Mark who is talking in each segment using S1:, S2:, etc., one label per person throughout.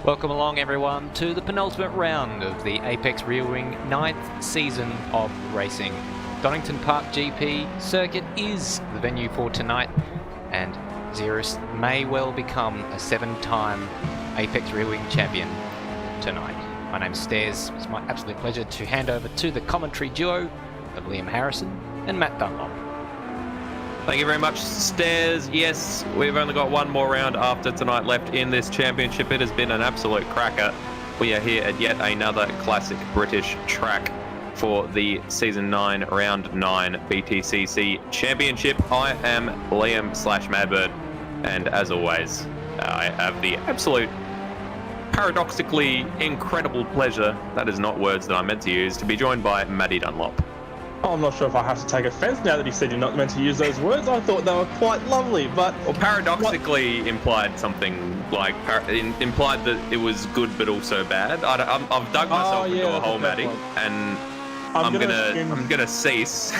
S1: Welcome along everyone to the penultimate round of the Apex Rear Wing 9th season of racing. Donington Park GP circuit is the venue for tonight, and Ziras may well become a 7-time Apex Rear Wing champion tonight. My name is Stairs. It's my absolute pleasure to hand over to the commentary duo of Liam Harrison and Matt Dunlop.
S2: Thank you very much, Stairs. Yes, we've only got one more round after tonight left in this championship. It has been an absolute cracker. We are here at yet another classic British track for the Season 9, Round 9 BTCC Championship. I am Liam/Madbird, and as always, I have the absolute, paradoxically incredible pleasure, that is not words that I meant to use, to be joined by Matty Dunlop.
S3: I'm not sure if I have to take offence now that he said you're not meant to use those words. I thought they were quite lovely, but...
S2: Well, paradoxically implied something like... implied that it was good but also bad. I've dug myself into a hole, Matty, and I'm gonna cease.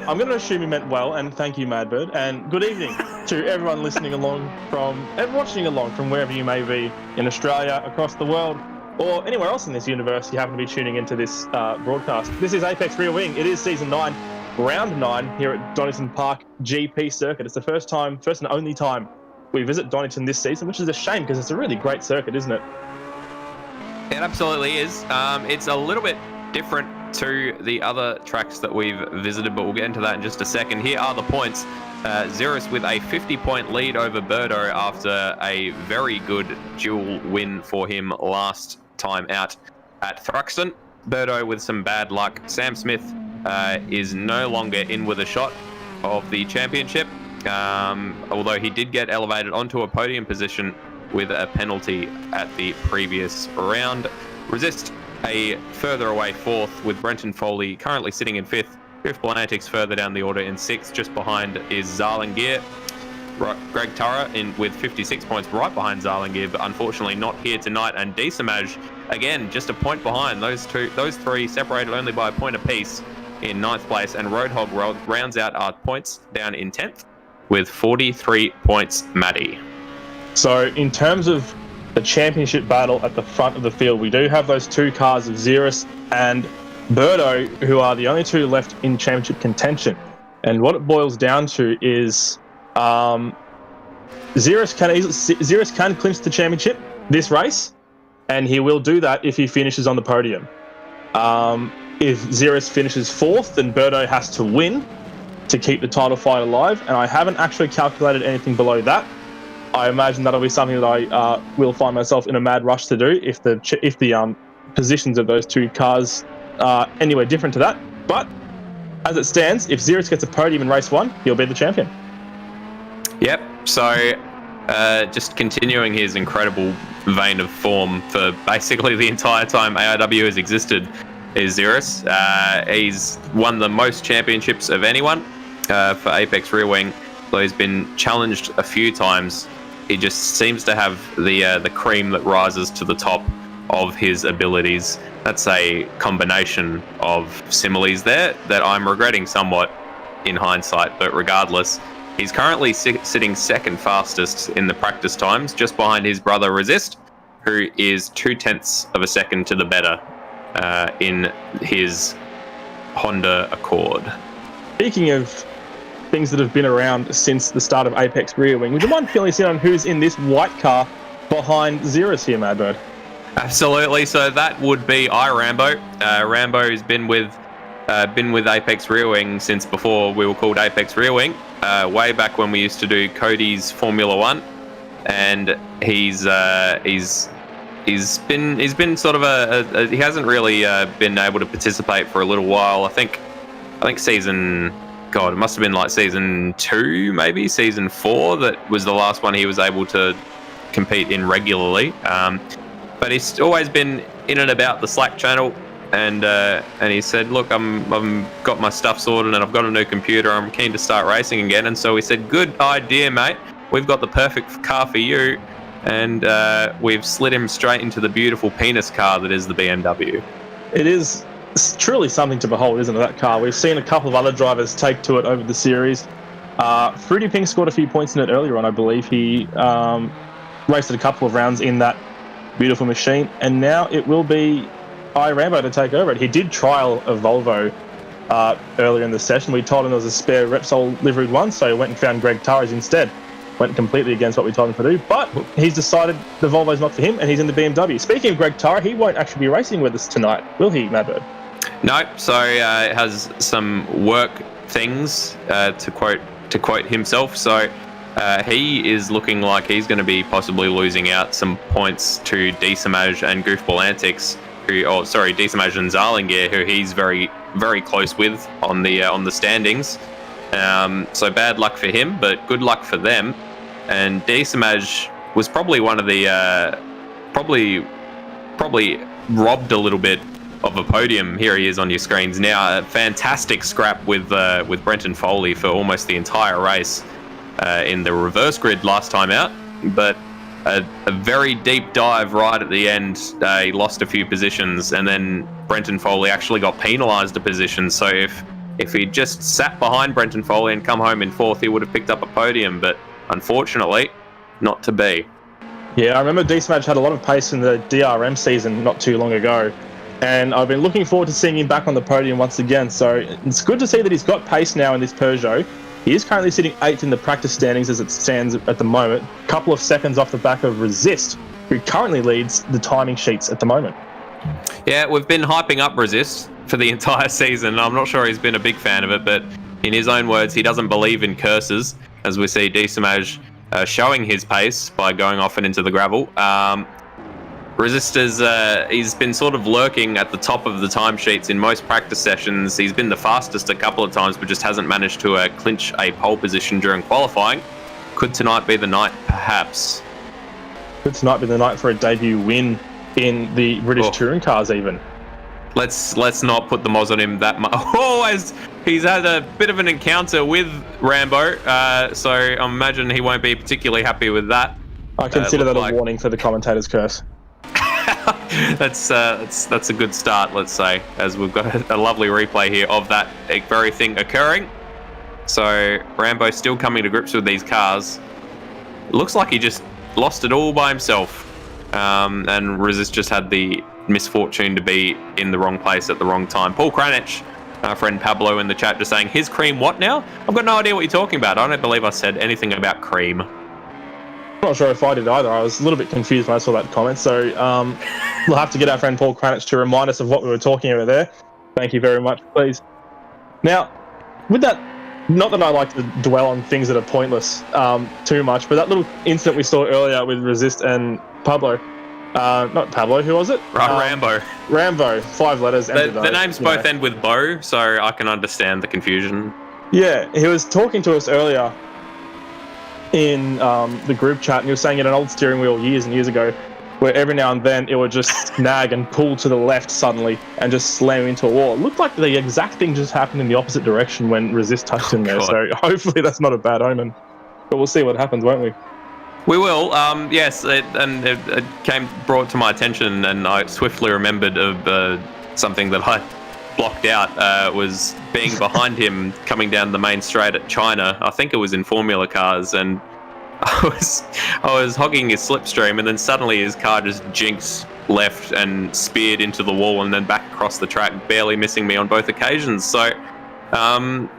S3: I'm gonna assume you meant well, and thank you, Madbird, and good evening to everyone listening along and watching along from wherever you may be in Australia, across the world, or anywhere else in this universe you happen to be tuning into this broadcast. This is Apex Rear Wing. It is Season 9, Round 9 here at Donington Park GP Circuit. It's the first and only time we visit Donington this season, which is a shame because it's a really great circuit, isn't it?
S2: It absolutely is. It's a little bit different to the other tracks that we've visited, but we'll get into that in just a second. Here are the points. Ziras with a 50-point lead over Birdo after a very good dual win for him last time out at Thruxton. Birdo with some bad luck. Sam Smith is no longer in with a shot of the championship, although he did get elevated onto a podium position with a penalty at the previous round. Resist a further away fourth, with Brenton Foley currently sitting in fifth. Griff Blantics further down the order in sixth. Just behind is Zarlingir. Greg Turra with 56 points right behind Zarlingir, but unfortunately not here tonight. And Desamaj, again, just a point behind. Those three separated only by a point apiece in ninth place. And Roadhog rounds out our points down in 10th with 43 points, Matty.
S3: So in terms of the championship battle at the front of the field, we do have those two cars of Ziras and Birdo, who are the only two left in championship contention. And what it boils down to is Ziras can clinch the championship this race, and he will do that if he finishes on the podium. If Ziras finishes fourth, then Birdo has to win to keep the title fight alive, and I haven't actually calculated anything below that. I imagine that'll be something that I will find myself in a mad rush to do if the positions of those two cars are anywhere different to that. But as it stands, if Ziras gets a podium in race one, he'll be the champion.
S2: Yep. So just continuing his incredible vein of form for basically the entire time ARW has existed is Ziras. He's won the most championships of anyone for Apex Rear Wing. Though he's been challenged a few times, he just seems to have the cream that rises to the top of his abilities. That's a combination of similes there that I'm regretting somewhat in hindsight, but regardless, he's currently sitting second fastest in the practice times, just behind his brother Resist, who is 0.2 of a second to the better in his Honda Accord.
S3: Speaking of things that have been around since the start of Apex Rear Wing, would you mind filling us in on who's in this white car behind Ziras here, Madbird?
S2: Absolutely. So that would be Rambo. Rambo's been with Apex Rear Wing since before we were called Apex Rear Wing, way back when we used to do Cody's Formula One, and he's been sort of he hasn't really been able to participate for a little while. I think season. God, it must have been like season 2, maybe season 4. That was the last one he was able to compete in regularly. But he's always been in and about the Slack channel, and he said, "Look, I'm got my stuff sorted, and I've got a new computer. I'm keen to start racing again." And so we said, "Good idea, mate. We've got the perfect car for you," and we've slid him straight into the beautiful penis car that is the BMW.
S3: It is. It's truly something to behold, isn't it, that car? We've seen a couple of other drivers take to it over the series. Fruity Pink scored a few points in it earlier on, I believe. He raced a couple of rounds in that Beautiful machine. And now it will be Rambo to take over it. He did trial a Volvo earlier in the session. We told him there was a spare Repsol liveried one, so he went and found Greg Tars instead. Went completely against what we told him to do, but he's decided the Volvo's not for him, and he's in the BMW. Speaking of Greg Tara, he won't actually be racing with us tonight, will he, Madbird?
S2: No, so has some work things to quote himself. So he is looking like he's going to be possibly losing out some points to Desamaj and Goofball Antics, Desamaj and Zarlingier, who he's very, very close with on the standings. So bad luck for him, but good luck for them. And Desamaj was probably one of the probably robbed a little bit of a podium. Here he is on your screens now. A fantastic scrap with Brenton Foley for almost the entire race in the reverse grid last time out, but a very deep dive right at the end. He lost a few positions, and then Brenton Foley actually got penalised a position. So if he just sat behind Brenton Foley and come home in fourth, he would have picked up a podium, but unfortunately, not to be.
S3: Yeah, I remember D-Smash had a lot of pace in the DRM season not too long ago, and I've been looking forward to seeing him back on the podium once again, so it's good to see that he's got pace now in this Peugeot. He is currently sitting 8th in the practice standings as it stands at the moment, a couple of seconds off the back of Resist, who currently leads the timing sheets at the moment.
S2: Yeah, we've been hyping up Resist for the entire season. I'm not sure he's been a big fan of it, but in his own words, he doesn't believe in curses, as we see Desamaj showing his pace by going off and into the gravel. Resist he's been sort of lurking at the top of the timesheets in most practice sessions. He's been the fastest a couple of times, but just hasn't managed to clinch a pole position during qualifying. Could tonight be the night, perhaps?
S3: Could tonight be the night for a debut win in the British touring cars even?
S2: Let's not put the moz on him that much. As he's had a bit of an encounter with Rambo, so I imagine he won't be particularly happy with that.
S3: I consider that a warning for the commentator's curse.
S2: That's a good start, let's say, as we've got a lovely replay here of that very thing occurring. So Rambo's still coming to grips with these cars. It looks like he just lost it all by himself, and Resist just had the misfortune to be in the wrong place at the wrong time. Paul Kranich, our friend Pablo in the chat, just saying, his cream what now? I've got no idea what you're talking about. I don't believe I said anything about cream.
S3: I'm not sure if I did either. I was a little bit confused when I saw that comment, so we'll have to get our friend Paul Kranich to remind us of what we were talking about there. Thank you very much, please. Now, with that, not that I like to dwell on things that are pointless too much, but that little incident we saw earlier with Resist and Pablo, not Pablo, who was it?
S2: Rambo.
S3: Rambo, 5 letters.
S2: The names both end with Bo, so I can understand the confusion.
S3: Yeah, he was talking to us earlier in the group chat, and he was saying in an old steering wheel years and years ago, where every now and then it would just snag and pull to the left suddenly and just slam into a wall. It looked like the exact thing just happened in the opposite direction when Resist touched him there,
S2: God.
S3: so hopefully that's not a bad omen. But we'll see what happens, won't we?
S2: We will. Yes, it came brought to my attention, and I swiftly remembered of something that I blocked out. Was being behind him coming down the main straight at China. I think it was in Formula cars, and I was hogging his slipstream, and then suddenly his car just jinxed left and speared into the wall, and then back across the track, barely missing me on both occasions. So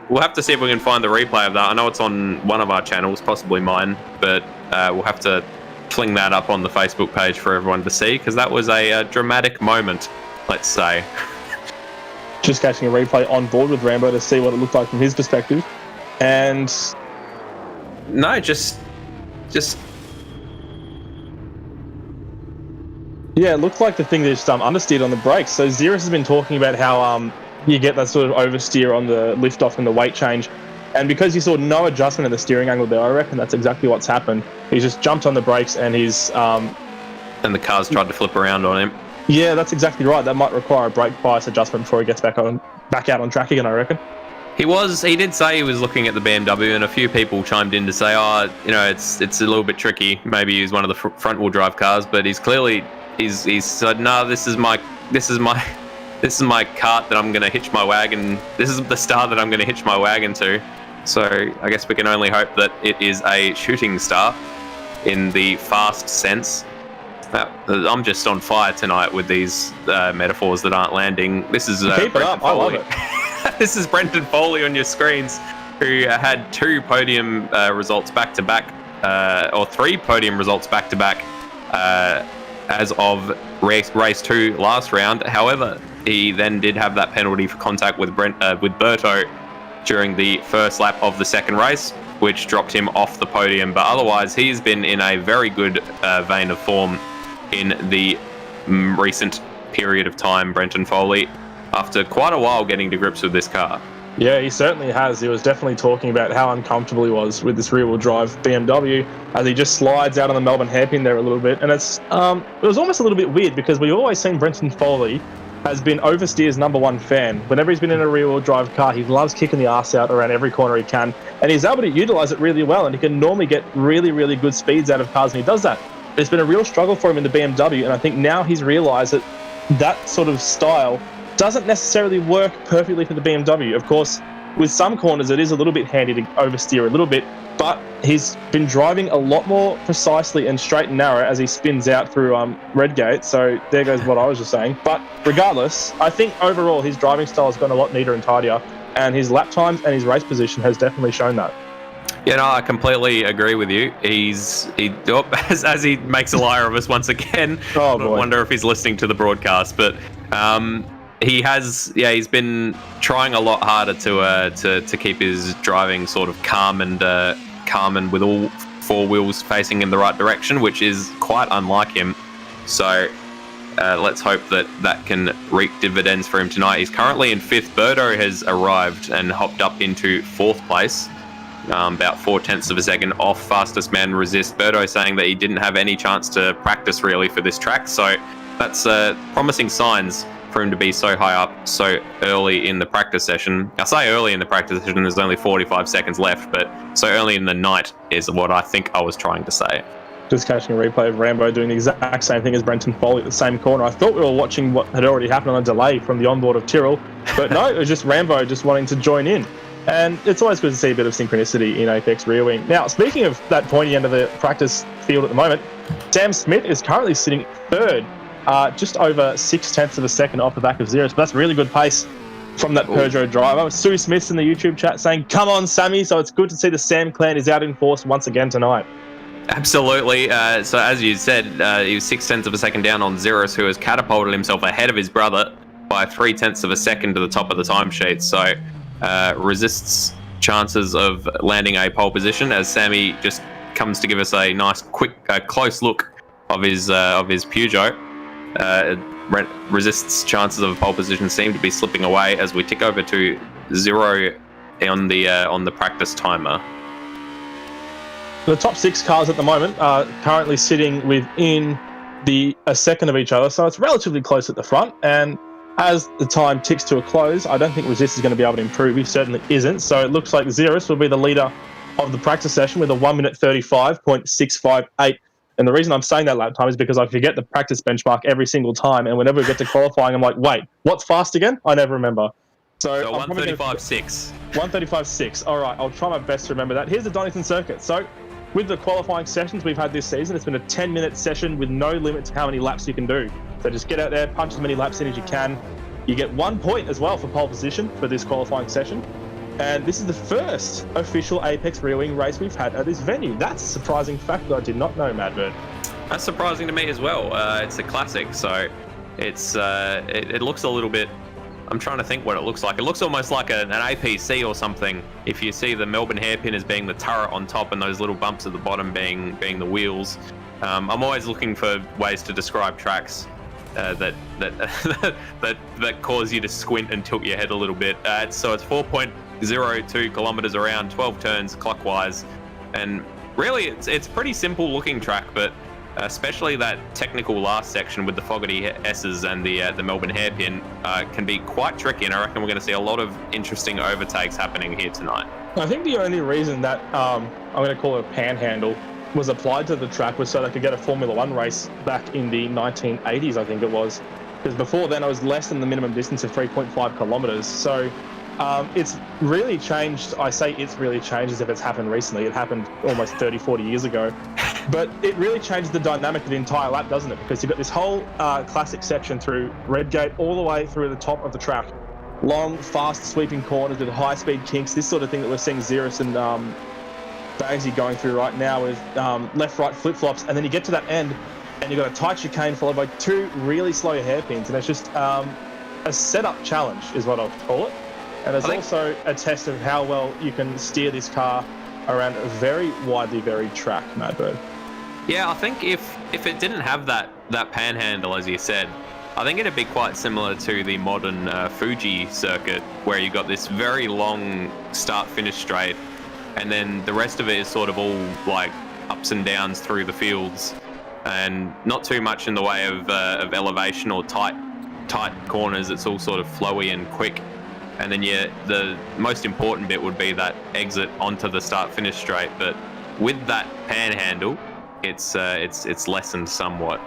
S2: we'll have to see if we can find the replay of that. I know it's on one of our channels, possibly mine, but we'll have to fling that up on the Facebook page for everyone to see, because that was a dramatic moment, let's say.
S3: Just catching a replay on board with Rambo to see what it looked like from his perspective. And
S2: no, just
S3: yeah, it looked like the thing that just understeered on the brakes. So Ziras has been talking about how you get that sort of oversteer on the lift off and the weight change. And because you saw no adjustment in the steering angle there, I reckon that's exactly what's happened. He's just jumped on the brakes and he's...
S2: and the car's tried to flip around on him.
S3: Yeah, that's exactly right. That might require a brake bias adjustment before he gets back out on track again, I reckon.
S2: He did say he was looking at the BMW, and a few people chimed in to say, it's a little bit tricky. Maybe use one of the front wheel drive cars, but he's said, no, this is my cart that I'm going to hitch my wagon. This is the star that I'm going to hitch my wagon to. So I guess we can only hope that it is a shooting star in the fast sense. I'm just on fire tonight with these metaphors that aren't landing. This is
S3: keep it up. I love it.
S2: This is Brenton Foley on your screens, who had 2 podium results back to back, or 3 podium results back to back, as of race 2 last round. However, he then did have that penalty for contact with Berto during the first lap of the second race, which dropped him off the podium. But otherwise, he's been in a very good vein of form in the recent period of time, Brenton Foley, after quite a while getting to grips with this car.
S3: Yeah, he certainly has. He was definitely talking about how uncomfortable he was with this rear-wheel drive BMW as he just slides out on the Melbourne hairpin there a little bit. And it was almost a little bit weird because we've always seen Brenton Foley has been Oversteer's #1 fan. Whenever he's been in a rear-wheel drive car, he loves kicking the arse out around every corner he can, and he's able to utilise it really well, and he can normally get really, really good speeds out of cars, and he does that. It's been a real struggle for him in the BMW, and I think now he's realised that that sort of style doesn't necessarily work perfectly for the BMW. Of course, with some corners, it is a little bit handy to oversteer a little bit, but he's been driving a lot more precisely and straight and narrow as he spins out through Redgate. So there goes what I was just saying. But regardless, I think overall his driving style has gotten a lot neater and tidier, and his lap times and his race position has definitely shown that.
S2: Yeah, no, I completely agree with you. As he makes a liar of us once again.
S3: Oh, boy.
S2: I wonder if he's listening to the broadcast, but he's been trying a lot harder to keep his driving sort of calm and with all 4 wheels facing in the right direction, which is quite unlike him. So let's hope that can reap dividends for him tonight. He's currently in 5th. Berto has arrived and hopped up into 4th place, about 0.4 of a second off fastest man Resist. Berto saying that he didn't have any chance to practice really for this track, so that's promising signs for him to be so high up so early in the practice session. I say early in the practice session, there's only 45 seconds left, but so early in the night is what I think I was trying to say.
S3: Just catching a replay of Rambo doing the exact same thing as Brenton Foley at the same corner. I thought we were watching what had already happened on a delay from the onboard of Tyrrell, but no, it was just Rambo just wanting to join in. And it's always good to see a bit of synchronicity in Apex rear wing. Now, speaking of that pointy end of the practice field at the moment, Sam Smith is currently sitting 3rd, just over 0.6 of a second off the back of Ziras. But that's really good pace from that Peugeot driver. Sue Smith's in the YouTube chat saying, "Come on, Sammy." So it's good to see the Sam clan is out in force once again tonight.
S2: Absolutely. So as you said, he was 0.6 of a second down on Ziras, who has catapulted himself ahead of his brother by 0.3 of a second to the top of the timesheet. So Resist's chances of landing a pole position as Sammy just comes to give us a nice, quick, close look of his Peugeot. Resist's chances of a pole position seem to be slipping away as we tick over to 0 on the practice timer.
S3: The top 6 cars at the moment are currently sitting within a second of each other, so it's relatively close at the front. And as the time ticks to a close, I don't think Resist is going to be able to improve. He certainly isn't. So it looks like Ziras will be the leader of the practice session with a 1:35.658. And the reason I'm saying that lap time is because I forget the practice benchmark every single time. And whenever we get to qualifying, I'm like, wait, what's fast again? I never remember. So
S2: 1:35.6.
S3: 1:35.6. All right, I'll try my best to remember that. Here's the Donington circuit. So with the qualifying sessions we've had this season, it's been a 10-minute session with no limit to how many laps you can do. So just get out there, punch as many laps in as you can. You get 1 point as well for pole position for this qualifying session. And this is the first official Apex rear wing race we've had at this venue. That's a surprising fact that I did not know, Madbird.
S2: That's surprising to me as well. It's a classic, so it looks a little bit... I'm trying to think what it looks like. It looks almost like an APC or something. If you see the Melbourne hairpin as being the turret on top and those little bumps at the bottom being the wheels. I'm always looking for ways to describe tracks that cause you to squint and tilt your head a little bit. So it's 4.02 kilometers around, 12 turns clockwise, and really it's pretty simple looking track, but especially that technical last section with the Fogarty S's and the Melbourne hairpin can be quite tricky, and I reckon we're going to see a lot of interesting overtakes happening here tonight.
S3: I think the only reason that I'm going to call it a panhandle was applied to the track was so they could get a Formula One race back in the 1980s, I think it was. Because before then, it was less than the minimum distance of 3.5 kilometers. So it's really changed. I say it's really changed as if it's happened recently. It happened almost 30, 40 years ago. But it really changes the dynamic of the entire lap, doesn't it? Because you've got this whole classic section through Redgate all the way through the top of the track. Long, fast, sweeping corners with high-speed kinks, this sort of thing that we're seeing Ziras and Bagsy going through right now with left-right flip-flops. And then you get to that end, and you've got a tight chicane followed by two really slow hairpins. And it's just a setup challenge is what I'll call it. And it's also a test of how well you can steer this car around a very widely varied track, Mad Bird.
S2: Yeah, I think if it didn't have that panhandle, as you said, I think it'd be quite similar to the modern Fuji circuit, where you've got this very long start-finish straight, and then the rest of it is sort of all like ups and downs through the fields, and not too much in the way of elevation or tight corners. It's all sort of flowy and quick. And then the most important bit would be that exit onto the start-finish straight. But with that panhandle, it's lessened somewhat.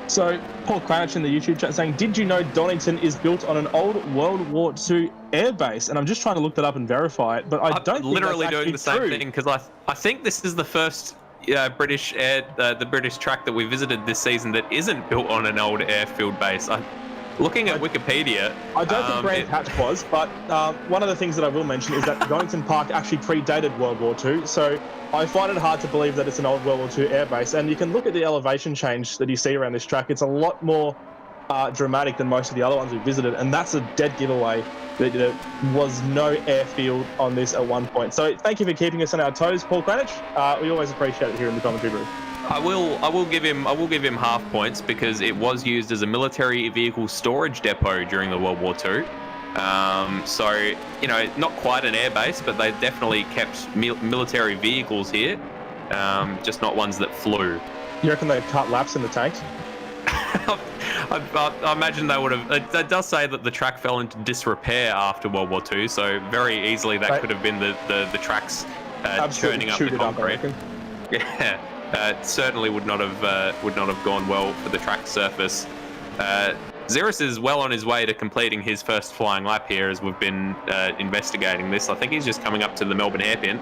S3: So Paul Cranich in the YouTube chat saying, "Did you know Donington is built on an old World War II airbase?" And I'm just trying to look that up and verify it, but I'm
S2: literally doing the same
S3: true.
S2: thing, because I think this is the first British track that we visited this season that isn't built on an old airfield base. Looking at Wikipedia,
S3: I don't think Brands Hatch was, but one of the things that I will mention is that Donington Park actually predated World War II, so I find it hard to believe that it's an old World War II airbase. And you can look at the elevation change that you see around this track. It's a lot more dramatic than most of the other ones we visited, and that's a dead giveaway that there was no airfield on this at one point. So thank you for keeping us on our toes, Paul Cranich. We always appreciate it here in the commentary booth.
S2: I will give him half points, because it was used as a military vehicle storage depot during the World War II. So, not quite an airbase, but they definitely kept military vehicles here, just not ones that flew.
S3: You reckon they cut laps in the tanks?
S2: I imagine they would have. It does say that the track fell into disrepair after World War II, so very easily that could have been the tracks churning up the concrete. Yeah. Certainly would not have gone well for the track surface. Ziras is well on his way to completing his first flying lap here, as we've been investigating this. I think he's just coming up to the Melbourne hairpin.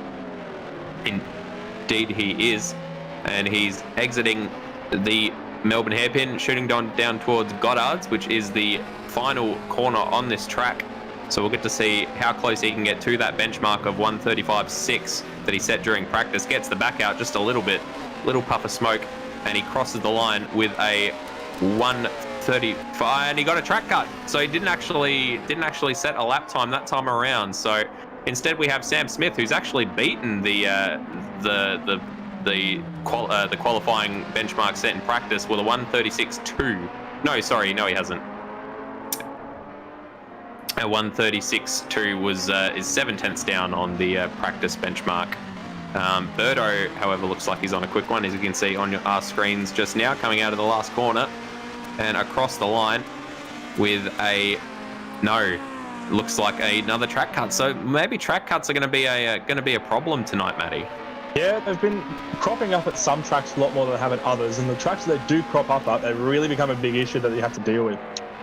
S2: Indeed he is, and he's exiting the Melbourne hairpin, shooting down towards Goddard's, which is the final corner on this track. So we'll get to see how close he can get to that benchmark of 1:35.6 that he set during practice. Gets the back out just a little bit, little puff of smoke, and he crosses the line with a 1:35, and he got a track cut. So he didn't actually set a lap time that time around. So instead we have Sam Smith, who's actually beaten the qualifying benchmark set in practice with a 1:36.2. No, he hasn't. A 1:36.2 is 7/10 down on the practice benchmark. Birdo, however, looks like he's on a quick one, as you can see on our screens just now, coming out of the last corner and across the line with looks like another track cut. So maybe track cuts are going to be a problem tonight, Matty.
S3: Yeah, they've been cropping up at some tracks a lot more than they have at others, and the tracks that do crop up at, they really become a big issue that you have to deal with.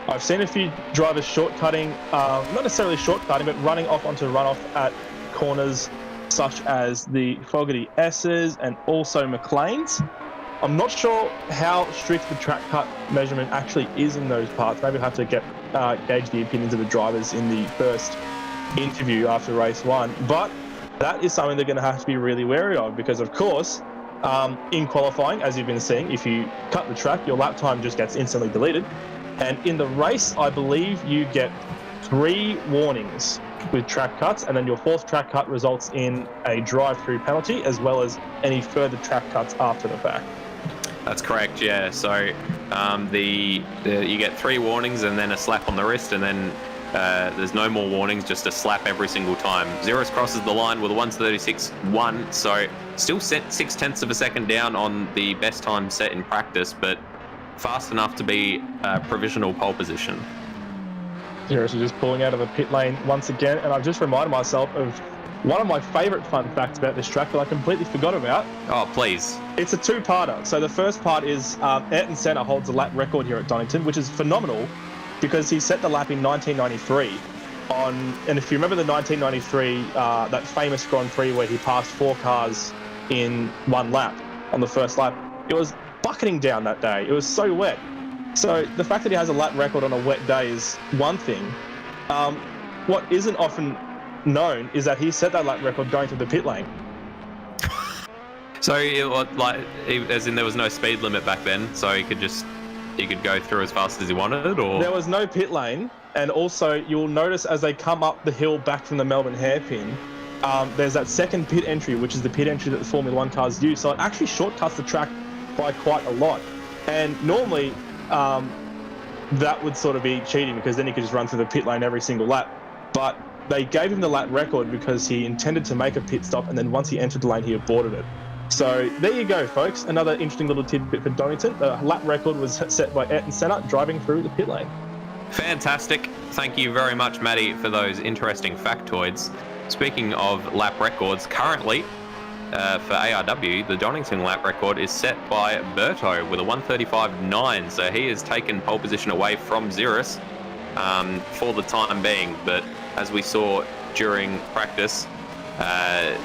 S3: I've seen a few drivers shortcutting, not necessarily shortcutting, but running off onto runoff at corners such as the Fogarty S's and also McLean's. I'm not sure how strict the track cut measurement actually is in those parts. Maybe we'll have to gauge the opinions of the drivers in the first interview after race one. But that is something they're going to have to be really wary of, because, of course, in qualifying, as you've been seeing, if you cut the track, your lap time just gets instantly deleted. And in the race, I believe you get 3 warnings with track cuts, and then your 4th track cut results in a drive-through penalty, as well as any further track cuts after the fact.
S2: That's correct, yeah. So you get 3 warnings and then a slap on the wrist, and then there's no more warnings, just a slap every single time. Ziras crosses the line with a 1:36.1, so still set 0.6 of a second down on the best time set in practice, but fast enough to be provisional pole position.
S3: Ziras is just pulling out of the pit lane once again, and I've just reminded myself of one of my favourite fun facts about this track that I completely forgot about.
S2: Oh, please.
S3: It's a 2-parter. So the first part is Ayrton Senna holds a lap record here at Donington, which is phenomenal because he set the lap in 1993 and if you remember the 1993, that famous Grand Prix where he passed 4 cars in one lap on the first lap. It was bucketing down that day. It was so wet. So the fact that he has a lap record on a wet day is one thing. What isn't often known is that he set that lap record going through the pit lane.
S2: So, as in there was no speed limit back then, so he could go through as fast as he wanted, or
S3: there was no pit lane, and also you'll notice as they come up the hill back from the Melbourne hairpin, there's that second pit entry, which is the pit entry that the Formula One cars use. So it actually shortcuts the track by quite a lot. And normally, that would sort of be cheating because then he could just run through the pit lane every single lap. But they gave him the lap record because he intended to make a pit stop, and then once he entered the lane, he aborted it. So there you go, folks. Another interesting little tidbit for Donington. The lap record was set by Ayrton Senna driving through the pit lane.
S2: Fantastic. Thank you very much, Matty, for those interesting factoids. Speaking of lap records, currently for ARW, the Donington lap record is set by Berto with a 1:35.9. So he has taken pole position away from Ziras for the time being. But as we saw during practice,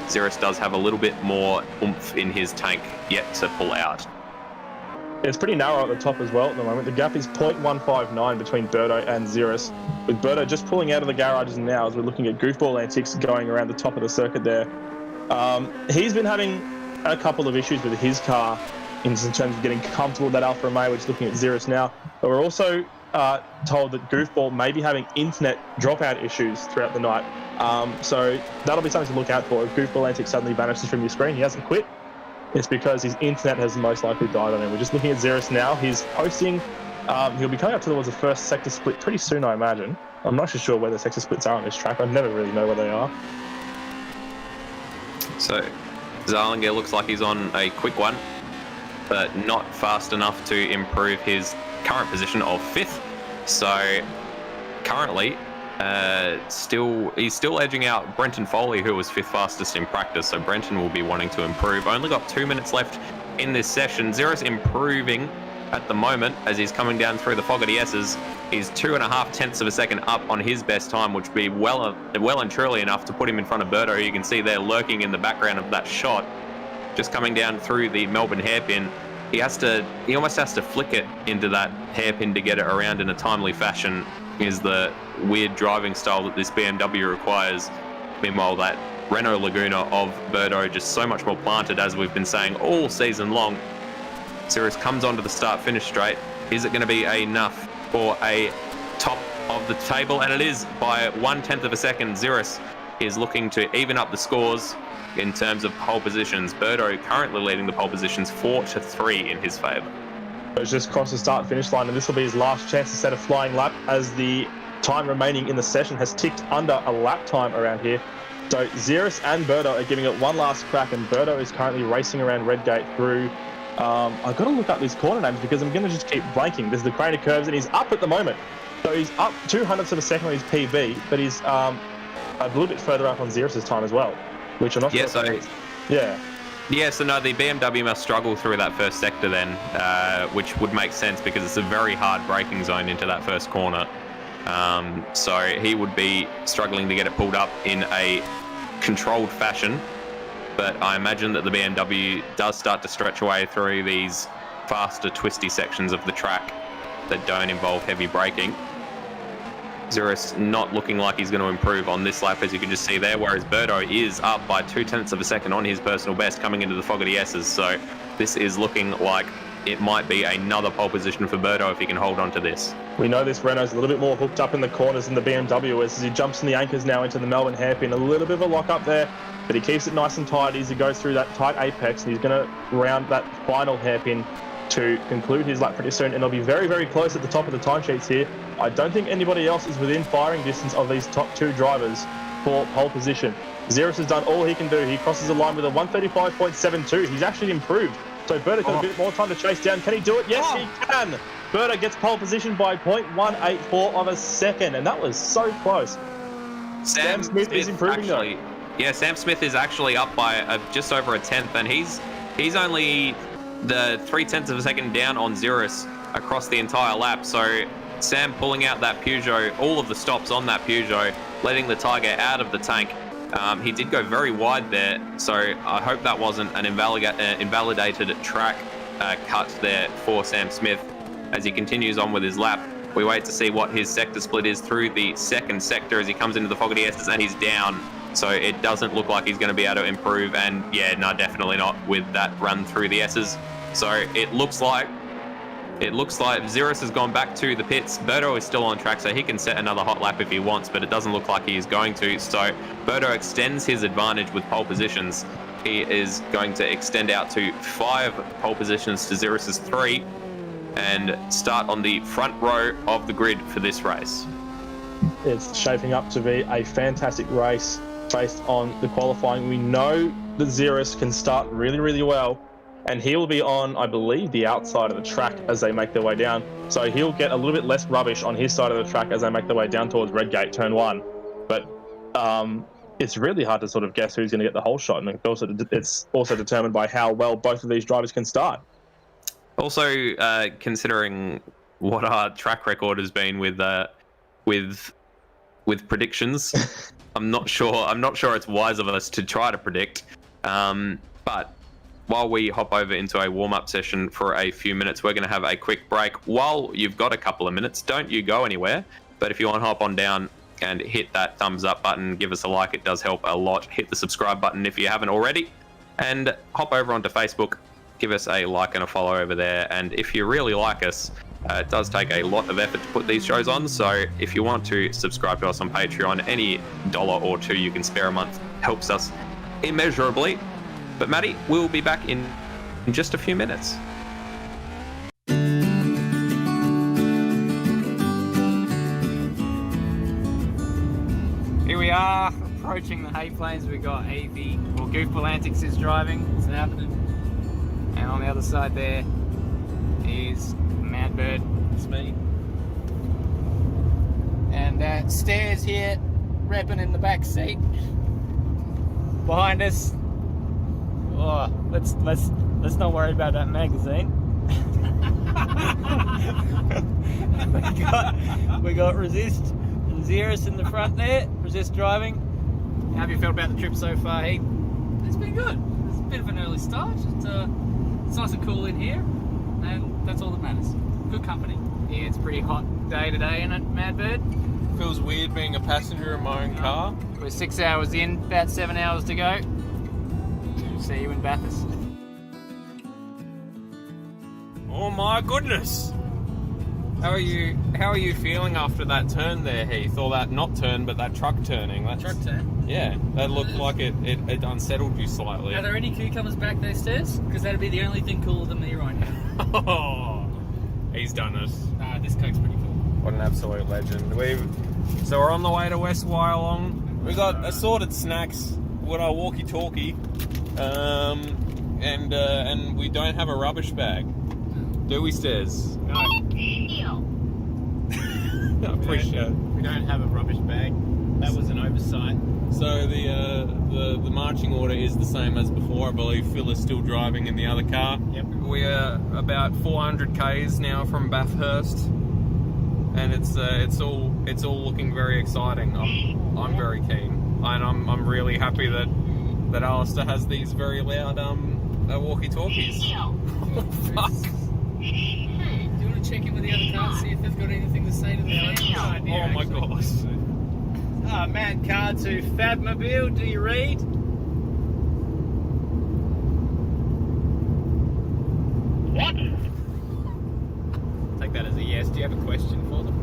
S2: Ziras does have a little bit more oomph in his tank yet to pull out.
S3: It's pretty narrow at the top as well at the moment. The gap is 0.159 between Berto and Ziras, with Berto just pulling out of the garages now as we're looking at goofball antics going around the top of the circuit there. He's been having a couple of issues with his car in terms of getting comfortable with that Alfa Romeo. We're just looking at Ziras now. But we're also told that Goofball may be having internet dropout issues throughout the night. So that'll be something to look out for. If Goofball antics suddenly vanishes from your screen, he hasn't quit. It's because his internet has most likely died on him. We're just looking at Ziras now. He's posting. He'll be coming up towards the first sector split pretty soon, I imagine. I'm not sure where the sector splits are on this track. I never really know where they are.
S2: So Zarlinger looks like he's on a quick one, but not fast enough to improve his current position of 5th. So currently, he's still edging out Brenton Foley, who was 5th fastest in practice. So Brenton will be wanting to improve. Only got 2 minutes left in this session. Ziras improving at the moment as he's coming down through the Fogarty S's. He's 2.5 tenths of a second up on his best time, which would be well and truly enough to put him in front of Berto, who you can see there lurking in the background of that shot. Just coming down through the Melbourne hairpin. He almost has to flick it into that hairpin to get it around in a timely fashion, is the weird driving style that this BMW requires. Meanwhile, that Renault Laguna of Berto just so much more planted, as we've been saying all season long. Ziras comes onto the start-finish straight. Is it going to be enough for a top of the table? And it is by 1/10 of a second. Ziras is looking to even up the scores in terms of pole positions. Berto currently leading the pole positions 4-3 in his favour.
S3: It's just crossed the start-finish line, and this will be his last chance to set a flying lap, as the time remaining in the session has ticked under a lap time around here. So Ziras and Berto are giving it one last crack, and Berto is currently racing around Redgate through... I've got to look up these corner names because I'm going to just keep blanking. There's the Crater Curves, and he's up at the moment. So he's up 200ths of a second on his PB, but he's a little bit further up on Ziras' time as well, which I'm not sure. Yeah, so no, the BMW must struggle through that first sector then, which would make sense because it's a very hard braking zone into that first corner. So he would be struggling to get it pulled up in a controlled fashion. But I imagine that the BMW does start to stretch away through these faster, twisty sections of the track that don't involve heavy braking. Ziras not looking like he's going to improve on this lap, as you can just see there, whereas Berto is up by 0.2 of a second on his personal best coming into the Fogarty S's. So this is looking like it might be another pole position for Berto if he can hold on to this. We know this Renault's a little bit more hooked up in the corners than the BMW as he jumps in the anchors now into the Melbourne hairpin. A little bit of a lock up there, but he keeps it nice and tight as he goes through that tight apex, and he's going to round that final hairpin to conclude his lap pretty soon, and he'll be very, very close at the top of the timesheets here. I don't think anybody else is within firing distance of these top two drivers for pole position. Ziras has done all he can do. He crosses the line with a 1:35.72. He's actually improved. So Berto's got a bit more time to chase down. Can he do it? Yes, he can. Berto gets pole position by 0.184 of a second, and that was so close. Sam Smith is improving though.
S2: Yeah, Sam Smith is actually up by just over a tenth, and he's only the 0.3 of a second down on Ziras across the entire lap. So Sam pulling out that Peugeot, all of the stops on that Peugeot, letting the Tiger out of the tank, He did go very wide there, so I hope that wasn't an invalidated track cut there for Sam Smith as he continues on with his lap. We wait to see what his sector split is through the second sector as he comes into the Fogarty S's, and he's down. So it doesn't look like he's going to be able to improve, and yeah, no, definitely not with that run through the S's. So it looks like Ziras has gone back to the pits. Berto is still on track, so he can set another hot lap if he wants, but it doesn't look like he is going to. So Berto extends his advantage with pole positions. He is going to extend out to 5 pole positions to Ziras's 3 and start on the front row of the grid for this race.
S3: It's shaping up to be a fantastic race based on the qualifying. We know that Ziras can start really, really well, and he will be on, I believe, the outside of the track as they make their way down. So he'll get a little bit less rubbish on his side of the track as they make their way down towards Redgate, turn 1. But it's really hard to sort of guess who's going to get the whole shot, and it's also determined by how well both of these drivers can start.
S2: Also, considering what our track record has been with predictions, I'm not sure it's wise of us to try to predict. But while we hop over into a warm-up session for a few minutes, we're going to have a quick break. While you've got a couple of minutes, don't you go anywhere. But if you want to hop on down and hit that thumbs up button, give us a like, it does help a lot. Hit the subscribe button if you haven't already, and hop over onto Facebook, give us a like and a follow over there. And if you really like us, it does take a lot of effort to put these shows on, so if you want to subscribe to us on Patreon, any $1 or $2 you can spare a month helps us immeasurably. But Matty, we'll be back in just a few minutes.
S4: Here we are, approaching the hay plains. We've got AV, or Goofball Antics is driving, it's happening. And on the other side there is Madbird, it's me. And Stairs here, repping in the back seat. Behind us, oh, let's not worry about that magazine. we got Resist and Ziras in the front there. Resist driving. How have you felt about the trip so far, Heath?
S5: It's been good. It's a bit of an early start. It's nice and cool in here, and that's all that matters. Good company.
S4: Yeah, it's a pretty hot day today, isn't it, Madbird?
S6: Feels weird being a passenger in my own car.
S4: We're 6 hours in, about 7 hours to go. See you in Bathurst.
S6: Oh my goodness! How are you feeling after that turn there, Heath? Or that not turn, but that truck turning?
S5: Truck turn.
S6: Yeah, that looked like it unsettled you slightly.
S5: Are there any cucumbers back there, Stairs? Because that'd be the only thing cooler than me right now.
S6: Oh, he's done it.
S5: This Coke's pretty cool.
S6: What an absolute legend. So we're on the way to West Wyalong. We got assorted snacks. We got our walkie-talkie, and we don't have a rubbish bag. Do we, Stairs?
S4: No.
S6: I appreciate it.
S4: We don't have a rubbish bag. That was an oversight.
S6: So the marching order is the same as before. I believe Phil is still driving in the other car.
S4: Yep.
S6: We're about 400 k's now from Bathurst, and it's all looking very exciting. I'm very keen, and I'm really happy that Alistair has these very loud walkie-talkies.
S5: Fuck. Do you want to check in with the other cars, see if they've got anything to say to the idea,
S6: Oh my gosh.
S4: Matt Car to Fabmobile, do you read?
S3: What?
S4: Take that as a yes. Do you have a question for them?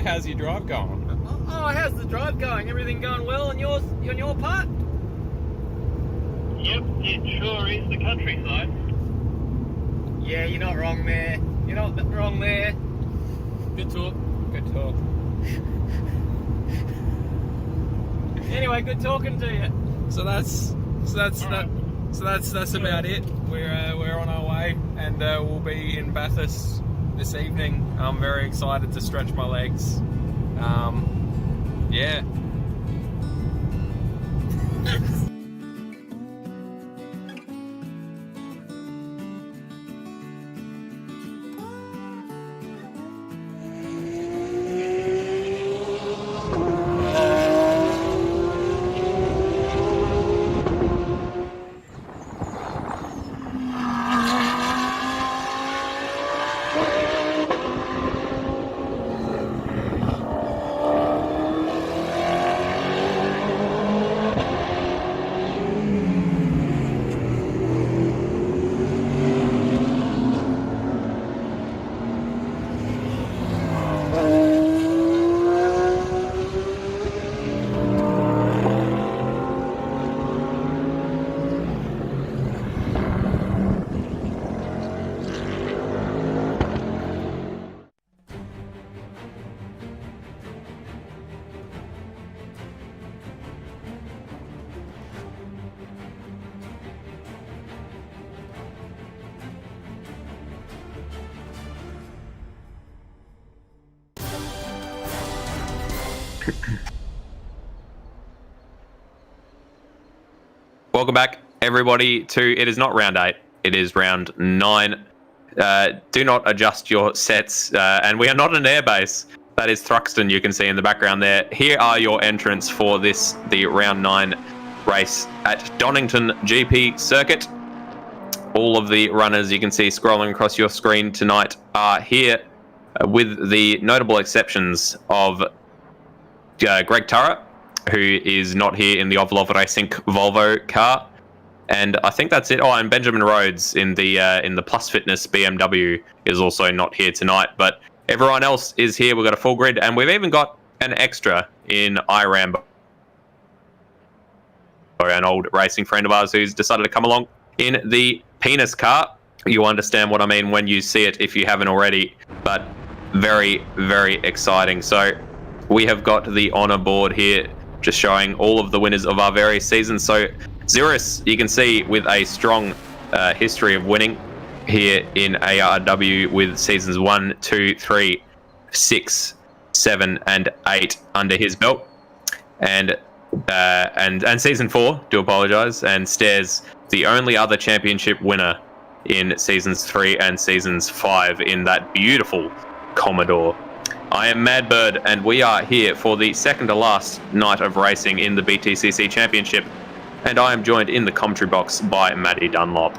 S6: How's your drive going?
S4: Oh, how's the drive going? Everything going well on your part?
S7: Yep, it sure is the countryside.
S4: Yeah, you're not wrong there. You're not wrong there.
S5: Good talk.
S4: Good talk. Anyway, good talking to you.
S6: So that's about it. We're on our way, and we'll be in Bathurst this evening. I'm very excited to stretch my legs. Yeah.
S2: Welcome back, everybody, to it is not round 8, it is round 9. Do not adjust your sets, and we are not an airbase. That is Thruxton, you can see in the background there. Here are your entrants for the round 9 race at Donington GP circuit. All of the runners you can see scrolling across your screen tonight are here, with the notable exceptions of Greg Turra, who is not here in the Oval Racing Volvo car, and I think that's it. Oh, and Benjamin Rhodes in the Plus Fitness BMW is also not here tonight, but everyone else is here. We've got a full grid, and we've even got an extra in Irambo, an old racing friend of ours who's decided to come along in the penis car. You understand what I mean when you see it if you haven't already, but very, very exciting. So we have got the honour board here, just showing all of the winners of our various seasons. So Ziras, you can see, with a strong history of winning here in ARW with seasons 1, 2, 3, 6, 7, and 8 under his belt, and season 4. Do apologise. And Stairs, the only other championship winner in seasons 3 and seasons 5 in that beautiful Commodore. I am Madbird, and we are here for the second to last night of racing in the BTCC Championship, and I am joined in the commentary box by Matty Dunlop.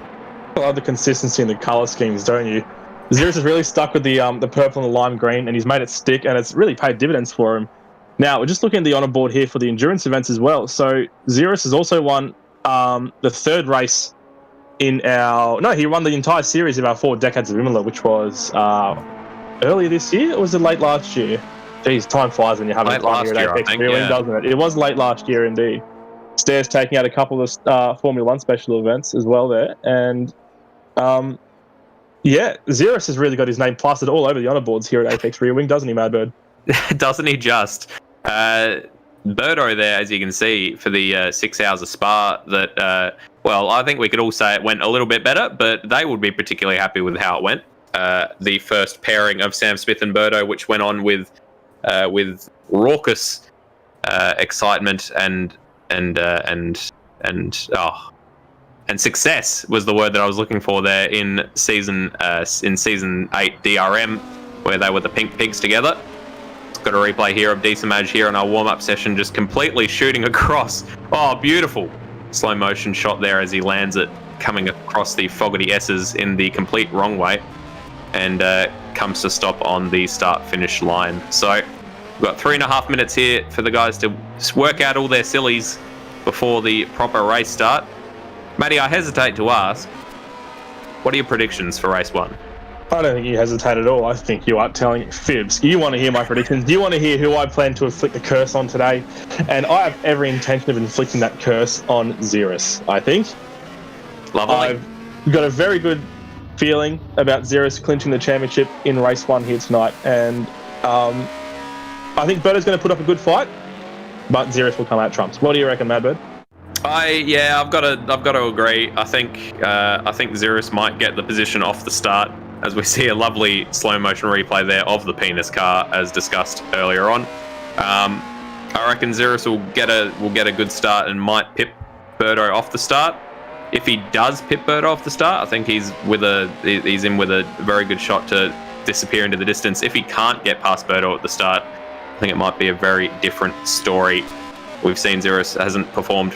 S3: I love the consistency in the colour schemes, don't you? Ziras is really stuck with the purple and the lime green, and he's made it stick, and it's really paid dividends for him. Now, we're just looking at the honour board here for the endurance events as well. So Ziras has also won the third race in he won the entire series of our 4 decades of Imola, which was earlier this year, or was it late last year? Jeez, time flies when you're having fun here at Apex Reeling, doesn't it? It was late last year indeed. Stairs taking out a couple of Formula 1 special events as well there. And Ziras has really got his name plastered all over the honour boards here at Apex Rear Wing, doesn't he, Madbird?
S2: Doesn't he just? Birdo there, as you can see, for the 6 hours of Spa, that, I think we could all say it went a little bit better, but they would be particularly happy with how it went. The first pairing of Sam Smith and Birdo, which went on with raucous excitement and success was the word that I was looking for there in season 8 DRM, where they were the Pink Pigs together. Got a replay here of Decimage here on our warm-up session, just completely shooting across. Oh, beautiful slow motion shot there as he lands it, coming across the Fogarty S's in the complete wrong way, and comes to stop on the start-finish line. So we've got 3.5 minutes here for the guys to work out all their sillies before the proper race start. Matty, I hesitate to ask, what are your predictions for race 1?
S3: I don't think you hesitate at all. I think you are telling fibs. You want to hear my predictions. You want to hear who I plan to inflict the curse on today. And I have every intention of inflicting that curse on Ziras, I think.
S2: Lovely.
S3: I've got a very good feeling about Ziras clinching the championship in race 1 here tonight. And I think Birdo's going to put up a good fight, but Ziras will come out trumps. What do you reckon, Madbird?
S2: I've got to agree. I think Ziras might get the position off the start, as we see a lovely slow motion replay there of the penis car, as discussed earlier on. I reckon Ziras will get a good start and might pip Birdo off the start. If he does pip Birdo off the start, I think he's in with a very good shot to disappear into the distance. If he can't get past Birdo at the start, I think it might be a very different story. We've seen Ziras hasn't performed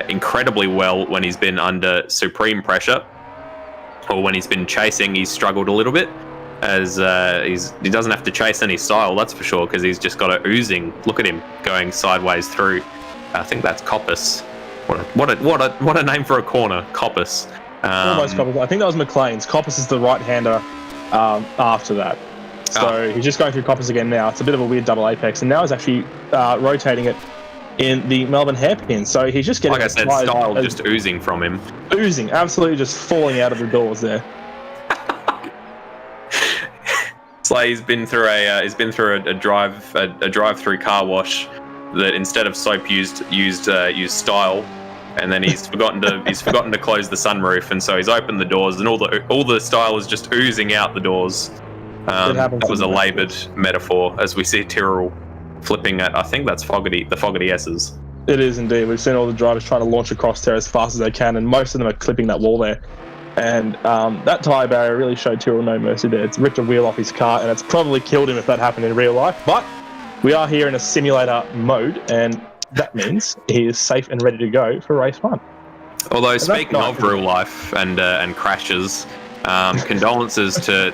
S2: incredibly well when he's been under supreme pressure, or when he's been chasing. He's struggled a little bit, as he doesn't have to chase any style, that's for sure, because he's just got a oozing. Look at him going sideways through. I think that's Coppice. What a name for a corner, Coppice.
S3: Almost Coppice. I think that was McLean's. Coppice is the right-hander after that. So he's just going through Coppice again now. It's a bit of a weird double apex, and now he's actually rotating it in the Melbourne hairpin. So he's just getting,
S2: like I said, style just oozing from him.
S3: Oozing, absolutely just falling out of the doors there.
S2: It's like he's been through a drive-through car wash that instead of soap used style, and then he's forgotten to close the sunroof, and so he's opened the doors, and all the style is just oozing out the doors. That was a laboured metaphor, as we see Tyrrell flipping at, I think that's the Fogarty S's.
S3: It is indeed. We've seen all the drivers trying to launch across there as fast as they can, and most of them are clipping that wall there. And that tyre barrier really showed Tyrrell no mercy there. It's ripped a wheel off his car, and it's probably killed him if that happened in real life. But we are here in a simulator mode, and that means he is safe and ready to go for race 1.
S2: Although, speaking of real life and crashes, condolences to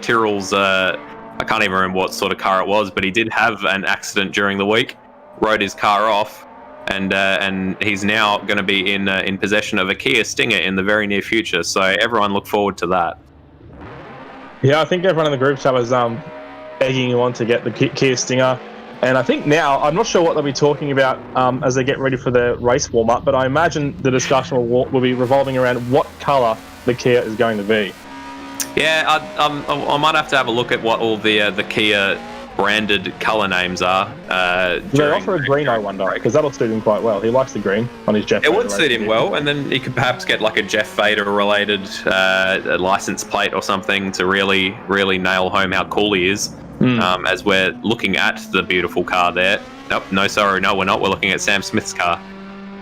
S2: Tyrrell's. I can't even remember what sort of car it was, but he did have an accident during the week, rode his car off, and he's now going to be in possession of a Kia Stinger in the very near future. So everyone look forward to that.
S3: Yeah, I think everyone in the group chat was egging you on to get the Kia Stinger. And I think now, I'm not sure what they'll be talking about as they get ready for the race warm-up, but I imagine the discussion will be revolving around what colour the Kia is going to be.
S2: Yeah, I might have to have a look at what all the Kia branded colour names are.
S3: Do they offer a green, I wonder? Because that'll suit him quite well. He likes the green on his Jeff Vader.
S2: It would suit him well, and then he could perhaps get like a Jeff Vader related license plate or something to really, really nail home how cool he is. As we're looking at the beautiful car there. Nope, no, sorry, no, we're not. We're looking at Sam Smith's car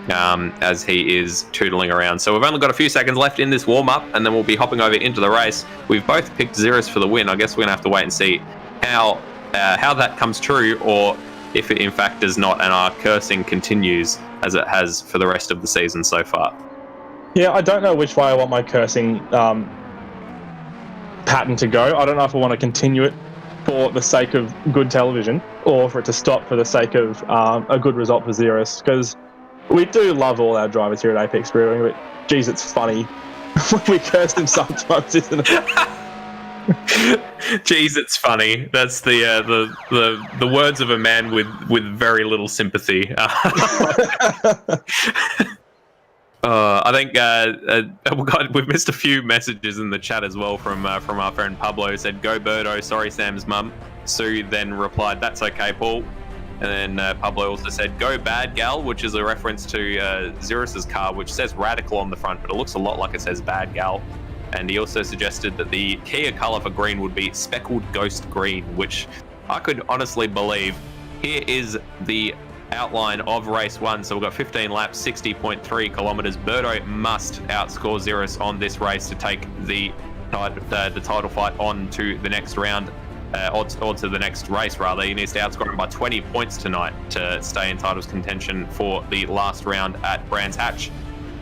S2: as he is tootling around. So we've only got a few seconds left in this warm-up, and then we'll be hopping over into the race. We've both picked Ziras for the win. I guess we're going to have to wait and see how that comes true, or if it in fact does not, and our cursing continues as it has for the rest of the season so far.
S3: Yeah, I don't know which way I want my cursing pattern to go. I don't know if I want to continue it for the sake of good television, or for it to stop for the sake of a good result for Ziras, because we do love all our drivers here at Apex Brewing, but geez, it's funny when we curse them sometimes, isn't it?
S2: Geez, it's funny. That's the words of a man with very little sympathy. I think we've missed a few messages in the chat as well from our friend Pablo, who said, "Go Birdo, sorry Sam's mum." Sue then replied, "That's okay, Paul." And then Pablo also said, "Go Bad Gal," which is a reference to Ziras's car, which says Radical on the front, but it looks a lot like it says Bad Gal. And he also suggested that the Kia colour for green would be Speckled Ghost Green, which I could honestly believe. Here is the outline of race 1. So we've got 15 laps, 60.3 kilometres. Birdo must outscore Ziras on this race to take the title fight on to the next round, or to the next race rather. He needs to outscore him by 20 points tonight to stay in titles contention for the last round at Brands Hatch.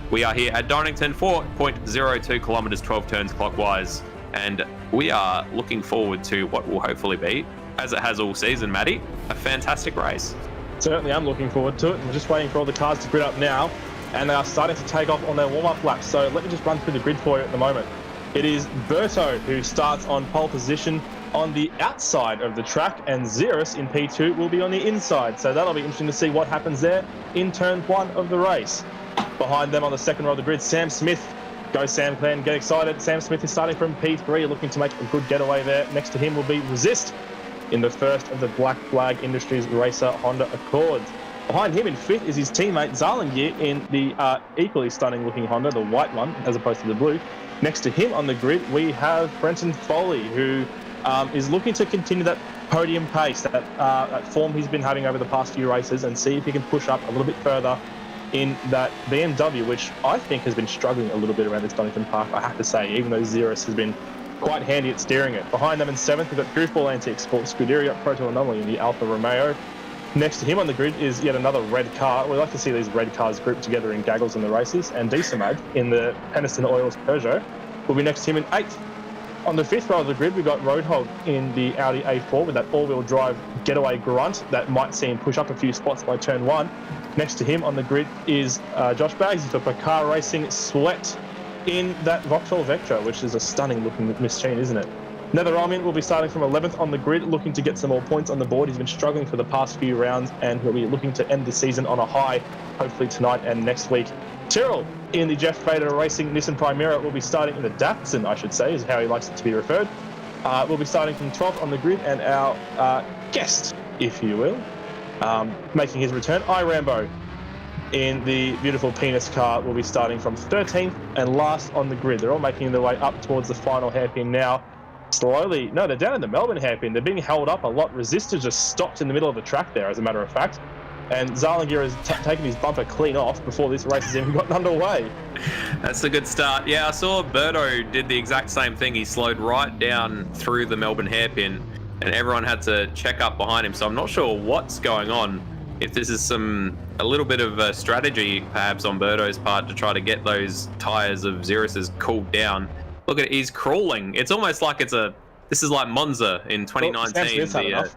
S2: We are here at Donington, 4.02 kilometres, 12 turns clockwise, and we are looking forward to what will hopefully be, as it has all season, Matty, a fantastic race.
S3: Certainly, I'm looking forward to it. We're just waiting for all the cars to grid up now, and they are starting to take off on their warm-up laps. So let me just run through the grid for you at the moment. It is Berto who starts on pole position on the outside of the track, and Ziras in P2 will be on the inside. So that'll be interesting to see what happens there in turn 1 of the race. Behind them on the second row of the grid, Sam Smith. Go Sam Clan, get excited. Sam Smith is starting from P3, looking to make a good getaway there. Next to him will be Resist in the first of the Black Flag Industries Racer Honda Accords. Behind him in 5th is his teammate Zarlingier in the equally stunning looking Honda, the white one, as opposed to the blue. Next to him on the grid, we have Brenton Foley, who is looking to continue that podium pace, that form he's been having over the past few races, and see if he can push up a little bit further in that BMW, which I think has been struggling a little bit around this Donington Park, I have to say, even though Ziras has been quite handy at steering it. Behind them in 7th, we've got Goofball Antique Sports Scuderia Proto Anomaly in the Alfa Romeo. Next to him on the grid is yet another red car. We like to see these red cars grouped together in gaggles in the races, and Diesamad in the Peniston Oils Peugeot will be next to him in 8th. On the 5th row of the grid, we've got Roadhog in the Audi A4 with that all-wheel drive getaway grunt that might see him push up a few spots by turn 1. Next to him on the grid is Josh Baggsy for Car Racing Sweat in that Vauxhall Vectra, which is a stunning looking machine, isn't it? Nether Armin will be starting from 11th on the grid, looking to get some more points on the board. He's been struggling for the past few rounds, and he'll be looking to end the season on a high, hopefully tonight and next week. Tyrrell in the Jeff Vader Racing Nissan Primera will be starting in the Datsun, I should say, is how he likes it to be referred. We'll be starting from 12th on the grid, and our guest, if you will, making his return, Rambo in the beautiful penis car, will be starting from 13th and last on the grid. They're all making their way up towards the final hairpin now. slowly... No, they're down in the Melbourne hairpin. They're being held up a lot. Resistor just stopped in the middle of the track there, as a matter of fact. And Zallinger has taken his bumper clean off before this race has even gotten underway.
S2: That's a good start. Yeah, I saw Birdo did the exact same thing. He slowed right down through the Melbourne hairpin, and everyone had to check up behind him. So I'm not sure what's going on. If this is a little bit of a strategy, perhaps on Birdo's part, to try to get those tyres of Ziras's cooled down. Look at it, he's crawling. It's almost like this is like Monza in 2019.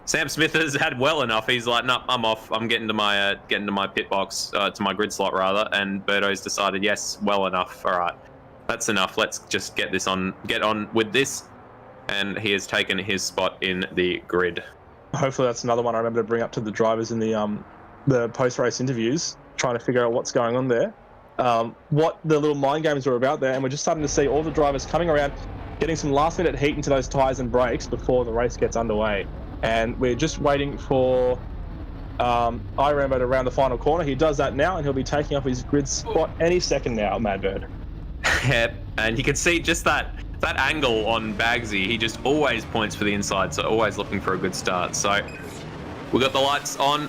S2: Sam Smith has had well enough. He's like, no, I'm off. I'm getting to my pit box, to my grid slot rather. And Birdo's decided, yes, well enough. All right, that's enough. Let's just get on with this. And he has taken his spot in the grid.
S3: Hopefully that's another one I remember to bring up to the drivers in the post-race interviews, trying to figure out what's going on there, what the little mind games were about there. And we're just starting to see all the drivers coming around, getting some last-minute heat into those tyres and brakes before the race gets underway. And we're just waiting for Irambo to round the final corner. He does that now, and he'll be taking up his grid spot any second now, Madbird.
S2: Yep, and you can see just that angle on Bagsy. He just always points for the inside, so always looking for a good start. So we've got the lights on,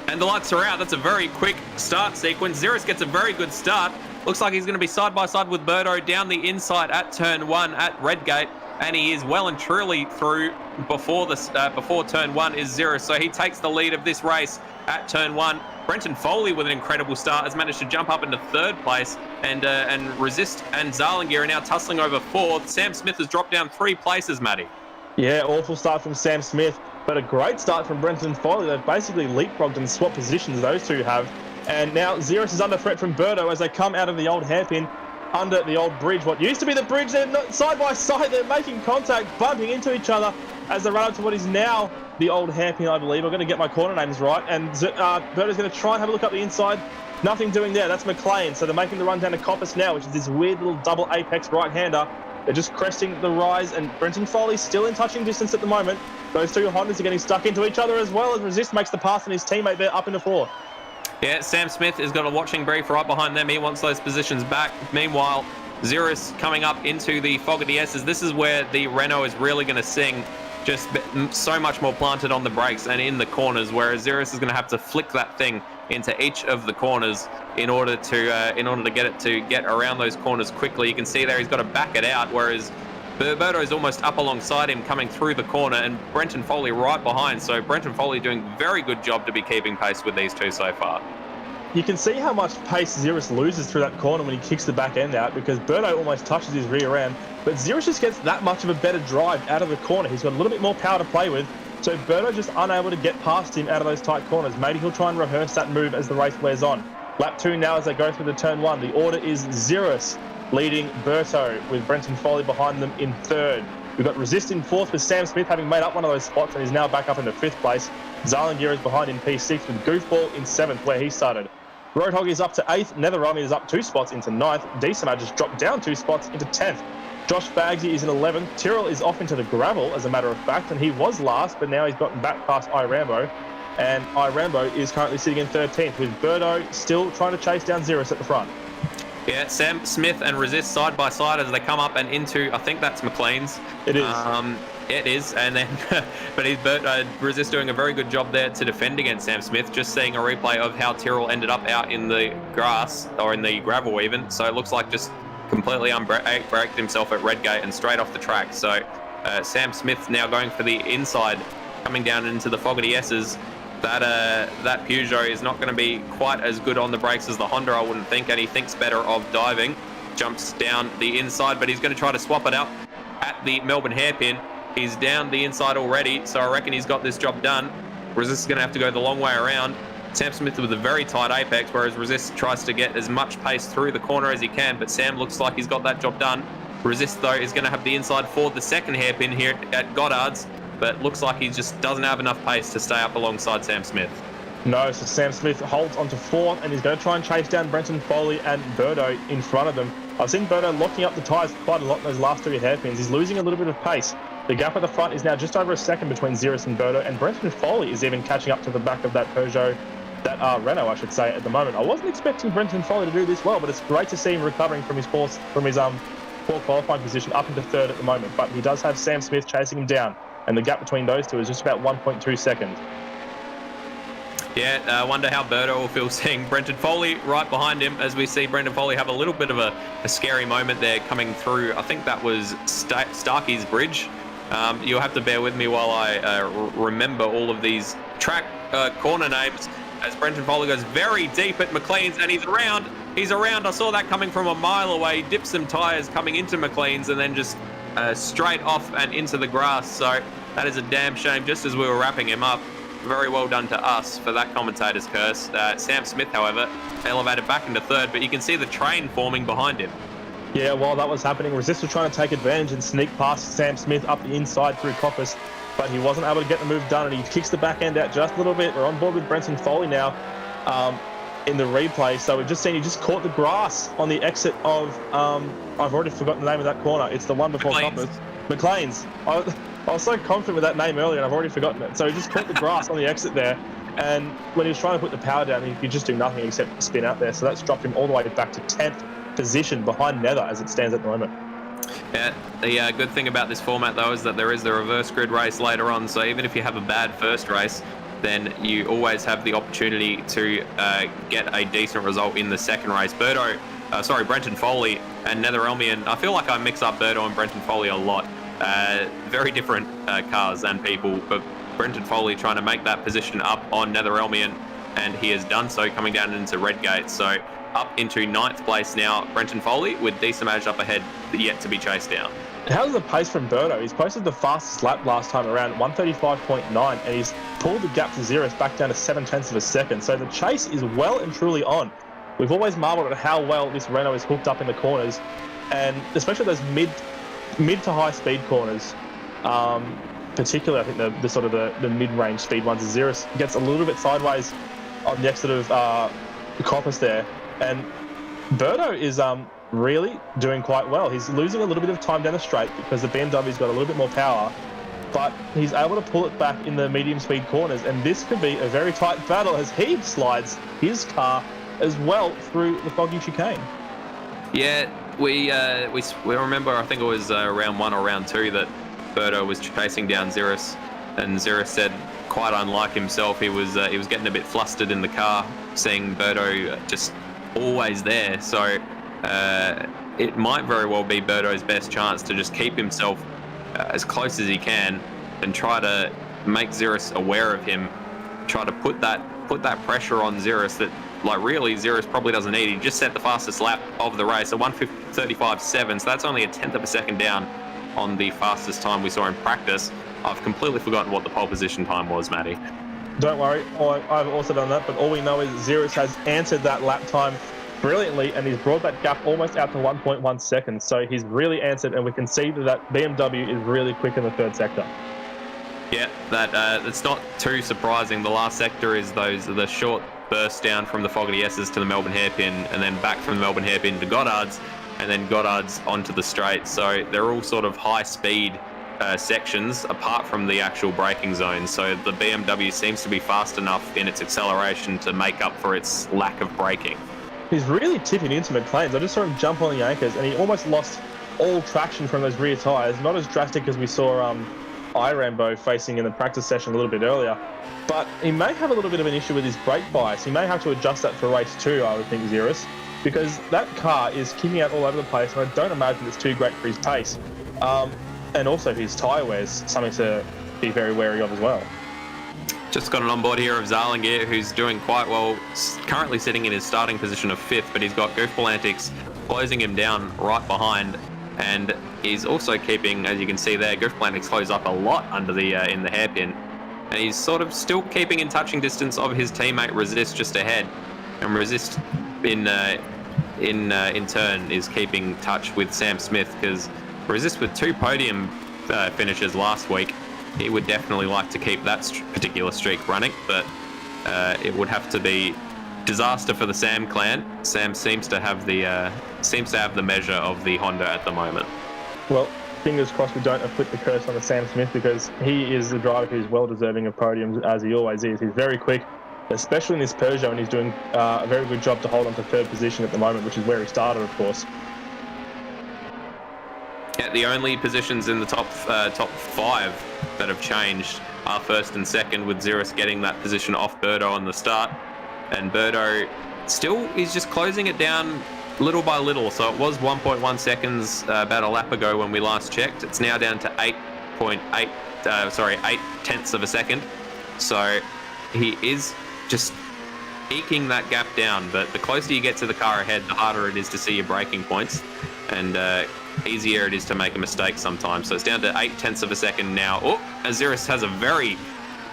S2: and the lights are out. That's a very quick start sequence. Ziras gets a very good start. Looks like he's going to be side by side with Birdo down the inside at turn 1 at Redgate. And he is well and truly through before turn 1 is Ziras. So he takes the lead of this race at turn 1. Brenton Foley with an incredible start has managed to jump up into 3rd place, and Resist and Zallinger are now tussling over 4th. Sam Smith has dropped down 3 places, Matty.
S3: Yeah, awful start from Sam Smith, but a great start from Brenton Foley. They've basically leapfrogged and swapped positions, those two have. And now Ziras is under threat from Birdo as they come out of the old hairpin under the old bridge. What used to be the bridge, they're not, side by side, they're making contact, bumping into each other as they run up to what is now the old hairpin, I believe. I'm going to get my corner names right. And Birdo's going to try and have a look up the inside. Nothing doing there. That's McLean. So they're making the run down to Coppice now, which is this weird little double apex right-hander. They're just cresting the rise, and Brenton Foley still in touching distance at the moment. Those two Hondas are getting stuck into each other as well as Resist makes the pass and his teammate there up into 4th.
S2: Yeah, Sam Smith has got a watching brief right behind them. He wants those positions back. Meanwhile, Ziras coming up into the fog of the S's. This is where the Renault is really going to sing. Just so much more planted on the brakes and in the corners, whereas Ziras is going to have to flick that thing into each of the corners in order to get it to get around those corners quickly. You can see there he's got to back it out, whereas Birdo is almost up alongside him coming through the corner, and Brenton Foley right behind. So Brenton Foley doing a very good job to be keeping pace with these two so far.
S3: You can see how much pace Ziras loses through that corner when he kicks the back end out, because Birdo almost touches his rear end, but Ziras just gets that much of a better drive out of the corner. He's got a little bit more power to play with, so Birdo just unable to get past him out of those tight corners. Maybe he'll try and rehearse that move as the race wears on. Lap 2 now as they go through the turn 1. The order is Ziras leading Berto, with Brenton Foley behind them in 3rd. We've got Resist in 4th, with Sam Smith having made up one of those spots and is now back up into 5th place. Zallinger is behind in P6, with Goofball in 7th, where he started. Roadhog is up to 8th, Netherrami is up 2 spots into 9th, Decima just dropped down 2 spots into 10th. Josh Bagsy is in 11th, Tyrrell is off into the gravel, as a matter of fact, and he was last, but now he's gotten back past Irambo, and Irambo is currently sitting in 13th, with Birdo still trying to chase down Ziras at the front.
S2: Yeah, Sam Smith and Resist side by side as they come up and into, I think that's McLean's.
S3: It is.
S2: It is, and then, but Resist doing a very good job there to defend against Sam Smith. Just seeing a replay of how Tyrrell ended up out in the grass, or in the gravel even. So it looks like just completely unbraked himself at Redgate and straight off the track. So Sam Smith now going for the inside, coming down into the fog of the S's. That Peugeot is not going to be quite as good on the brakes as the Honda, I wouldn't think, and he thinks better of diving. Jumps down the inside, but he's going to try to swap it out at the Melbourne hairpin. He's down the inside already, so I reckon he's got this job done. Resist is going to have to go the long way around. Sam Smith with a very tight apex, whereas Resist tries to get as much pace through the corner as he can, but Sam looks like he's got that job done. Resist, though, is going to have the inside for the second hairpin here at Goddard's, but looks like he just doesn't have enough pace to stay up alongside Sam Smith.
S3: No, so Sam Smith holds onto 4th, and he's going to try and chase down Brenton Foley and Birdo in front of them. I've seen Birdo locking up the tyres quite a lot in those last 3 hairpins. He's losing a little bit of pace. The gap at the front is now just over a second between Ziras and Birdo, and Brenton Foley is even catching up to the back of that Peugeot, that Renault, I should say, at the moment. I wasn't expecting Brenton Foley to do this well, but it's great to see him recovering from his poor qualifying position up into third at the moment, but he does have Sam Smith chasing him down, and the gap between those two is just about 1.2 seconds.
S2: Yeah, I wonder how Birdo will feel seeing Brenton Foley right behind him, as we see Brenton Foley have a little bit of a scary moment there coming through. I think that was Starkey's Bridge. You'll have to bear with me while I remember all of these track corner names, as Brenton Foley goes very deep at McLean's, and he's around. He's around. I saw that coming from a mile away. Dipped some tyres coming into McLean's and then just straight off and into the grass. So that is a damn shame, just as we were wrapping him up. Very well done to us for that commentator's curse. Sam Smith, however, elevated back into third, but you can see the train forming behind him.
S3: Yeah, while that was happening, Resist was trying to take advantage and sneak past Sam Smith up the inside through Coppice, but he wasn't able to get the move done, and he kicks the back end out just a little bit. We're on board with Brenton Foley now in the replay. So we've just seen he just caught the grass on the exit of, I've already forgotten the name of that corner. It's the one before Coppice. McLean's. I was so confident with that name earlier, and I've already forgotten it. So he just caught the grass on the exit there, and when he was trying to put the power down, he could just do nothing except spin out there. So that's dropped him all the way back to 10th position behind Nether as it stands at the moment.
S2: Yeah, the good thing about this format, though, is that there is the reverse grid race later on. So even if you have a bad first race, then you always have the opportunity to get a decent result in the second race. Brenton Foley and Netherelmian. I feel like I mix up Birdo and Brenton Foley a lot. Very different cars and people, but Brenton Foley trying to make that position up on Netherelmian, and he has done so coming down into Redgate. So up into 9th place now, Brenton Foley, with decent edge up ahead, yet to be chased down.
S3: How's the pace from Birdo? He's posted the fastest lap last time around, 135.9, and he's pulled the gap to Ziras back down to 0.7 of a second. So the chase is well and truly on. We've always marvelled at how well this Renault is hooked up in the corners, and especially those mid to high speed corners. Particularly, I think the sort of the mid-range speed ones. Ziras gets a little bit sideways on the exit of the Coppice there, and Birdo is really doing quite well. He's losing a little bit of time down the straight because the BMW's got a little bit more power, but he's able to pull it back in the medium speed corners, and this could be a very tight battle as he slides his car as well through the foggy chicane.
S2: Yeah, we remember, I think it was round 1 or round 2 that Birdo was chasing down Ziras, and Ziras said, quite unlike himself, he was getting a bit flustered in the car, seeing Birdo just always there. So it might very well be Birdo's best chance to just keep himself as close as he can and try to make Ziras aware of him, try to put that pressure on Ziras that, like, really Ziras probably doesn't need. He just set the fastest lap of the race, a 1:35.7, so that's only a 1/10 of a second down on the fastest time we saw in practice. I've completely forgotten what the pole position time was, Matty.
S3: Don't worry, I've also done that, but all we know is Ziras has answered that lap time brilliantly, and he's brought that gap almost out to 1.1 seconds. So he's really answered, and we can see that BMW is really quick in the third sector.
S2: Yeah, that's not too surprising. The last sector is the short burst down from the Fogarty S's to the Melbourne Hairpin, and then back from the Melbourne Hairpin to Goddard's, and then Goddard's onto the straight. So they're all sort of high speed sections apart from the actual braking zone. So the BMW seems to be fast enough in its acceleration to make up for its lack of braking.
S3: He's really tipping into McLean's. I just saw him jump on the anchors, and he almost lost all traction from those rear tyres. Not as drastic as we saw Irambo facing in the practice session a little bit earlier, but he may have a little bit of an issue with his brake bias. He may have to adjust that for race 2, I would think, Ziras, because that car is kicking out all over the place, and I don't imagine it's too great for his pace. And also his tyre wear is something to be very wary of as well.
S2: Just got an onboard here of Zarlingier, who's doing quite well, currently sitting in his starting position of 5th, but he's got Goofball Antics closing him down right behind, and he's also keeping, as you can see there, Goofball Antics close up a lot under the in the hairpin, and he's sort of still keeping in touching distance of his teammate Resist just ahead, and Resist in turn is keeping touch with Sam Smith, because Resist with 2 podium finishes last week, he would definitely like to keep that particular streak running, but it would have to be disaster for the Sam clan. Sam seems to have the measure of the Honda at the moment.
S3: Well, fingers crossed we don't afflict the curse on the Sam Smith, because he is the driver who's well deserving of podiums, as he always is. He's very quick, especially in this Peugeot, and he's doing a very good job to hold on to 3rd position at the moment, which is where he started, of course.
S2: Yeah, the only positions in the top 5 that have changed are first and second, with Ziras getting that position off Birdo on the start. And Birdo still is just closing it down little by little. So it was 1.1 seconds about a lap ago when we last checked. It's now down to 8 tenths of a second. So he is just eking that gap down. But the closer you get to the car ahead, the harder it is to see your braking points, and easier it is to make a mistake sometimes. So it's down to 8 tenths of a second now. Oh, Ziras has a very,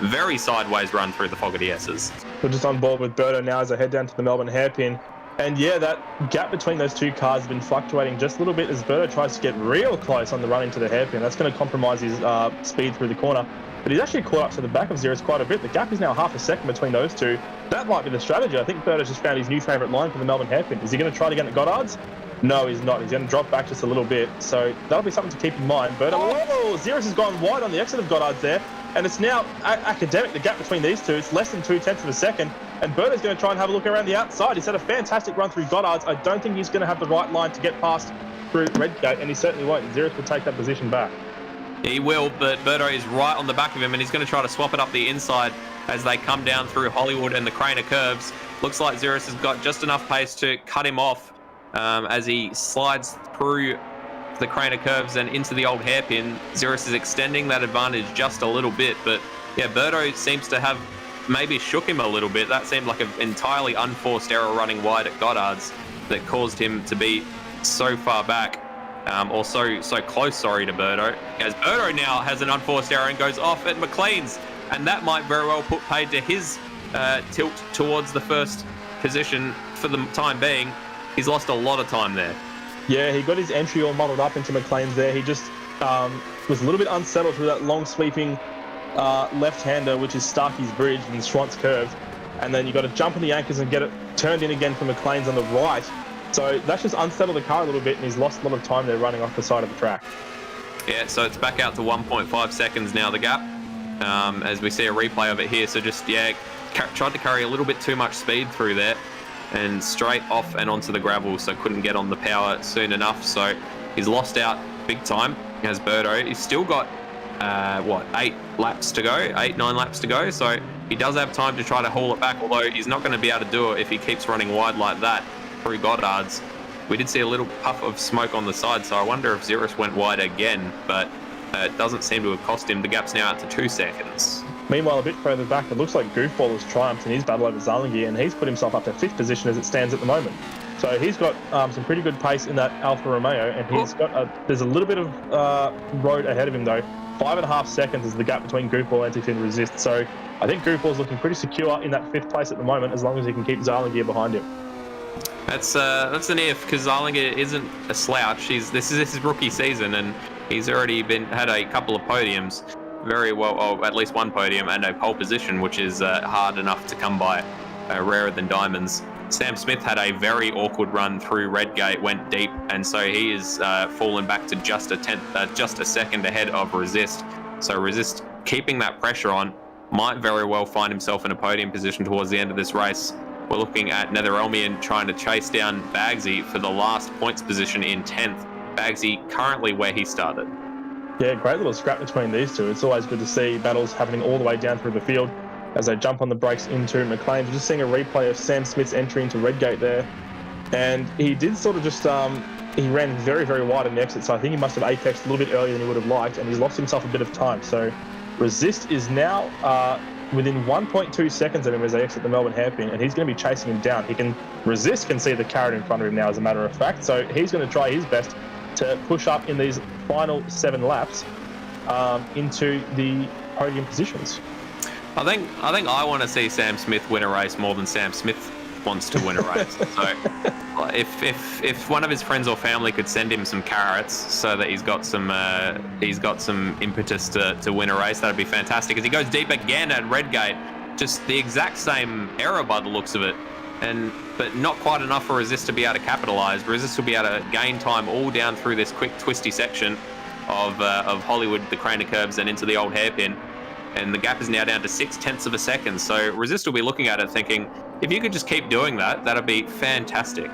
S2: very sideways run through the Fogarty S's.
S3: We're just on board with Birdo now as I head down to the Melbourne hairpin. And yeah, that gap between those two cars has been fluctuating just a little bit as Birdo tries to get real close on the run into the hairpin. That's going to compromise his speed through the corner. But he's actually caught up to the back of Ziras quite a bit. The gap is now half a second between those two. That might be the strategy. I think Birdo's just found his new favourite line for the Melbourne hairpin. Is he going to try to get at Goddard's? No, he's not. He's going to drop back just a little bit. So that'll be something to keep in mind. Birdo, whoa, Ziras has gone wide on the exit of Goddard's there. And it's now academic, the gap between these two. It's less than 2 tenths of a second. And Birdo's going to try and have a look around the outside. He's had a fantastic run through Goddard's. I don't think he's going to have the right line to get past through Redgate, and he certainly won't. Ziras will take that position back.
S2: He will, but Birdo is right on the back of him, and he's going to try to swap it up the inside as they come down through Hollywood and the Craner curves. Looks like Ziras has got just enough pace to cut him off as he slides through the Craner curves and into the old hairpin. Ziras is extending that advantage just a little bit, but yeah, Birdo seems to have maybe shook him a little bit. That seemed like an entirely unforced error running wide at Goddard's that caused him to be so far back, or so close, to Birdo. As Birdo now has an unforced error and goes off at McLean's, and that might very well put paid to his tilt towards the first position for the time being. He's lost a lot of time there.
S3: Yeah, he got his entry all muddled up into McLean's there. He just was a little bit unsettled through that long sweeping left-hander, which is Starkey's Bridge and Schwant's curve. And then you got to jump on the anchors and get it turned in again for McLean's on the right. So that's just unsettled the car a little bit, and he's lost a lot of time there running off the side of the track.
S2: Yeah, so it's back out to 1.5 seconds now, the gap, as we see a replay of it here. So just, yeah, tried to carry a little bit too much speed through there and straight off and onto the gravel, so couldn't get on the power soon enough. So he's lost out big time, as Birdo. He's still got, 8 laps to go, 9 laps to go. So he does have time to try to haul it back, although he's not going to be able to do it if he keeps running wide like that through Goddard's. We did see a little puff of smoke on the side, so I wonder if Ziras went wide again, but it doesn't seem to have cost him. The gap's now out to 2 seconds.
S3: Meanwhile, a bit further back, it looks like Goofball has triumphed in his battle over Zalangi, and he's put himself up to 5th position as it stands at the moment. So he's got some pretty good pace in that Alfa Romeo, and he's got there's a little bit of road ahead of him though. 5.5 seconds is the gap between Goofball and Antifin Resist. So I think Goofball's looking pretty secure in that 5th place at the moment, as long as he can keep Zalangi behind him.
S2: That's an if, because Zalangi isn't a slouch. This is his rookie season, and he's already had a couple of podiums, very well, or at least one podium and a pole position, which is hard enough to come by, rarer than diamonds. Sam Smith had a very awkward run through Redgate, went deep, and so he is fallen back to just a second ahead of Resist. So Resist, keeping that pressure on, might very well find himself in a podium position towards the end of this race. We're looking at Netherelmian trying to chase down Bagsy for the last points position in 10th. Bagsy currently where he started.
S3: Yeah, great little scrap between these two. It's always good to see battles happening all the way down through the field as they jump on the brakes into McLean. We're just seeing a replay of Sam Smith's entry into Redgate there. And he did sort of just, he ran very, very wide on the exit, so I think he must have apexed a little bit earlier than he would have liked, and he's lost himself a bit of time. So Resist is now within 1.2 seconds of him as they exit the Melbourne hairpin, and he's going to be chasing him down. Resist can see the carrot in front of him now, as a matter of fact, so he's going to try his best to push up in these final 7 laps into the podium positions.
S2: I think I want to see Sam Smith win a race more than Sam Smith wants to win a race. So if one of his friends or family could send him some carrots so that he's got some impetus to win a race, that'd be fantastic. As he goes deep again at Redgate, just the exact same error by the looks of it, but not quite enough for Resist to be able to capitalise. Resist will be able to gain time all down through this quick twisty section of Hollywood, the Craner curves, and into the old hairpin. And the gap is now down to 0.6 of a second. So Resist will be looking at it thinking, if you could just keep doing that, that'd be fantastic.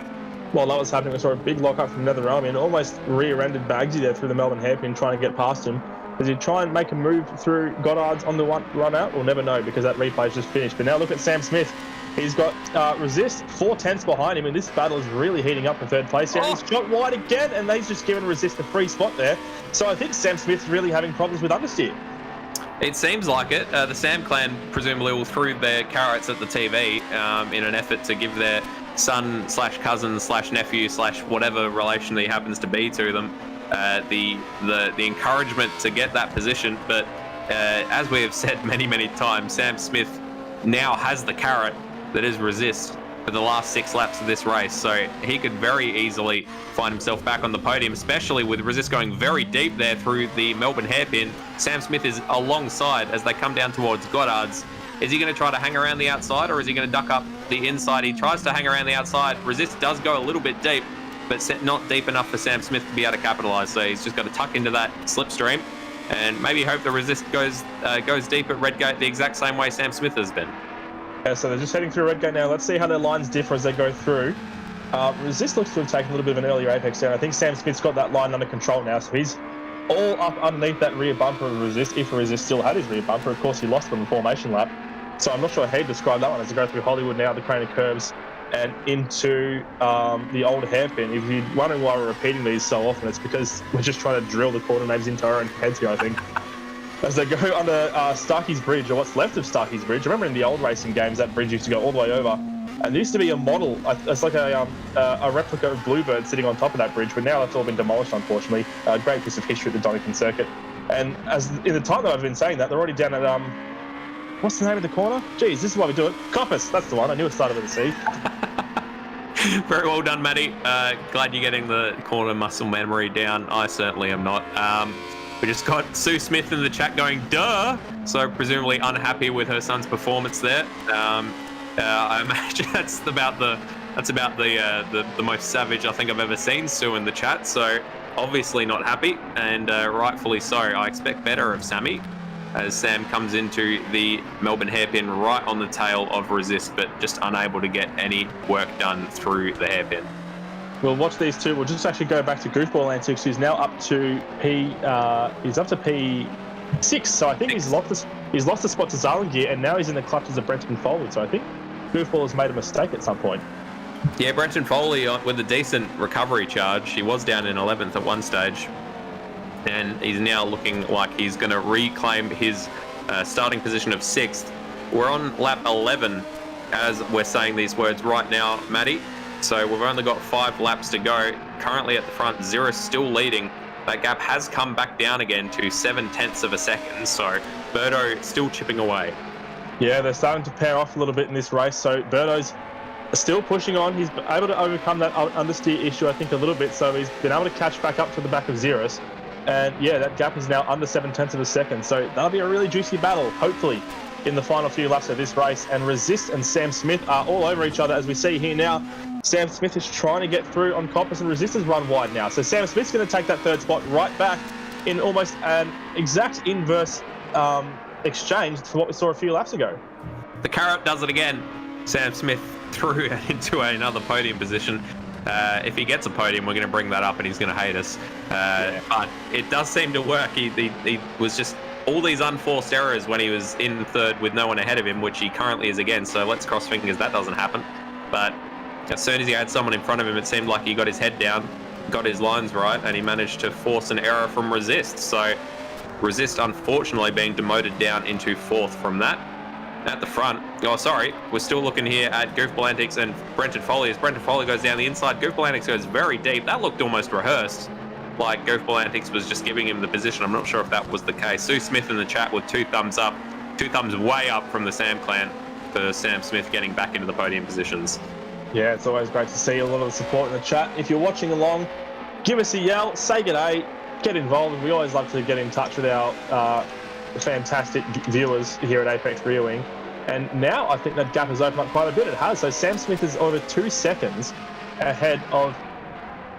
S3: While that was happening, we saw a big lock-up from Nether Army and almost rear-ended Bagsy there through the Melbourne hairpin, trying to get past him. Does he try and make a move through Goddard's on the run out? We'll never know because that replay's just finished. But now look at Sam Smith. He's got Resist 4/10 behind him, and this battle is really heating up for third place here. He's shot wide again, and he's just given Resist a free spot there. So I think Sam Smith's really having problems with understeer.
S2: It seems like it. The Sam clan presumably will throw their carrots at the TV in an effort to give their son / cousin / nephew / whatever relation he happens to be to them the encouragement to get that position. But as we have said many times, Sam Smith now has the carrot that is Resist for the last 6 laps of this race, so he could very easily find himself back on the podium, especially with Resist going very deep there through the Melbourne hairpin. Sam Smith is alongside as they come down towards Goddard's. Is he going to try to hang around the outside, or is he going to duck up the inside? He tries to hang around the outside. Resist does go a little bit deep, but not deep enough for Sam Smith to be able to capitalise, so he's just got to tuck into that slipstream and maybe hope the Resist goes deep at Redgate the exact same way Sam Smith has been.
S3: Yeah, so they're just heading through Redgate now. Let's see how their lines differ as they go through. Resist looks to have taken a little bit of an earlier apex down. I think Sam Smith's got that line under control now, so he's all up underneath that rear bumper of Resist, if Resist still had his rear bumper. Of course, he lost it on the formation lap. So I'm not sure how he'd describe that one as they go through Hollywood now, the crane of curves, and into the old hairpin. If you're wondering why we're repeating these so often, it's because we're just trying to drill the corner names into our own heads here, I think. As they go under Starkey's Bridge, or what's left of Starkey's Bridge. Remember in the old racing games, that bridge used to go all the way over. And there used to be a model, it's like a replica of Bluebird sitting on top of that bridge, but now that's all been demolished, unfortunately. A great piece of history at the Donington circuit. And as in the time that I've been saying that, they're already down at, what's the name of the corner? Geez, this is why we do it. Coppice, that's the one. I knew it started with a C.
S2: Very well done, Matty. Glad you're getting the corner muscle memory down. I certainly am not. We just got Sue Smith in the chat going, duh! So presumably unhappy with her son's performance there. I imagine that's about the most savage I think I've ever seen Sue in the chat. So obviously not happy, and rightfully so. I expect better of Sammy as Sam comes into the Melbourne hairpin right on the tail of Resist, but just unable to get any work done through the hairpin.
S3: We'll watch these two. We'll just actually go back to Goofball Antics, who's now up to P6. So I think he's lost the spot to Zalengier, and now he's in the clutches of Brenton Foley. So I think Goofball has made a mistake at some point.
S2: Yeah, Brenton Foley with a decent recovery charge. He was down in 11th at one stage, and he's now looking like he's going to reclaim his starting position of 6th. We're on lap 11 as we're saying these words right now, Matty. So we've only got 5 laps to go. Currently at the front, Ziras still leading. That gap has come back down again to 0.7 of a second. So Birdo still chipping away.
S3: Yeah, they're starting to pair off a little bit in this race. So Birdo's still pushing on. He's able to overcome that understeer issue, I think, a little bit. So he's been able to catch back up to the back of Ziras. And yeah, that gap is now under 0.7 of a second. So that'll be a really juicy battle, hopefully, in the final few laps of this race. And Resist and Sam Smith are all over each other, as we see here now. Sam Smith is trying to get through on Coppice, and Resist has run wide now. So Sam Smith's going to take that 3rd spot right back in almost an exact inverse exchange to what we saw a few laps ago.
S2: The carrot does it again. Sam Smith threw it into another podium position. If he gets a podium, we're going to bring that up and he's going to hate us. But it does seem to work. He was just all these unforced errors when he was in 3rd with no one ahead of him, which he currently is again. So let's cross fingers that doesn't happen. But as soon as he had someone in front of him, it seemed like he got his head down, got his lines right, and he managed to force an error from Resist. So Resist, unfortunately, being demoted down into 4th from that. At the front, we're still looking here at Goofball Antics and Brenton Foley. As Brenton Foley goes down the inside, Goofball Antics goes very deep. That looked almost rehearsed, like Goofball Antics was just giving him the position. I'm not sure if that was the case. Sue Smith in the chat with 2 thumbs up, 2 thumbs way up from the Sam clan for Sam Smith getting back into the podium positions.
S3: Yeah, it's always great to see a lot of the support in the chat. If you're watching along, give us a yell, say g'day, get involved. We always love to get in touch with our fantastic viewers here at Apex Rear Wing. And now I think that gap has opened up quite a bit. It has. So Sam Smith is over 2 seconds ahead of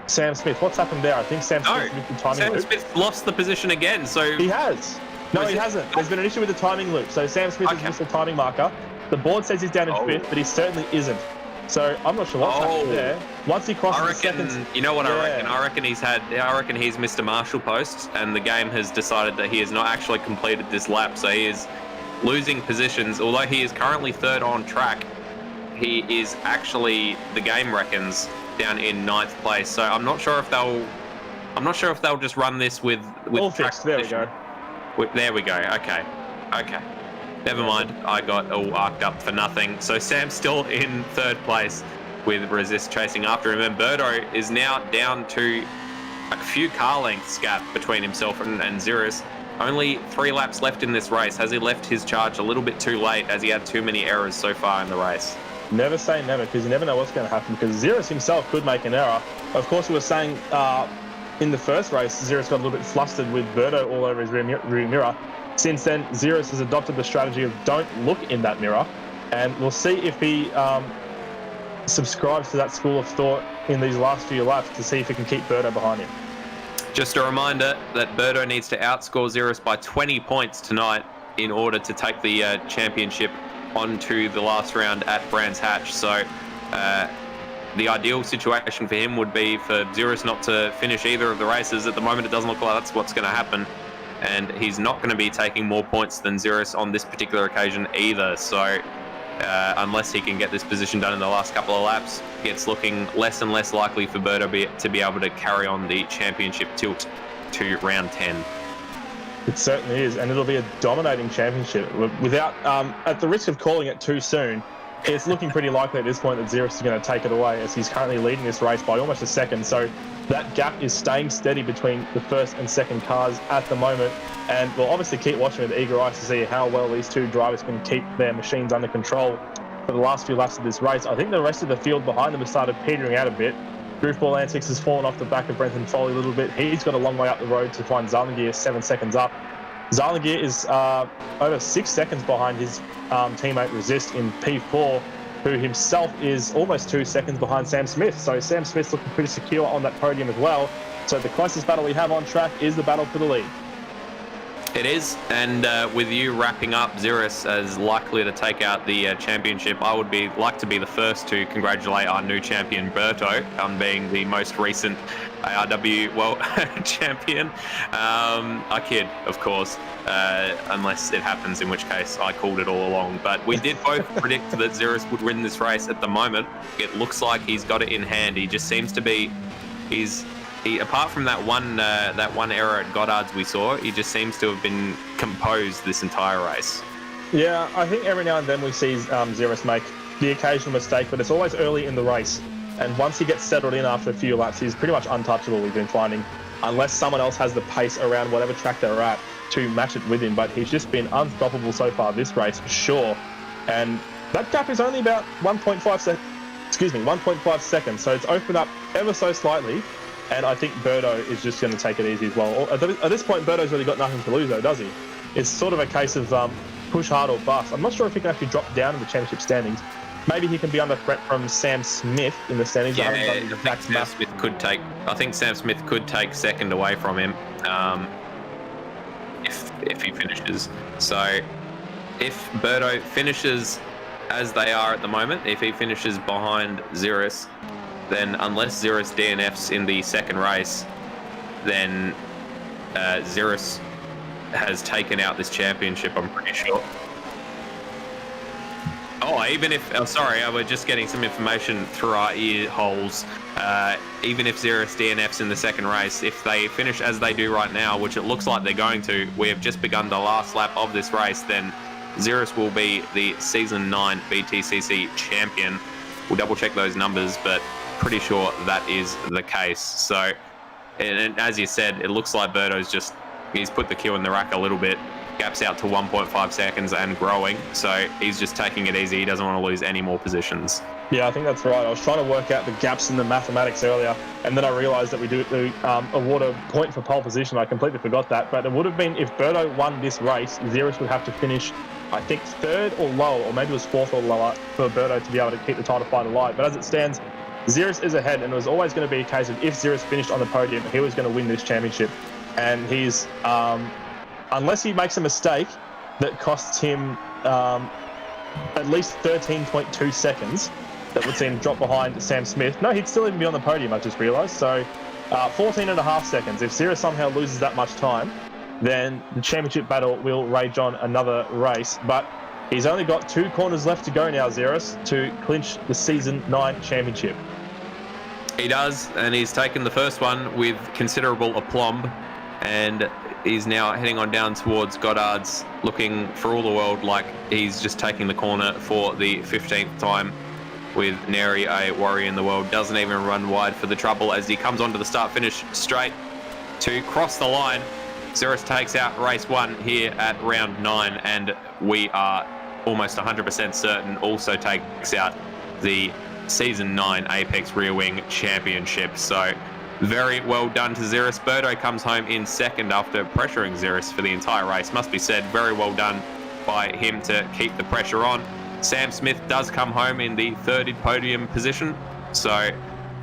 S3: Sam Smith. What's happened there? I think Sam Smith missed the timing loop.
S2: Sam Smith lost the position again. So
S3: he has. No, he hasn't. There's been an issue with the timing loop. So Sam Smith has missed the timing marker. The board says he's down in 5th, but he certainly isn't. So I'm not sure what's happened there. Once he crosses
S2: I
S3: the
S2: reckon.
S3: second,
S2: You know what I reckon?
S3: Yeah.
S2: I reckon he's missed a marshal post, and the game has decided that he has not actually completed this lap. So he is losing positions. Although he is currently third on track, he is actually, the game reckons, down in 9th place. So I'm not sure if they'll just run this with
S3: all
S2: track
S3: fixed. There we
S2: position.
S3: go.
S2: There we go. Okay. Never mind. I got all arced up for nothing. So Sam's still in 3rd place with Resist chasing after him. And Birdo is now down to a few car lengths gap between himself and Ziras. Only 3 laps left in this race. Has he left his charge a little bit too late as he had too many errors so far in the race?
S3: Never say never, because you never know what's going to happen, because Ziras himself could make an error. Of course, we were saying in the first race, Ziras got a little bit flustered with Birdo all over his rear mirror. Since then, Ziras has adopted the strategy of don't look in that mirror, and we'll see if he subscribes to that school of thought in these last few laps to see if he can keep Birdo behind him.
S2: Just a reminder that Birdo needs to outscore Ziras by 20 points tonight in order to take the championship onto the last round at Brands Hatch. So the ideal situation for him would be for Ziras not to finish either of the races. At the moment, it doesn't look like that's what's going to happen. And he's not going to be taking more points than Ziras on this particular occasion either. So unless he can get this position done in the last couple of laps, it's looking less and less likely for Birdo to be able to carry on the championship tilt to round 10.
S3: It certainly is, and it'll be a dominating championship. Without, at the risk of calling it too soon, it's looking pretty likely at this point that Ziras is going to take it away, as he's currently leading this race by almost a second. So that gap is staying steady between the first and second cars at the moment. And we'll obviously keep watching with eager eyes to see how well these two drivers can keep their machines under control for the last few laps of this race. I think the rest of the field behind them has started petering out a bit. Goofball Antics has fallen off the back of Brenton Foley a little bit. He's got a long way up the road to find Zarlingear 7 seconds up. Zarlingear is over 6 seconds behind his teammate Resist in P4, who himself is almost 2 seconds behind Sam Smith. So Sam Smith's looking pretty secure on that podium as well. So the closest battle we have on track is the battle for the lead.
S2: It is, and with you wrapping up Ziras as likely to take out the championship, I would like to be the first to congratulate our new champion Berto on being the most recent ARW World champion. I kid, of course, unless it happens, in which case I called it all along. But we did both predict that Ziras would win this race. At the moment, it looks like he's got it in hand. He just seems to be, apart from that one error at Goddard's we saw, he just seems to have been composed this entire race.
S3: Yeah, I think every now and then we see Ziras make the occasional mistake, but it's always early in the race. And once he gets settled in after a few laps, he's pretty much untouchable, we've been finding, unless someone else has the pace around whatever track they're at to match it with him. But he's just been unstoppable so far this race, for sure. And that gap is only about 1.5 seconds. So it's opened up ever so slightly. And I think Birdo is just going to take it easy as well. At this point, Birdo's really got nothing to lose, though, does he? It's sort of a case of push hard or bust. I'm not sure if he can actually drop down in the championship standings. Maybe he can be under threat from Sam Smith in the standings.
S2: Yeah, I think Sam Smith could take second away from him if he finishes. So if Birdo finishes as they are at the moment, if he finishes behind Ziras, then unless Ziras DNFs in the second race, then Ziras has taken out this championship, I'm pretty sure. We're just getting some information through our ear holes. Even if Ziras DNFs in the second race, if they finish as they do right now, which it looks like they're going to, we have just begun the last lap of this race, then Ziras will be the Season 9 BTCC champion. We'll double check those numbers, but pretty sure that is the case. So, and as you said, it looks like Birdo's he's put the queue in the rack a little bit. Gaps out to 1.5 seconds and growing. So he's just taking it easy. He doesn't want to lose any more positions.
S3: Yeah, I think that's right. I was trying to work out the gaps in the mathematics earlier, and then I realised that we do award a point for pole position. I completely forgot that. But it would have been, if Birdo won this race, Ziras would have to finish, I think, third or lower, or maybe it was fourth or lower for Birdo to be able to keep the title fight alive. But as it stands, Ziras is ahead, and it was always going to be a case of if Ziras finished on the podium, he was going to win this championship. And he's, unless he makes a mistake that costs him at least 13.2 seconds, that would see him drop behind Sam Smith. No, he'd still even be on the podium, I just realised. So 14.5 seconds. If Ziras somehow loses that much time, then the championship battle will rage on another race. But he's only got 2 corners left to go now, Ziras, to clinch the Season 9 championship.
S2: He does, and he's taken the first one with considerable aplomb, and he's now heading on down towards Goddard's, looking for all the world like he's just taking the corner for the 15th time, with nary a worry in the world. Doesn't even run wide for the trouble as he comes onto the start-finish straight to cross the line. Ziras takes out race 1 here at round 9, and we are almost 100% certain also takes out the Season 9 Apex Rear Wing Championship. So very well done to Ziras. Birdo comes home in second after pressuring Ziras for the entire race. Must be said, very well done by him to keep the pressure on. Sam Smith does come home in the third podium position, so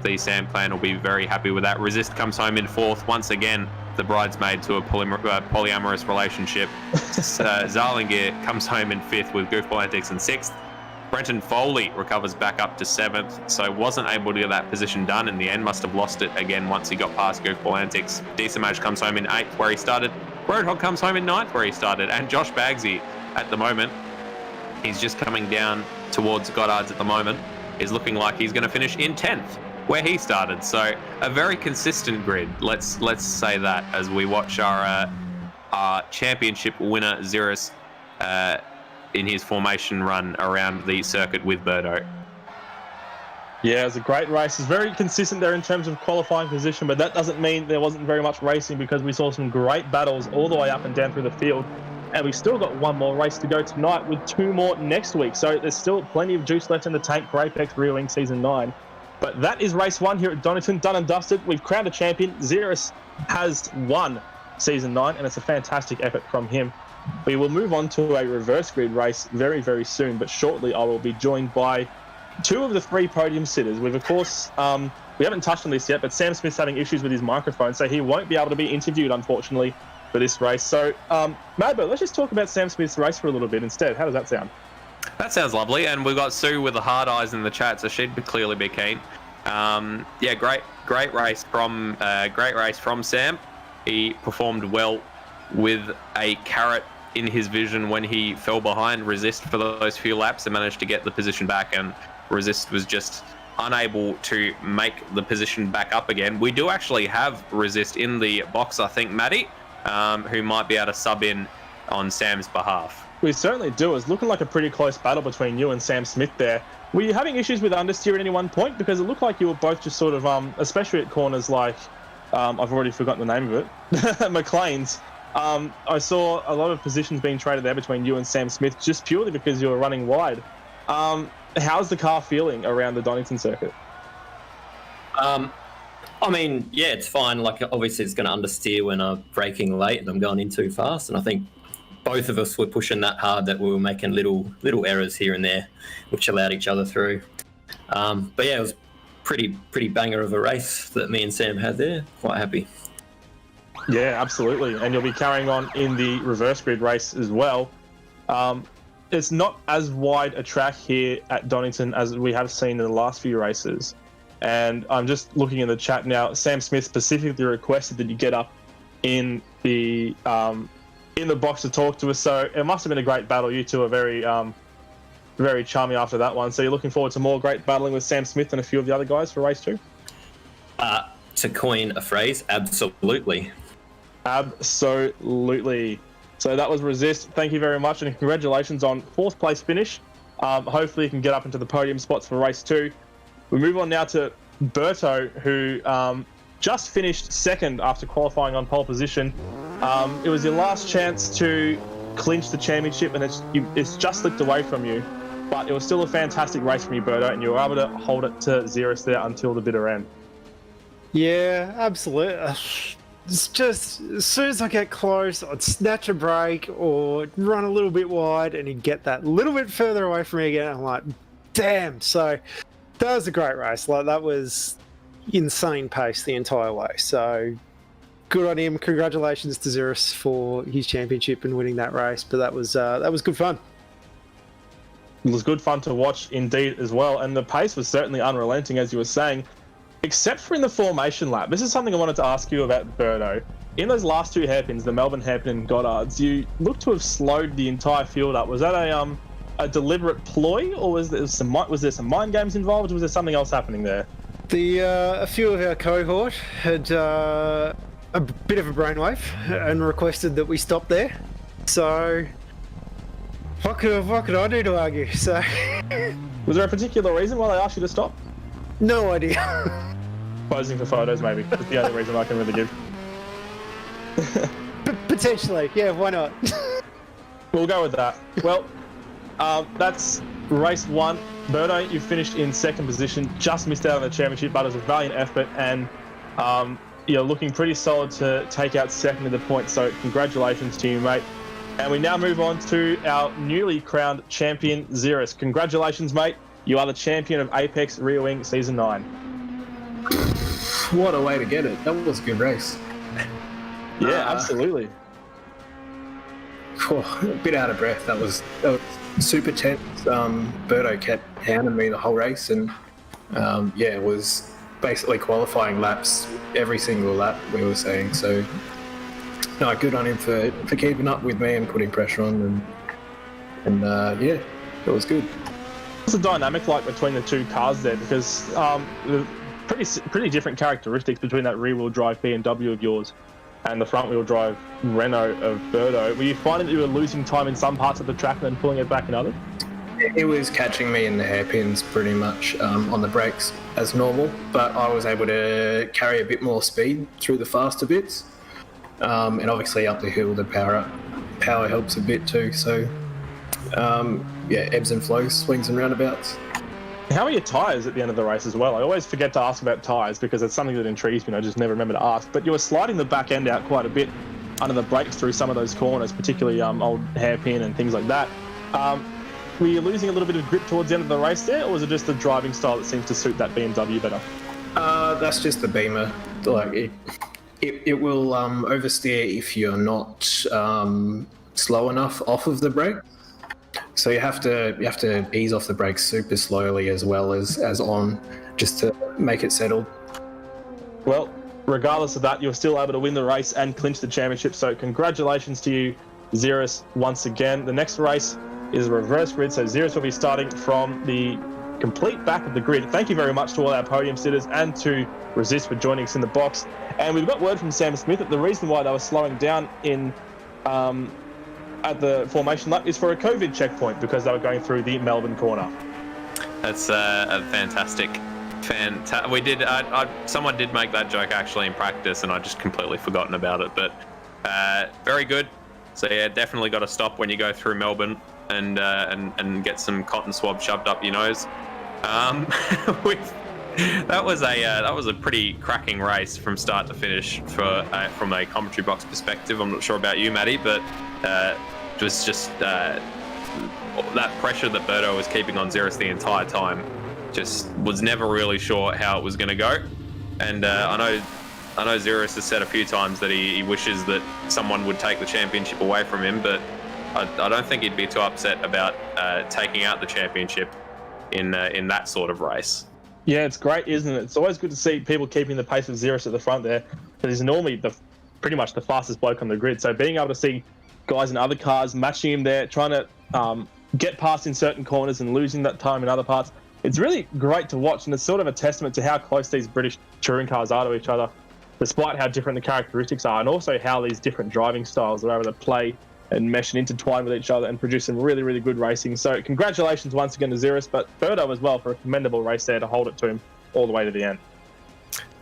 S2: the Sam clan will be very happy with that. Resist comes home in fourth. Once again, the bridesmaid to a polyamorous relationship. Zarlingir comes home in fifth with Goofball Antics in sixth. Brenton Foley recovers back up to seventh, so wasn't able to get that position done in the end. Must have lost it again once he got past Goofball Antics. Decimage comes home in eighth where he started. Roadhog comes home in ninth where he started. And Josh Bagsy, at the moment, he's just coming down towards Goddard's at the moment, is looking like he's going to finish in 10th where he started. So a very consistent grid. Let's say that as we watch our championship winner Ziras in his formation run around the circuit with Birdo.
S3: Yeah, it was a great race. It's very consistent there in terms of qualifying position, but that doesn't mean there wasn't very much racing, because we saw some great battles all the way up and down through the field. And we've still got one more race to go tonight with 2 more next week. So there's still plenty of juice left in the tank for Apex Rear Wing Season 9. But that is race 1 here at Donington, done and dusted. We've crowned a champion. Ziras has won Season 9, and it's a fantastic effort from him. We will move on to a reverse grid race very, very soon, but shortly I will be joined by 2 of the 3 podium sitters. We've, of course, we haven't touched on this yet, but Sam Smith's having issues with his microphone, so he won't be able to be interviewed, unfortunately, for this race. So, Madbo, let's just talk about Sam Smith's race for a little bit instead. How does that sound?
S2: That sounds lovely, and we've got Sue with the hard eyes in the chat, so she'd clearly be keen. Yeah, great race from Sam. He performed well with a carrot in his vision when he fell behind Resist for those few laps and managed to get the position back, and Resist was just unable to make the position back up again. We do actually have Resist in the box, I think, Maddie, who might be able to sub in on Sam's behalf.
S3: We certainly do. It's looking like a pretty close battle between you and Sam Smith there. Were you having issues with understeer at any one point? Because it looked like you were both just sort of, especially at corners like, I've already forgotten the name of it, McLean's. I saw a lot of positions being traded there between you and Sam Smith, just purely because you were running wide. How's the car feeling around the Donington circuit?
S8: I mean, yeah, it's fine. Like, obviously it's going to understeer when I'm braking late and I'm going in too fast. And I think both of us were pushing that hard that we were making little errors here and there, which allowed each other through. But yeah, it was pretty banger of a race that me and Sam had there. Quite happy.
S3: Yeah, absolutely. And you'll be carrying on in the reverse grid race as well. It's not as wide a track here at Donington as we have seen in the last few races. And I'm just looking in the chat now. Sam Smith specifically requested that you get up in the box to talk to us. So it must have been a great battle. You two are very charming after that one. So you're looking forward to more great battling with Sam Smith and a few of the other guys for race 2?
S8: To coin a phrase, absolutely.
S3: Absolutely. So that was Resist. Thank you very much, and congratulations on 4th place finish. Hopefully you can get up into the podium spots for race 2. We move on now to Berto, who just finished 2nd after qualifying on pole position. It was your last chance to clinch the championship, and it's just slipped away from you. But it was still a fantastic race from you, Berto, and you were able to hold it to Ziras there until the bitter end.
S9: Yeah, absolutely. It's just, as soon as I get close, I'd snatch a break or run a little bit wide, and he'd get that little bit further away from me again. I'm like, damn. So that was a great race. Like, that was insane pace the entire way. So good on him. Congratulations to Ziras for his championship and winning that race. But that was good fun.
S3: It was good fun to watch indeed as well, and the pace was certainly unrelenting, as you were saying, except for in the formation lap. This is something I wanted to ask you about, Birdo. In those last two hairpins, the Melbourne hairpin and Goddards, you look to have slowed the entire field up. Was that a deliberate ploy, or was there some mind games involved, or was there something else happening there?
S9: A few of our cohort had a bit of a brainwave and requested that we stop there. So, what could I do to argue? So,
S3: was there a particular reason why they asked you to stop?
S9: No idea.
S3: Posing for photos, maybe. That's the only reason I can really give.
S9: Potentially, yeah. Why not?
S3: We'll go with that. Well, that's race 1. Birdo, you finished in 2nd position, just missed out on the championship, but it was a valiant effort, and you're looking pretty solid to take out 2nd of the points, so congratulations to you, mate. And we now move on to our newly crowned champion, Ziras. Congratulations, mate. You are the champion of Apex Rear Wing Season 9.
S10: What a way to get it. That was a good race.
S3: Yeah, absolutely.
S10: A bit out of breath. That was super tense. Birdo kept hounding me the whole race, and it was basically qualifying laps every single lap, we were saying. So, no, good on him for keeping up with me and putting pressure on, and it was good.
S3: What's the dynamic like between the two cars there? Because pretty different characteristics between that rear-wheel drive BMW of yours and the front-wheel drive Renault of Birdo. Were you finding that you were losing time in some parts of the track and then pulling it back in others?
S10: It was catching me in the hairpins pretty much on the brakes as normal, but I was able to carry a bit more speed through the faster bits. And obviously up the hill, the power helps a bit too. So, ebbs and flows, swings and roundabouts.
S3: How are your tyres at the end of the race as well? I always forget to ask about tyres because it's something that intrigues me and I just never remember to ask. But you were sliding the back end out quite a bit under the brakes through some of those corners, particularly old hairpin and things like that. Were you losing a little bit of grip towards the end of the race there, or was it just the driving style that seems to suit that BMW better?
S10: That's just the Beamer. Like it will oversteer if you're not slow enough off of the brake. So you have to ease off the brakes super slowly as well as on, just to make it settled.
S3: Well, regardless of that, you're still able to win the race and clinch the championship. So congratulations to you, Ziras, once again. The next race is a reverse grid, so Ziras will be starting from the complete back of the grid. Thank you very much to all our podium sitters and to Resist for joining us in the box. And we've got word from Sam Smith that the reason why they were slowing down in at the formation lap is for a COVID checkpoint because they were going through the Melbourne corner.
S2: That's a fantastic. We did. Someone did make that joke actually in practice, and I just completely forgotten about it. But very good. So yeah, definitely got to stop when you go through Melbourne and get some cotton swab shoved up your nose. That was a pretty cracking race from start to finish from a commentary box perspective. I'm not sure about you, Matty, but it was just that pressure that Birdo was keeping on Ziras the entire time. Just was never really sure how it was going to go. And I know Ziras has said a few times that he wishes that someone would take the championship away from him, but I don't think he'd be too upset about taking out the championship in that sort of race.
S3: Yeah, it's great, isn't it? It's always good to see people keeping the pace of Ziras at the front there, because he's normally pretty much the fastest bloke on the grid. So being able to see guys in other cars matching him there, trying to get past in certain corners and losing that time in other parts, it's really great to watch, and it's sort of a testament to how close these British touring cars are to each other, despite how different the characteristics are, and also how these different driving styles are able to play and mesh and intertwine with each other and produce some really, really good racing. So congratulations once again to Ziras, but Birdo as well for a commendable race there to hold it to him all the way to the end.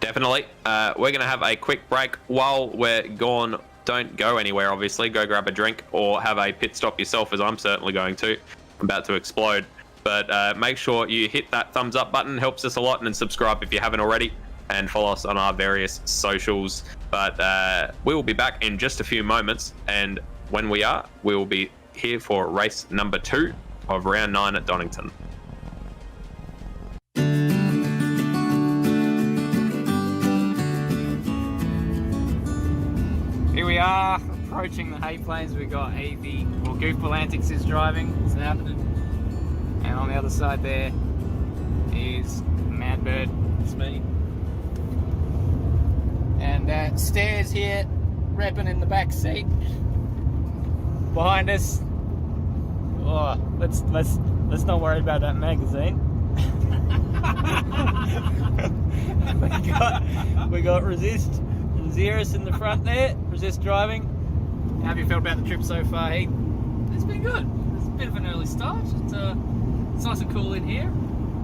S2: Definitely. We're going to have a quick break. While we're gone, don't go anywhere, obviously. Go grab a drink or have a pit stop yourself, as I'm certainly going to. I'm about to explode. But make sure you hit that thumbs up button. Helps us a lot. And subscribe if you haven't already. And follow us on our various socials. But we will be back in just a few moments. And when we are, we will be here for race number 2 of round 9 at Donington.
S4: Here we are, approaching the hay plains. We've got AV, or Goofball Antics is driving. It's happening. And on the other side there is Mad Bird.
S6: It's me.
S4: And Stairs here, repping in the back seat. Behind us. Oh, let's not worry about that magazine. we got Resist and Ziras in the front there. Resist driving. How have you felt about the trip so far, Heath?
S5: It's been good. It's a bit of an early start. It's nice and cool in here,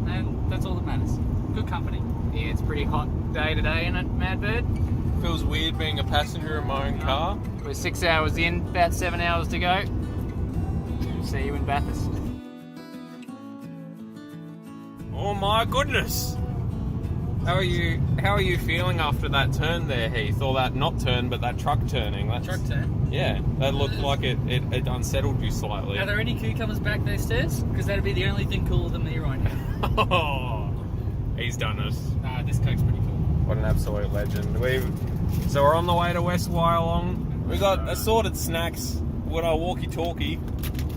S5: and that's all that matters. Good company.
S4: Yeah, it's a pretty hot day today, isn't it, Mad Bird?
S6: Feels weird being a passenger in my own car.
S4: We're 6 hours in, about 7 hours to go. See you in Bathurst.
S6: Oh my goodness! How are you feeling after that turn there, Heath? Or that not turn, but that truck turning?
S5: Truck turn.
S6: Yeah, that looked like it unsettled you slightly.
S5: Are there any cucumbers back there, Stairs? Because that'd be the only thing cooler than me right now.
S6: Oh, he's done it.
S5: Nah, this coke's pretty cool.
S6: What an absolute legend. So we're on the way to West Wyalong. We got assorted snacks with our walkie-talkie,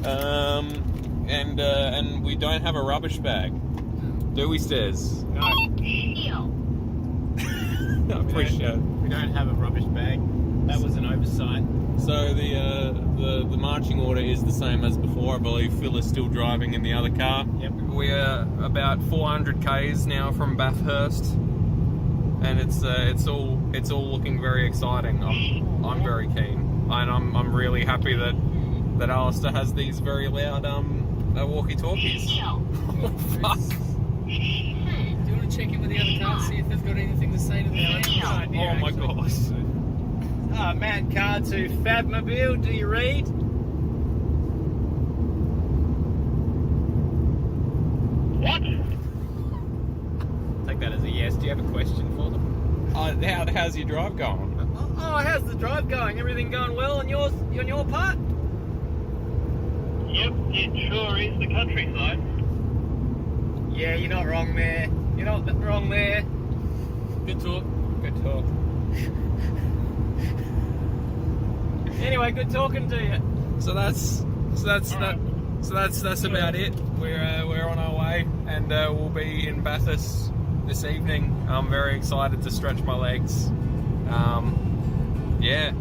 S6: and we don't have a rubbish bag. Do we, Stairs?
S4: No.
S6: I appreciate it.
S4: We don't have a rubbish bag. That was an oversight.
S6: So the marching order is the same as before. I believe Phil is still driving in the other car.
S4: Yep.
S6: We're about 400 k's now from Bathurst, and it's all looking very exciting. I'm very keen, and I'm really happy that Alistair has these very loud walkie-talkies. Fuck.
S5: Do you want to check in with the other cars, see if they've got anything to say to the other?
S6: Oh my gosh.
S4: Mad car to Fabmobile, do you read?
S7: What?
S4: Take that as a yes. Do you have a question for them?
S6: How's your drive going?
S4: Oh, how's the drive going? Everything going well on yours? On your part?
S7: Yep, it sure is the countryside.
S4: Yeah, you're not wrong there. You're not wrong there.
S5: Good talk.
S4: Good talk. Anyway, good talking to you.
S6: So that's about it. We're on our way, and we'll be in Bathurst this evening. I'm very excited to stretch my legs. Yeah.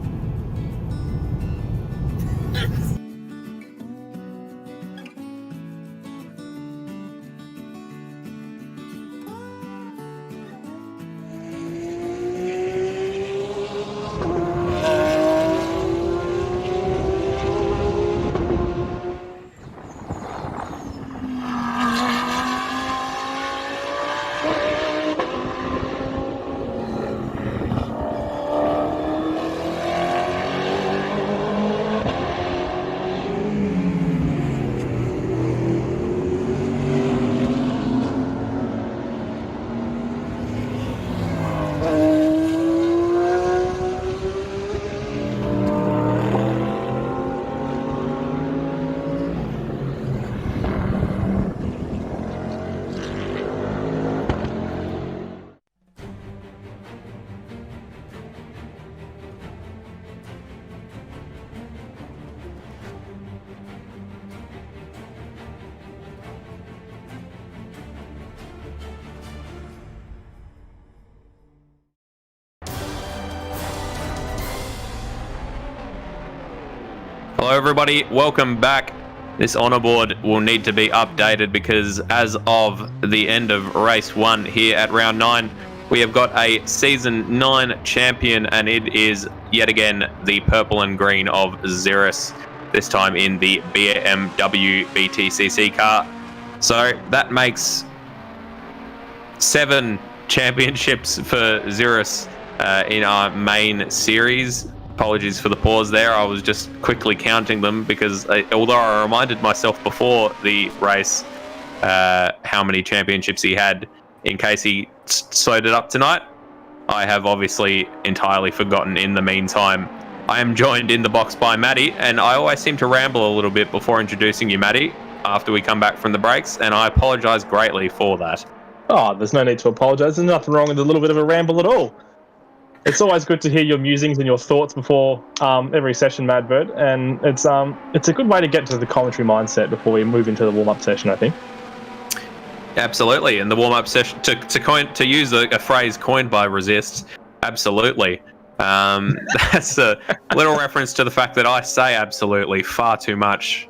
S6: Hello everybody, welcome back. This honour board will need to be updated because as of the end of race 1 here at round 9, we have got a season 9 champion, and it is yet again the purple and green of Ziras, this time in the BMW BTCC car. So that makes 7 championships for Ziras in our main series. Apologies for the pause there. I was just quickly counting them because although I reminded myself before the race how many championships he had in case he slowed it up tonight, I have obviously entirely forgotten in the meantime. I am joined in the box by Matty, and I always seem to ramble a little bit before introducing you, Matty, after we come back from the breaks, and I apologise greatly for that.
S3: Oh, there's no need to apologise. There's nothing wrong with a little bit of a ramble at all. It's always good to hear your musings and your thoughts before every session, Madbird, and it's a good way to get to the commentary mindset before we move into the warm-up session, I think.
S2: Absolutely, and the warm-up session to use a phrase coined by Resist. Absolutely, that's a little reference to the fact that I say absolutely far too much.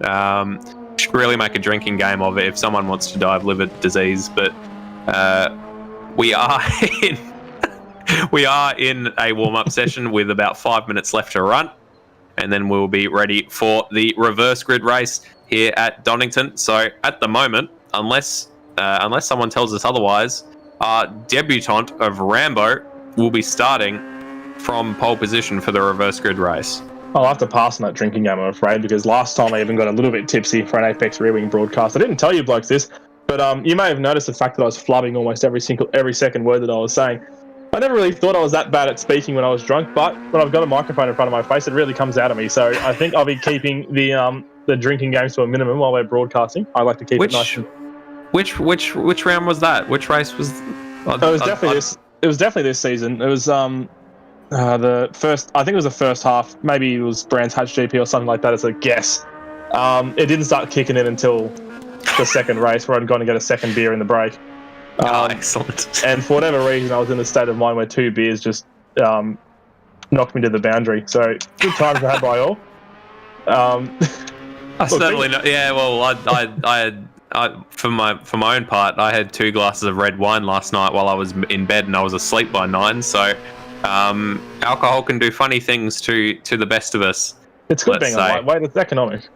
S2: Should really make a drinking game of it if someone wants to die of liver disease. But we are in a warm-up session with about 5 minutes left to run, and then we'll be ready for the reverse grid race here at Donington. So at the moment, unless someone tells us otherwise, our debutant of Rambo will be starting from pole position for the reverse grid race.
S3: I'll have to pass on that drinking game, I'm afraid, because last time I even got a little bit tipsy for an Apex Rear Wing broadcast. I didn't tell you blokes this, but you may have noticed the fact that I was flubbing almost every second word that I was saying. I never really thought I was that bad at speaking when I was drunk, but when I've got a microphone in front of my face, it really comes out of me. So I think I'll be keeping the drinking games to a minimum while we're broadcasting. I like to keep it nice. Which
S2: round was that? Which race was?
S3: It was definitely this season. It was the first. I think it was the first half. Maybe it was Brands Hatch GP or something like that. As a guess. It didn't start kicking in until the second race, where I'd gone to get a second beer in the break.
S2: Excellent.
S3: And for whatever reason, I was in a state of mind where 2 beers just knocked me to the boundary. So good times to have by all.
S2: Certainly not. Yeah. Well, I for my own part, I had 2 glasses of red wine last night while I was in bed, and I was asleep by 9. So alcohol can do funny things to the best of us.
S3: It's good being a lightweight. It's economic.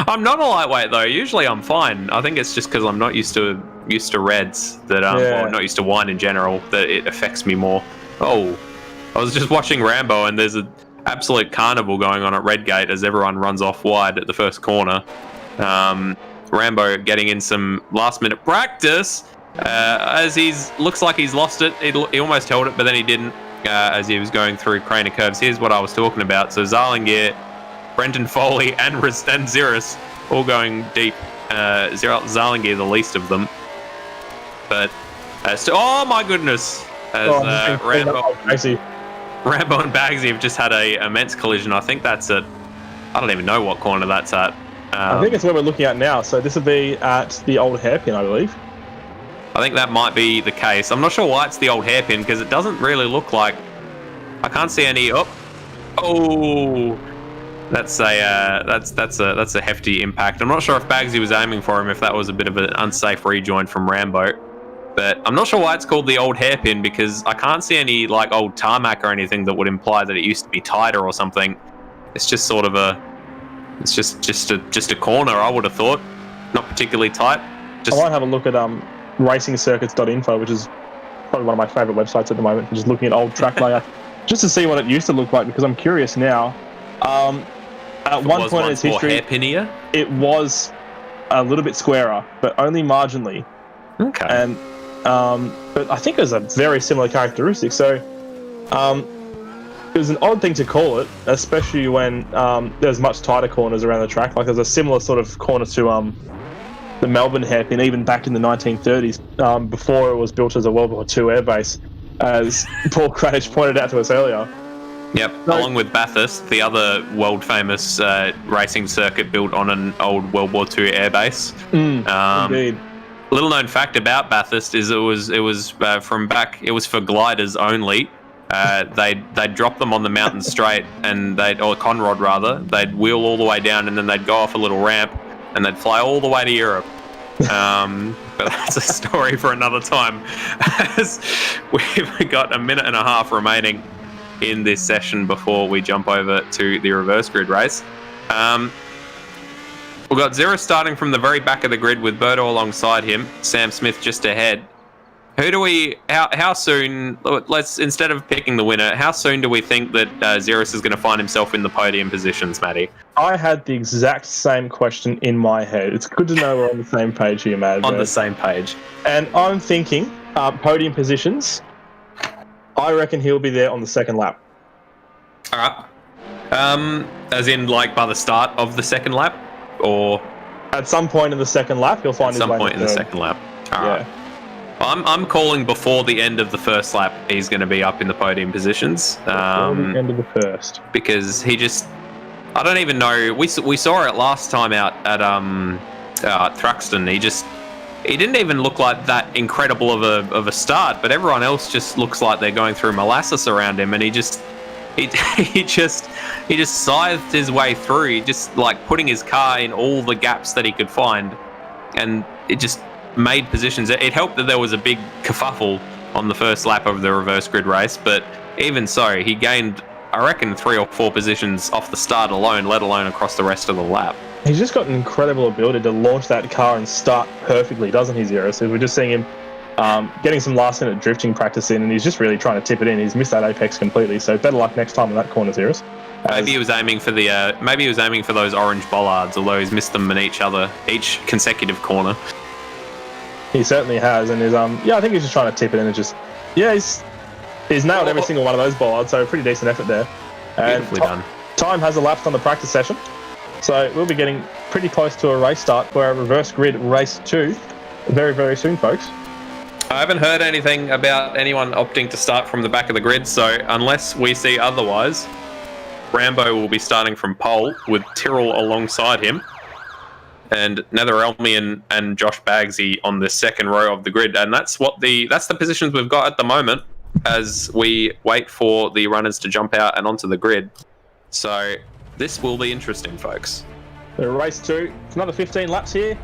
S2: I'm not a lightweight though. Usually I'm fine. I think it's just because I'm not used to reds or not used to wine in general, that it affects me more. Oh, I was just watching Rambo, and there's an absolute carnival going on at Redgate as everyone runs off wide at the first corner. Rambo getting in some last minute practice as looks like he's lost it. He almost held it, but then he didn't as he was going through Craner curves. Here's what I was talking about. So Zarlingier, Brendan Foley and Ziras all going deep. Zarlingier the least of them. But oh my goodness, as Rambo and Bagsy have just had a immense collision. I think that's at, I don't even know what corner that's at.
S3: I think it's where we're looking at now. So this would be at the old hairpin, I believe.
S2: I think that might be the case. I'm not sure why it's the old hairpin, because it doesn't really look like. I can't see any. Oh, that's a hefty impact. I'm not sure if Bagsy was aiming for him, if that was a bit of an unsafe rejoin from Rambo. But I'm not sure why it's called the old hairpin, because I can't see any like old tarmac or anything that would imply that it used to be tighter or something. It's just sort of it's just a corner, I would have thought. Not particularly tight.
S3: I might have a look at racingcircuits.info, which is probably one of my favourite websites at the moment. Just looking at old track layout, just to see what it used to look like, because I'm curious now. At one point in its history, it was a little bit squarer, but only marginally.
S2: Okay.
S3: And but I think it was a very similar characteristic. So it was an odd thing to call it, especially when there's much tighter corners around the track. Like there's a similar sort of corner to the Melbourne hairpin, even back in the 1930s, before it was built as a World War II airbase, as Paul Cranich pointed out to us earlier.
S2: Yep, along with Bathurst, the other world-famous racing circuit built on an old World War II airbase.
S3: Indeed.
S2: Little known fact about Bathurst is it was for gliders only. They'd drop them on the mountain straight, and or Conrod rather, they'd wheel all the way down, and then they'd go off a little ramp, and they'd fly all the way to Europe. But that's a story for another time. As we've got a minute and a half remaining in this session before we jump over to the reverse grid race. We've got Ziras starting from the very back of the grid with Berto alongside him, Sam Smith just ahead. How soon, instead of picking the winner, how soon do we think that Ziras is going to find himself in the podium positions, Matty?
S3: I had the exact same question in my head. It's good to know we're on the same page here, Matt.
S2: On the same page.
S3: And I'm thinking podium positions. I reckon he'll be there on the second lap.
S2: All right. As in, like, by the start of the second lap? Or
S3: at some point in the second lap, he'll find his way.
S2: At some point in the second lap. All right. I'm calling before the end of the first lap, he's going to be up in the podium positions.
S3: Before the end of the first.
S2: Because he just, I don't even know. We saw it last time out at Thruxton. he didn't even look like that incredible of a start, but everyone else just looks like they're going through molasses around him, and he just scythed his way through. He just like putting his car in all the gaps that he could find, and it just made positions. It helped that there was a big kerfuffle on the first lap of the reverse grid race, but even so, he gained, I reckon, 3 or 4 positions off the start alone, let alone across the rest of the lap.
S3: He's just got an incredible ability to launch that car and start perfectly, doesn't he, Ziras? So we're just seeing him getting some last-minute drifting practice in, and he's just really trying to tip it in. He's missed that apex completely, so better luck next time on that corner, Ziras.
S2: Maybe he was aiming for the maybe he was aiming for those orange bollards, although he's missed them in each consecutive corner.
S3: He certainly has, and is I think he's just trying to tip it in and just he's nailed every single one of those bollards, so a pretty decent effort there. And
S2: Beautifully done.
S3: Time has elapsed on the practice session, so we'll be getting pretty close to a race start for our reverse grid race 2 very, very soon, folks.
S2: I haven't heard anything about anyone opting to start from the back of the grid, so unless we see otherwise, Rambo will be starting from pole with Tyrrell alongside him, and Netherelmian and Josh Bagsy on the second row of the grid, and that's the positions we've got at the moment as we wait for the runners to jump out and onto the grid. So this will be interesting, folks.
S3: The race 2, it's another 15 laps here.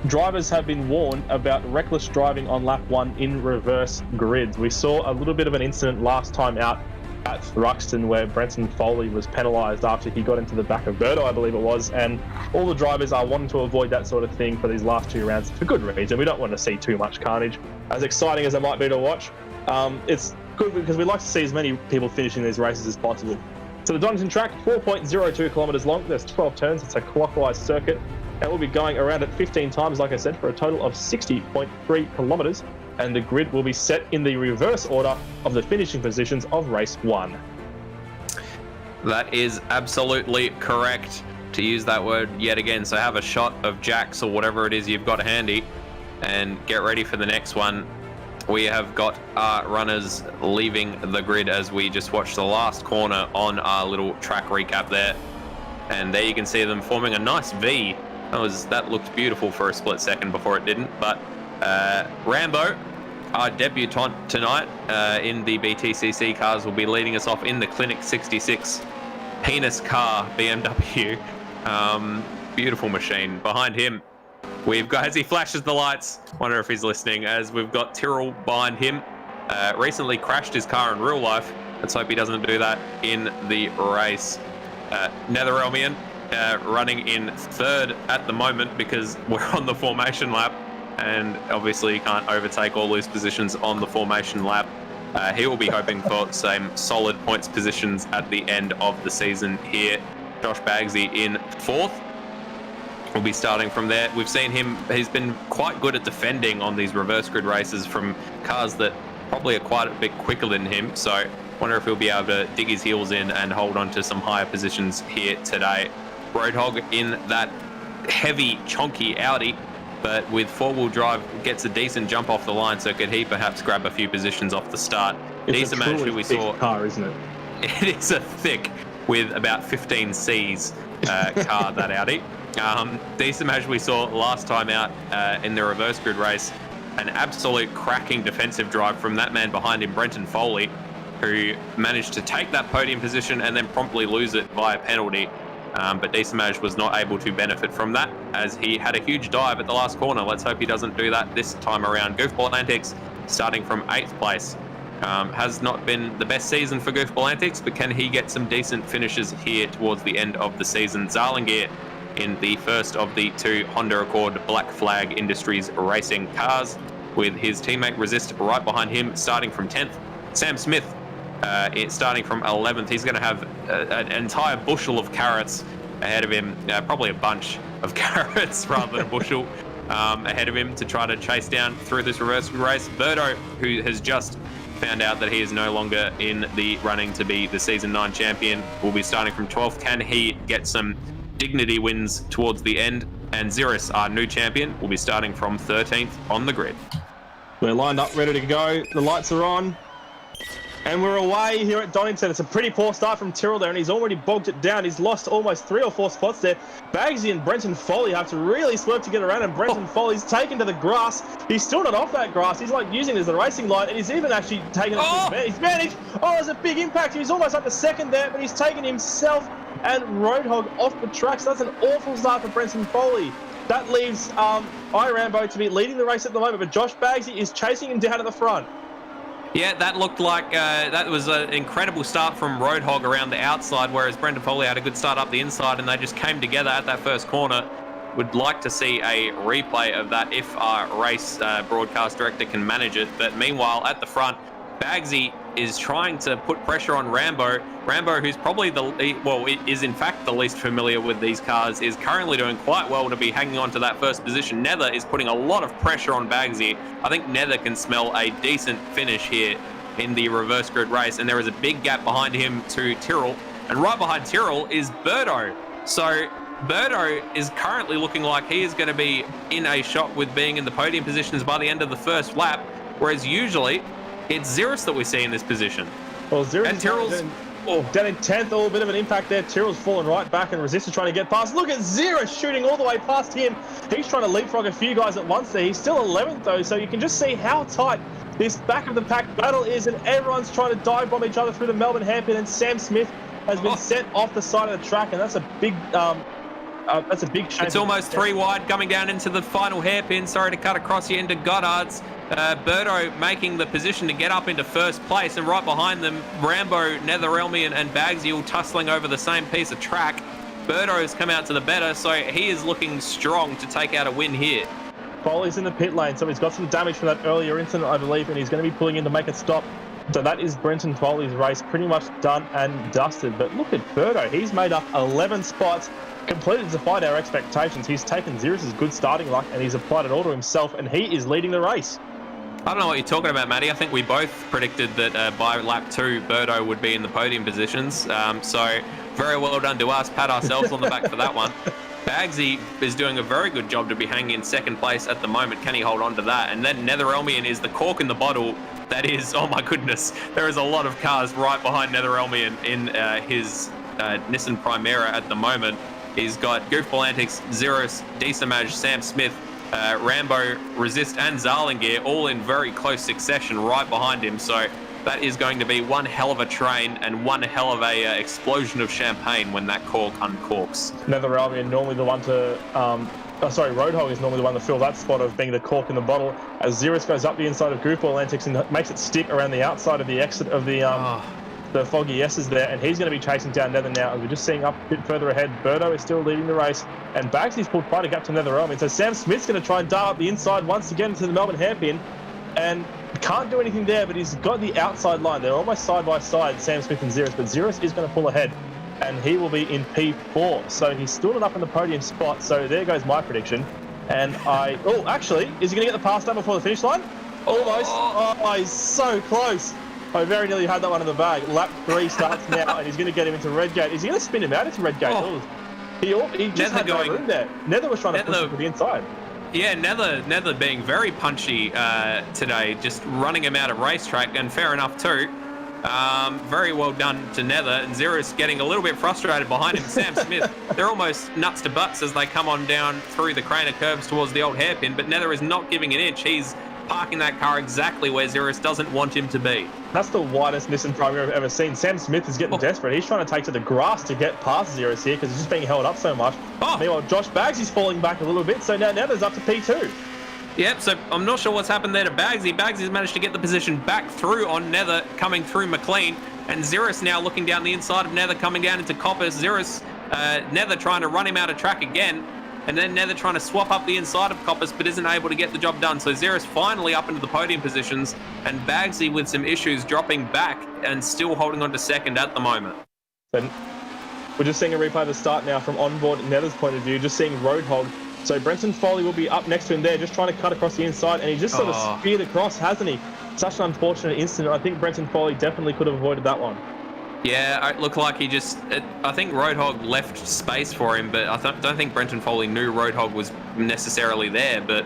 S3: Drivers have been warned about reckless driving on lap 1 in reverse grids. We saw a little bit of an incident last time out at Thruxton where Brenton Foley was penalised after he got into the back of Birdo, I believe it was, and all the drivers are wanting to avoid that sort of thing for these last 2 rounds for good reason. We don't want to see too much carnage. As exciting as it might be to watch, it's good because we like to see as many people finishing these races as possible. So the Donington track, 4.02 kilometres long, there's 12 turns, it's a clockwise circuit, and we'll be going around it 15 times, like I said, for a total of 60.3 kilometres, and the grid will be set in the reverse order of the finishing positions of race 1.
S2: That is absolutely correct, to use that word yet again. So have a shot of Jax or whatever it is you've got handy and get ready for the next one. We have got our runners leaving the grid as we just watched the last corner on our little track recap there. And there you can see them forming a nice V. That looked beautiful for a split second before it didn't. But Rambo, our debutant tonight in the BTCC cars, will be leading us off in the Clinic 66 penis car BMW. Beautiful machine. Behind him, we've got, as he flashes the lights, wonder if he's listening, as we've got Tyrrell behind him. Recently crashed his car in real life. Let's hope he doesn't do that in the race. Netherelmian running in 3rd at the moment because we're on the formation lap, and obviously you can't overtake or lose positions on the formation lap. He will be hoping for some solid points positions at the end of the season here. Josh Bagsy in 4th. We'll be starting from there. We've seen him, he's been quite good at defending on these reverse grid races from cars that probably are quite a bit quicker than him. So wonder if he'll be able to dig his heels in and hold on to some higher positions here today. Roadhog in that heavy, chonky Audi, but with 4-wheel drive gets a decent jump off the line, so could he perhaps grab a few positions off the start.
S3: It's a truly
S2: we
S3: thick
S2: saw
S3: car, isn't it?
S2: It is a thick, with about 15 C's car, that Audi. Decent match we saw last time out in the reverse grid race. An absolute cracking defensive drive from that man behind him, Brenton Foley, who managed to take that podium position and then promptly lose it via penalty. But Decimage was not able to benefit from that as he had a huge dive at the last corner. Let's hope he doesn't do that this time around. Goofball Antics starting from 8th place. Has not been the best season for Goofball Antics, but can he get some decent finishes here towards the end of the season? Zarlingier in the first of the 2 Honda Accord Black Flag Industries racing cars, with his teammate Resist right behind him, starting from 10th. Sam Smith starting from 11th. He's going to have an entire bushel of carrots ahead of him, probably a bunch of carrots rather than a bushel ahead of him to try to chase down through this reverse race. Birdo, who has just found out that he is no longer in the running to be the Season 9 champion, will be starting from 12th. Can he get some dignity wins towards the end? And Ziras, our new champion, will be starting from 13th on the grid.
S3: We're lined up, ready to go. The lights are on. And we're away here at Donington. It's a pretty poor start from Tyrrell there, and he's already bogged it down. He's lost almost 3 or 4 spots there. Bagsy and Brenton Foley have to really swerve to get around, and Brenton Foley's taken to the grass. He's still not off that grass. He's like using it as a racing line, and he's even actually taken it to his advantage. Oh, there's a big impact. He was almost up to second there, but he's taken himself and Roadhog off the track. So that's an awful start for Brenton Foley. That leaves Rambo to be leading the race at the moment, but Josh Bagsy is chasing him down at the front.
S2: Yeah, that looked like that was an incredible start from Roadhog around the outside, whereas Brendan Foley had a good start up the inside, and they just came together at that first corner. Would like to see a replay of that if our race broadcast director can manage it. But meanwhile, at the front, Bagsy is trying to put pressure on Rambo. Rambo, who's probably is in fact the least familiar with these cars, is currently doing quite well to be hanging on to that first position. Nether is putting a lot of pressure on Bagsy. I think Nether can smell a decent finish here in the reverse grid race, and there is a big gap behind him to Tyrrell, and right behind Tyrrell is Birdo. So Birdo is currently looking like he is going to be in a shot with being in the podium positions by the end of the first lap, whereas usually it's Ziras that we see in this position.
S3: Well, Ziras
S2: and Tyrrell's
S3: down in 10th, a little bit of an impact there. Tyrrell's fallen right back, and Resist is trying to get past. Look at Ziras shooting all the way past him. He's trying to leapfrog a few guys at once there. He's still 11th though, so you can just see how tight this back of the pack battle is, and everyone's trying to dive bomb each other through the Melbourne hairpin, and Sam Smith has been sent off the side of the track, and that's a big shame.
S2: It's almost 3 wide coming down into the final hairpin. Sorry to cut across you into Goddard's. Birdo making the position to get up into first place, and right behind them, Rambo, Netherelmi and Bagsy all tussling over the same piece of track. Birdo has come out to the better, so he is looking strong to take out a win here.
S3: Foley's in the pit lane, so he's got some damage from that earlier incident, I believe, and he's going to be pulling in to make it stop. So that is Brenton Foley's race pretty much done and dusted. But look at Birdo. He's made up 11 spots, completely defied our expectations. He's taken Ziras' good starting luck, and he's applied it all to himself, and he is leading the race.
S2: I don't know what you're talking about, Matty. I think we both predicted that by lap 2, Birdo would be in the podium positions. So very well done to us. Pat ourselves on the back for that one. Bagsy is doing a very good job to be hanging in second place at the moment. Can he hold on to that? And then Netherelmian is the cork in the bottle. That is, oh my goodness, there is a lot of cars right behind Netherelmian in his Nissan Primera at the moment. He's got Goofball Antics, Ziras, Desamaj, Sam Smith, Rambo, Resist and Zarlingir all in very close succession right behind him. So that is going to be one hell of a train and one hell of a explosion of champagne when that cork uncorks.
S3: Netherelmian normally the one to... Roadhog is normally the one to fill that spot of being the cork in the bottle, as Ziras goes up the inside of Goofball Antics and makes it stick around the outside of the exit of the Foggy S's there, and he's going to be chasing down Nether now. As we're just seeing up a bit further ahead, Birdo is still leading the race, and Bagsy's pulled quite a gap to Netherelmian. So Sam Smith's going to try and dial up the inside once again to the Melbourne hairpin, and can't do anything there, but he's got the outside line. They're almost side by side, Sam Smith and Ziras, but Ziras is going to pull ahead, and he will be in P4. So he's still not up in the podium spot, so there goes my prediction. And actually, is he going to get the pass done before the finish line? Almost. Oh, he's so close. I very nearly had that one in the bag. Lap 3 starts now, and he's going to get him into Redgate. Is he going to spin him out into Redgate? He just had no room there. Nether was trying to push him to the inside.
S2: Yeah, Nether being very punchy today, just running him out of racetrack, and fair enough too. Very well done to Nether, and Ziras getting a little bit frustrated behind him. Sam Smith, they're almost nuts to butts as they come on down through the Craner curves towards the old hairpin, but Nether is not giving an inch. He's parking that car exactly where Ziras doesn't want him to be.
S3: That's the widest Nissan Primera I've ever seen. Sam Smith is getting desperate. He's trying to take to the grass to get past Ziras here because he's just being held up so much. Meanwhile, Josh Bagsy's falling back a little bit, so now Nether's up to P2.
S2: Yep, so I'm not sure what's happened there to Bagsy. Bagsy's managed to get the position back through on Nether, coming through McLean, and Ziras now looking down the inside of Nether, coming down into Coppers. Ziras, Nether trying to run him out of track again, and then Nether trying to swap up the inside of Coppers, but isn't able to get the job done. So Ziras finally up into the podium positions, and Bagsy with some issues dropping back and still holding on to second at the moment.
S3: And we're just seeing a replay of the start now from onboard Nether's point of view, just seeing Roadhog. So Brenton Foley will be up next to him there, just trying to cut across the inside, and he just sort of speared across, hasn't he? Such an unfortunate incident. I think Brenton Foley definitely could have avoided that one.
S2: Yeah, it looked like I think Roadhog left space for him, but I don't think Brenton Foley knew Roadhog was necessarily there, but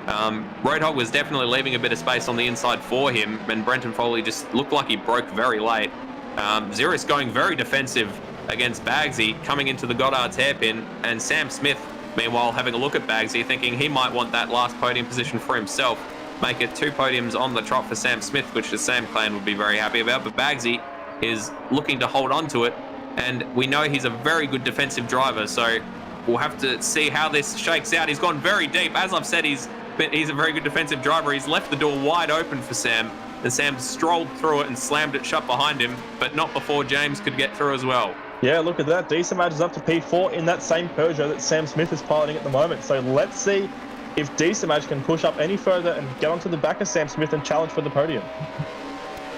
S2: Roadhog was definitely leaving a bit of space on the inside for him, and Brenton Foley just looked like he broke very late. Ziras going very defensive against Bagsy, coming into the Goddard's hairpin, and Sam Smith, meanwhile, having a look at Bagsy, thinking he might want that last podium position for himself. Make it 2 podiums on the trot for Sam Smith, which the Sam clan would be very happy about, but Bagsy is looking to hold on to it, and we know he's a very good defensive driver, so we'll have to see how this shakes out. He's gone very deep. As I've said, he's a very good defensive driver. He's left the door wide open for Sam, and Sam strolled through it and slammed it shut behind him, but not before James could get through as well.
S3: Yeah, look at that. Diesamage is up to P4 in that same Peugeot that Sam Smith is piloting at the moment. So let's see if Diesamage can push up any further and get onto the back of Sam Smith and challenge for the podium.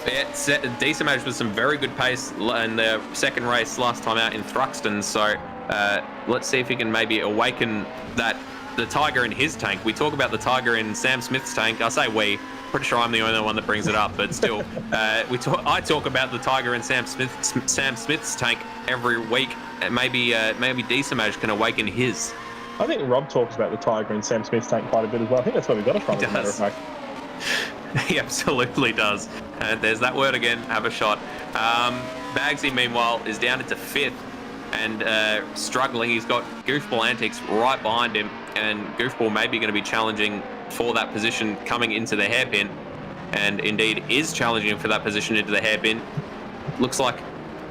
S2: Yeah, Diesamage with some very good pace in the second race last time out in Thruxton. So let's see if he can maybe awaken the tiger in his tank. We talk about the tiger in Sam Smith's tank. I say we. Pretty sure I'm the only one that brings it up, but still, I talk about the tiger in Sam Smith's tank every week. And maybe Diesamage can awaken his.
S3: I think Rob talks about the tiger in Sam Smith's tank quite a bit as well. I think that's where we got it from, as a matter of fact.
S2: He absolutely does. And there's that word again, have a shot. Bagsy, meanwhile, is down into 5th and struggling. He's got Goofball Antics right behind him, and Goofball may be going to be challenging for that position coming into the hairpin, and indeed is challenging for that position into the hairpin. Looks like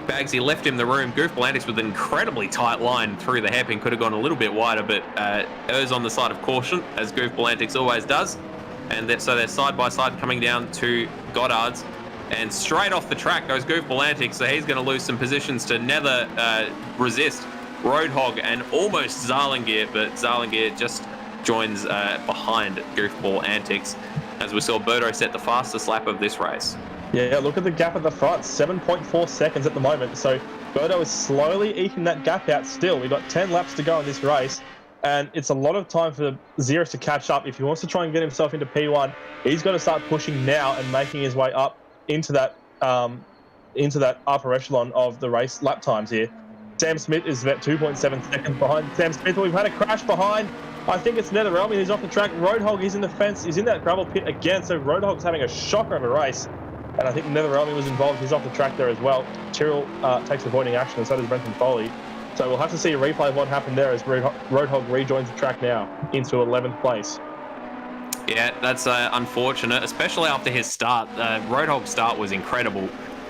S2: Bagsy left him the room. Goofball Antics with an incredibly tight line through the hairpin, could have gone a little bit wider, but errs on the side of caution, as Goofball Antics always does. And so they're side by side coming down to Goddard's, and straight off the track goes Goofball Antics, so he's going to lose some positions to Nether resist Roadhog and almost Zarlingear, but Zarlingear just joins behind Goofball Antics, as we saw Birdo set the fastest lap of this race.
S3: Yeah, look at the gap at the front, 7.4 seconds at the moment. So Birdo is slowly eking that gap out still. We've got 10 laps to go in this race, and it's a lot of time for Ziras to catch up. If he wants to try and get himself into P1, he's got to start pushing now and making his way up into that upper echelon of the race lap times here. Sam Smith is about 2.7 seconds behind Sam Smith. We've had a crash behind. I think it's Netherelmi who's off the track. Roadhog is in the fence. He's in that gravel pit again. So Roadhog's having a shocker of a race. And I think Netherelmi was involved. He's off the track there as well. Tyrrell takes avoiding action, and so does Brenton Foley. So we'll have to see a replay of what happened there as Roadhog rejoins the track now into 11th place.
S2: Yeah, that's unfortunate, especially after his start. Roadhog's start was incredible.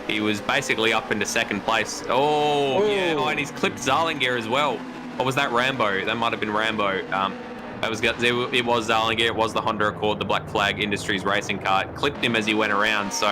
S2: He was basically up into 2nd place. Oh, yeah. Oh, and he's clipped Zarlingear as well. Or was that Rambo? That might have been Rambo. It was Zarlingear. It was the Honda Accord, the Black Flag Industries racing car. It clipped him as he went around. So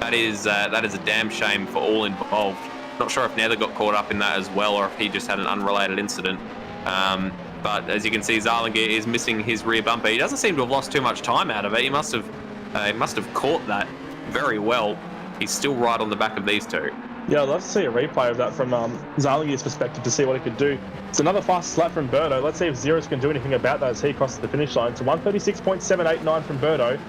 S2: that is a damn shame for all involved. Not sure if Nether got caught up in that as well, or if he just had an unrelated incident. But as you can see, Zarlingear is missing his rear bumper. He doesn't seem to have lost too much time out of it. He must have caught that very well. He's still right on the back of these two.
S3: Yeah, I'd love to see a replay of that from Zarlingear's perspective to see what he could do. It's another fast lap from Birdo. Let's see if Ziras can do anything about that as he crosses the finish line. It's 136.789 from Birdo,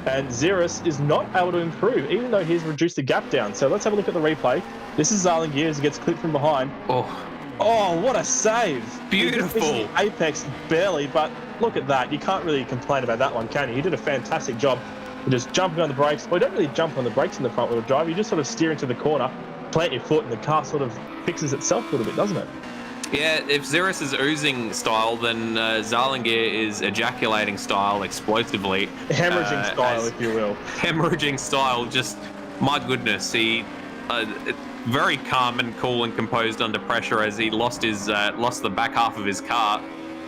S3: and Ziras is not able to improve, even though he's reduced the gap down. So let's have a look at the replay. This is Zarlingear as he gets clipped from behind. Oh, what a save!
S2: Beautiful!
S3: Apex barely, but look at that. You can't really complain about that one, can you? He did a fantastic job of just jumping on the brakes. Well, you don't really jump on the brakes in the front wheel drive. You just sort of steer into the corner, plant your foot, and the car sort of fixes itself a little bit, doesn't it?
S2: Yeah, if Ziras is oozing style, then Zarlingear is ejaculating style explosively.
S3: Hemorrhaging style, if you will.
S2: Hemorrhaging style, just, my goodness, he very calm and cool and composed under pressure as he lost the back half of his car.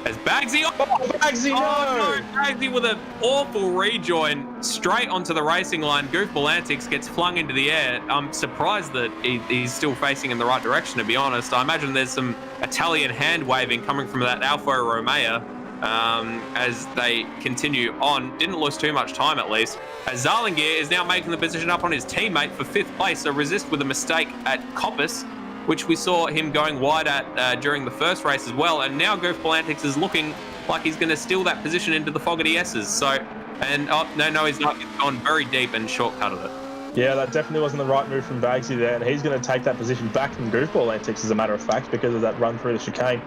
S2: As Bagsy,
S3: Bagsy, no!
S2: Bagsy with an awful rejoin straight onto the racing line. Goofball Antics gets flung into the air. I'm surprised that he's still facing in the right direction, to be honest. I imagine there's some Italian hand waving coming from that Alfa Romeo as they continue on. Didn't lose too much time, at least. As Zarlingear is now making the position up on his teammate for 5th place, so resist with a mistake at Coppice, which we saw him going wide at during the first race as well. And now Goofball Antics is looking like he's going to steal that position into the Fogarty S's. So, and no, he's not. He's gone very deep and shortcutted it.
S3: Yeah, that definitely wasn't the right move from Bagsy there, and he's going to take that position back from Goofball Antics, as a matter of fact, because of that run through the chicane.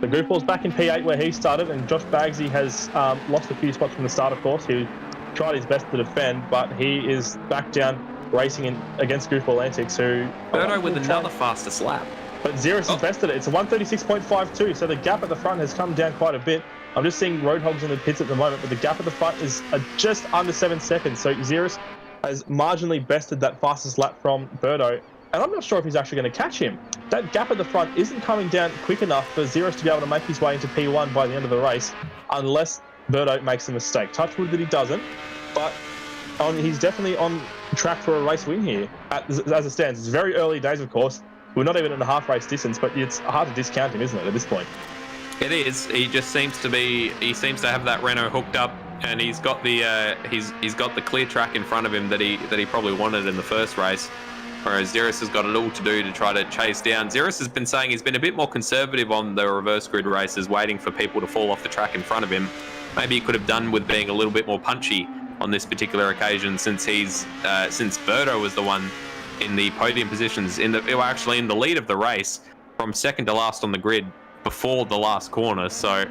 S3: The Goofball's back in P8 where he started, and Josh Bagsy has lost a few spots from the start, of course. He tried his best to defend, but he is back down racing against Goofball Antics, who...
S2: Birdo with another fastest lap.
S3: But Ziras has bested it. It's a 136.52, so the gap at the front has come down quite a bit. I'm just seeing Roadhogs in the pits at the moment, but the gap at the front is just under 7 seconds. So Ziras has marginally bested that fastest lap from Birdo, and I'm not sure if he's actually going to catch him. That gap at the front isn't coming down quick enough for Ziras to be able to make his way into P1 by the end of the race, unless Birdo makes a mistake. Touch wood that he doesn't, but he's definitely on track for a race win here. As it stands, it's very early days, of course. We're not even in a half race distance, but it's hard to discount him, isn't it, at this point?
S2: It is. He just seems to be. He seems to have that Renault hooked up, and he's got the he's got the clear track in front of him that he probably wanted in the first race. Whereas Ziras has got it all to do to try to chase down. Ziras has been saying he's been a bit more conservative on the reverse grid races, waiting for people to fall off the track in front of him. Maybe he could have done with being a little bit more punchy on this particular occasion, since Birdo was the one in the podium positions, actually in the lead of the race from second to last on the grid before the last corner. So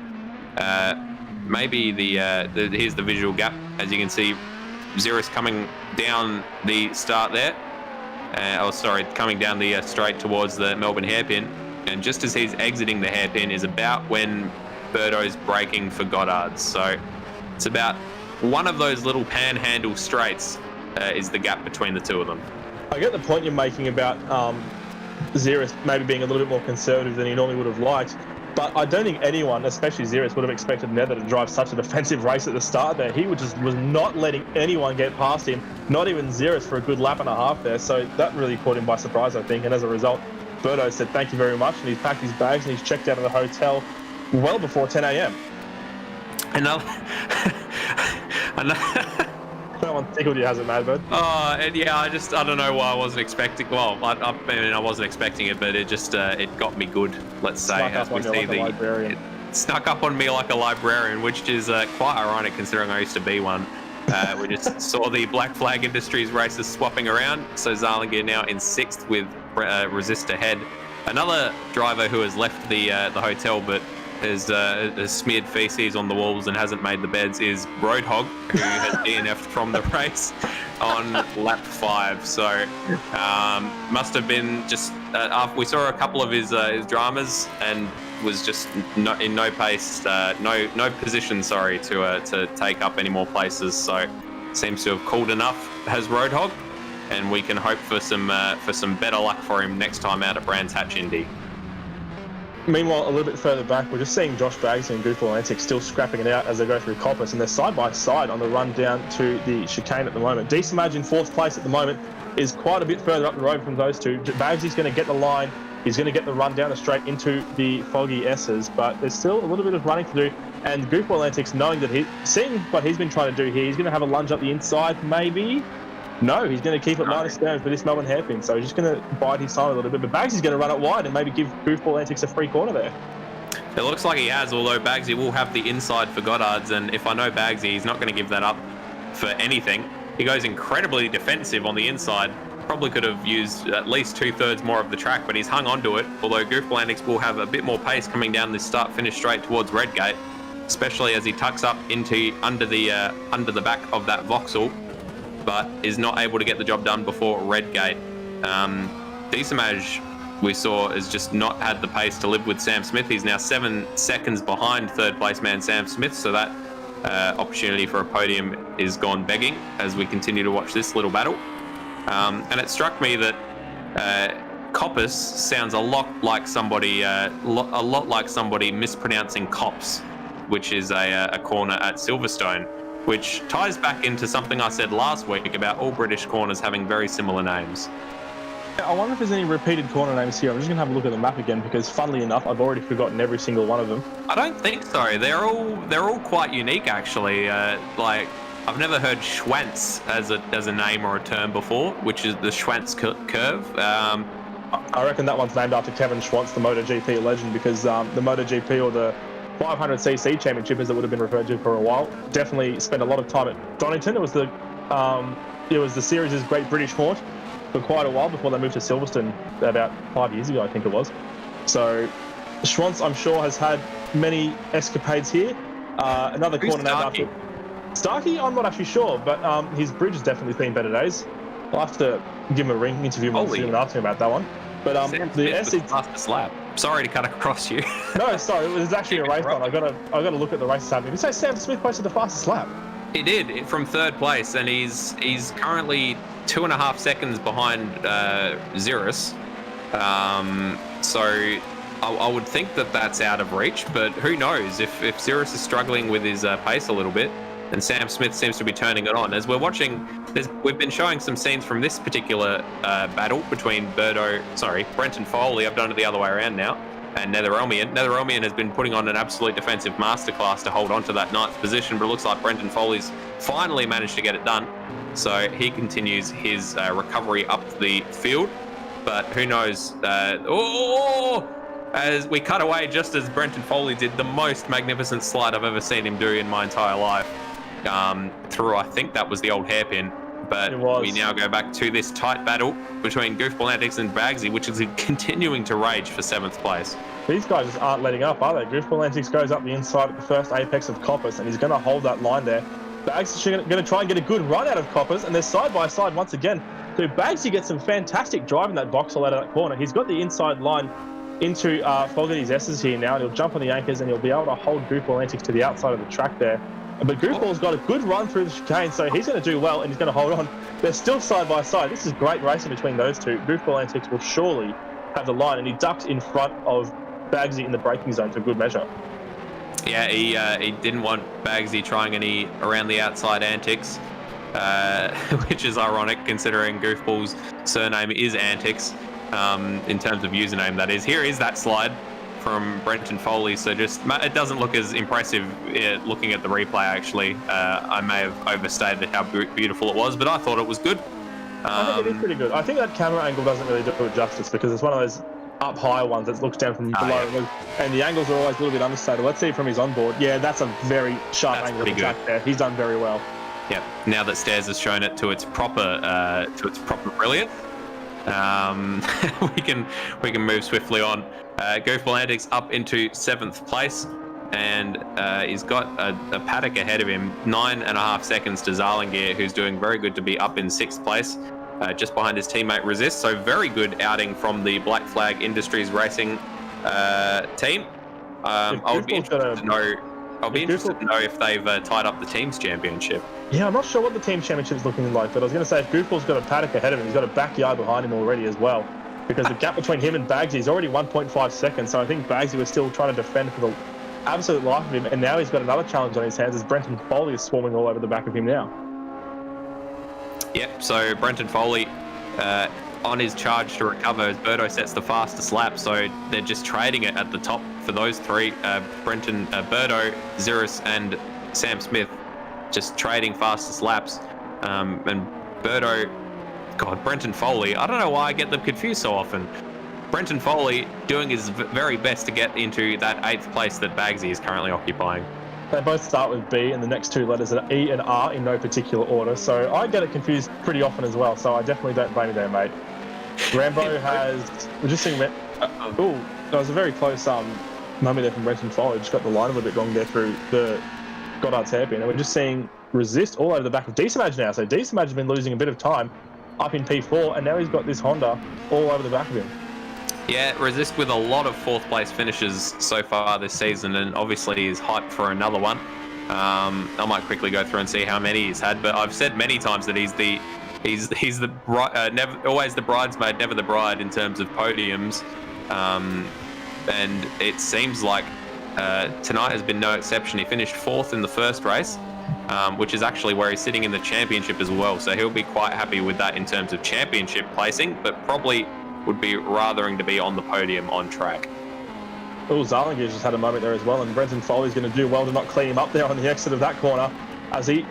S2: maybe here's the visual gap. As you can see, Ziras coming down the start there. Coming down the straight towards the Melbourne hairpin. And just as he's exiting the hairpin is about when Birdo's braking for Goddard's. So it's about one of those little panhandle straights is the gap between the two of them.
S3: I get the point you're making about Ziras maybe being a little bit more conservative than he normally would have liked, but I don't think anyone, especially Ziras, would have expected Nether to drive such a defensive race at the start there. He was not letting anyone get past him, not even Ziras, for a good lap and a half there, so that really caught him by surprise, I think, and as a result, Birdo said thank you very much, and he's packed his bags and he's checked out of the hotel well before 10 a.m. That one tickled you, has it, Madbird?
S2: And yeah, I don't know why I wasn't expecting. Well, I wasn't expecting it, but it just it got me good. Let's say, as we see it snuck up on me like a librarian, which is quite ironic considering I used to be one. We just saw the Black Flag Industries races swapping around. So Zarlinga now in 6th with Resist ahead. Another driver who has left the hotel, but has smeared feces on the walls and hasn't made the beds is Roadhog, who has DNF'd from the race on lap 5. So must have been just after we saw a couple of his dramas and was just in no pace, no position, to take up any more places. So seems to have cooled enough, has Roadhog, and we can hope for some better luck for him next time out at Brands Hatch Indy.
S3: Meanwhile, a little bit further back, we're just seeing Josh Bagsy and Goofball Antics still scrapping it out as they go through Coppice, and they're side by side on the run down to the chicane at the moment. Decimage in 4th place at the moment is quite a bit further up the road from those two. Bagsy's going to get the line, he's going to get the run down the straight into the foggy S's, but there's still a little bit of running to do. And Goofball Antics, knowing that seeing what he's been trying to do here, he's going to have a lunge up the inside, maybe. No, he's going to keep it minus stones for this Melbourne hairpin, so he's just going to bide his time a little bit. But Bagsy's going to run it wide and maybe give Goofball Antics a free corner there.
S2: It looks like he has, although Bagsy will have the inside for Goddard's, and if I know Bagsy, he's not going to give that up for anything. He goes incredibly defensive on the inside. Probably could have used at least 2/3 more of the track, but he's hung onto it, although Goofball Antics will have a bit more pace coming down this start-finish straight towards Redgate, especially as he tucks up under the back of that Vauxhall, but is not able to get the job done before Redgate. Decimage, we saw, has just not had the pace to live with Sam Smith. He's now 7 seconds behind 3rd place man Sam Smith, so that opportunity for a podium is gone begging as we continue to watch this little battle. And it struck me that Coppice sounds a lot like somebody mispronouncing Cops, which is a corner at Silverstone, which ties back into something I said last week about all British corners having very similar names.
S3: I wonder if there's any repeated corner names here. I'm just going to have a look at the map again because, funnily enough, I've already forgotten every single one of them.
S2: I don't think so. They're all quite unique, actually. Like, I've never heard Schwantz as a name or a term before, which is the Schwantz curve.
S3: I reckon that one's named after Kevin Schwantz, the MotoGP legend, because the MotoGP, or the 500cc championship, as it would have been referred to for a while, definitely spent a lot of time at Donington. It was the series' Great British Haunt for quite a while before they moved to Silverstone about 5 years ago, I think it was. So Schwantz, I'm sure, has had many escapades here. Another
S2: Who's
S3: corner now.
S2: Starkey?
S3: Starkey, I'm not actually sure, but his bridge has definitely seen better days. I'll have to give him a ring, interview him,
S2: Holy.
S3: and ask him about that one. But
S2: Sam
S3: the
S2: Smith was
S3: SC...
S2: the fastest lap. Sorry to cut across you.
S3: No, sorry, it was actually a race one. I got to look at the races happening. Did you say Sam Smith posted the fastest lap?
S2: He did from third place, and he's currently 2.5 seconds behind Ziras. So I would think that that's out of reach, but who knows? If Ziras is struggling with his pace a little bit, and Sam Smith seems to be turning it on. As we're watching, we've been showing some scenes from this particular battle between Brenton Foley, I've done it the other way around now, and Netherelmian. Netherelmian has been putting on an absolute defensive masterclass to hold on to that ninth position, but it looks like Brenton Foley's finally managed to get it done. So he continues his recovery up the field, but who knows? As we cut away just as Brenton Foley did the most magnificent slide I've ever seen him do in my entire life. Through, I think that was the old hairpin, but we now go back to this tight battle between Goofball Antics and Bagsy, which is continuing to rage for 7th place.
S3: These guys just aren't letting up, are they? Goofball Antics goes up the inside at the first apex of Coppers, and he's going to hold that line there. Bagsy is going to try and get a good run out of Coppers, and they're side by side once again. So Bagsy gets some fantastic drive in that boxel out of that corner. He's got the inside line into Fogarty's S's here now, and he'll jump on the anchors, and he'll be able to hold Goofball Antics to the outside of the track there. But Goofball's got a good run through the chicane, so he's going to do well, and he's going to hold on. They're still side by side. This is great racing between those two. Goofball Antics will surely have the line, and he ducks in front of Bagsy in the braking zone to good measure.
S2: Yeah, he didn't want Bagsy trying any around the outside antics, which is ironic considering Goofball's surname is Antics, in terms of username, that is. Here is that slide from Brenton Foley, so just it doesn't look as impressive looking at the replay, actually. I may have overstated how beautiful it was, but I thought it was good.
S3: I think it is pretty good. I think that camera angle doesn't really do it justice because it's one of those up high ones that looks down from below, yeah. And the angles are always a little bit understated. Let's see from his onboard. Yeah, that's a very sharp angle of attack there. He's done very well.
S2: Yeah, now that Stairs has shown it to its proper brilliance, we can move swiftly on. Goofball Antics up into 7th place, and he's got a paddock ahead of him, 9.5 seconds to Zarlingier, who's doing very good to be up in 6th place, just behind his teammate Resist. So very good outing from the Black Flag Industries Racing team. I'll be interested to know if they've tied up the team's championship.
S3: Yeah, I'm not sure what the team championship is looking like, but I was going to say if Goofball's got a paddock ahead of him, he's got a backyard behind him already as well, because the gap between him and Bagsy is already 1.5 seconds, so I think Bagsy was still trying to defend for the absolute life of him, and now he's got another challenge on his hands as Brenton Foley is swarming all over the back of him now.
S2: Yep, so Brenton Foley on his charge to recover as Birdo sets the fastest lap, so they're just trading it at the top for those three. Birdo, Ziras and Sam Smith just trading fastest laps. And Brenton Foley, I don't know why I get them confused so often. Brenton Foley doing his very best to get into that 8th place that Bagsy is currently occupying.
S3: They both start with B, and the next two letters are E and R in no particular order, so I get it confused pretty often as well, so I definitely don't blame you there, mate. Rambo has... We're just seeing... Oh, that was a very close moment there from Brenton Foley. Just got the line a little bit wrong there through the Goddard's hairpin, and we're just seeing Resist all over the back of Decimage now, so Decimage has been losing a bit of time up in P4, and now he's got this Honda all over the back of him.
S2: Yeah, Resist with a lot of 4th place finishes so far this season, and obviously is hyped for another one. I might quickly go through and see how many he's had, but I've said many times that he's always the bridesmaid, never the bride in terms of podiums. And it seems like tonight has been no exception. He finished 4th in the first race, which is actually where he's sitting in the championship as well. So he'll be quite happy with that in terms of championship placing, but probably would be rathering to be on the podium on track.
S3: Oh, Zarlingier just had a moment there as well, and Brenton Foley's going to do well to not clean him up there on the exit of that corner as he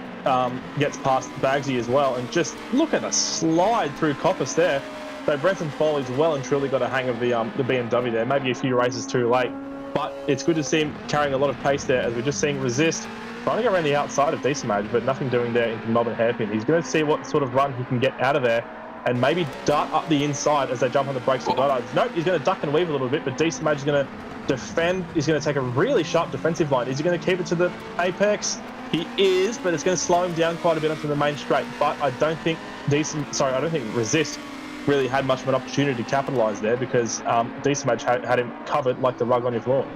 S3: gets past Bagsy as well. And just look at the slide through Coppice there. So Brenton Foley's well and truly got a hang of the BMW there, maybe a few races too late. But it's good to see him carrying a lot of pace there, as we're just seeing Resist trying to go around the outside of Decimage, but nothing doing there into Melbourne Hairpin. He's going to see what sort of run he can get out of there and maybe dart up the inside as they jump on the brakes of Goddard. Nope, he's going to duck and weave a little bit, but Decimage is going to defend. He's going to take a really sharp defensive line. Is he going to keep it to the apex? He is, but it's going to slow him down quite a bit onto the main straight. But I don't think Resist really had much of an opportunity to capitalise there because Decent Match had him covered like the rug on your floor.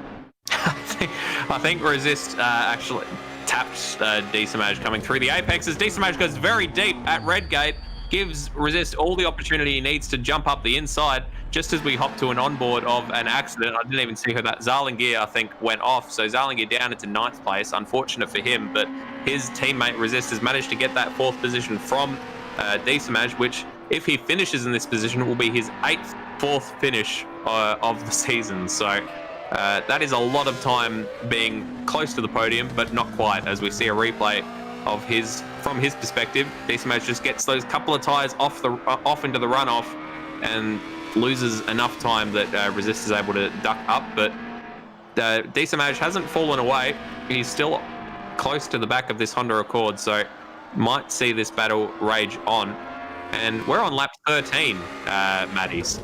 S2: I think Resist actually tapped Decent Match coming through the apex as Decent Match goes very deep at Redgate, gives Resist all the opportunity he needs to jump up the inside. Just as we hop to an onboard of an accident, I didn't even see who that Zarlingier, I think, went off. So Zarlingier down into 9th place. Unfortunate for him, but his teammate Resist has managed to get that 4th position from Decimage, which, if he finishes in this position, will be his 4th finish of the season. So that is a lot of time being close to the podium, but not quite, as we see a replay of from his perspective. Decimage just gets those couple of tyres off into the runoff and loses enough time that Resist is able to duck up, but Decimage hasn't fallen away. He's still close to the back of this Honda Accord, so might see this battle rage on. And we're on lap 13, Maddies.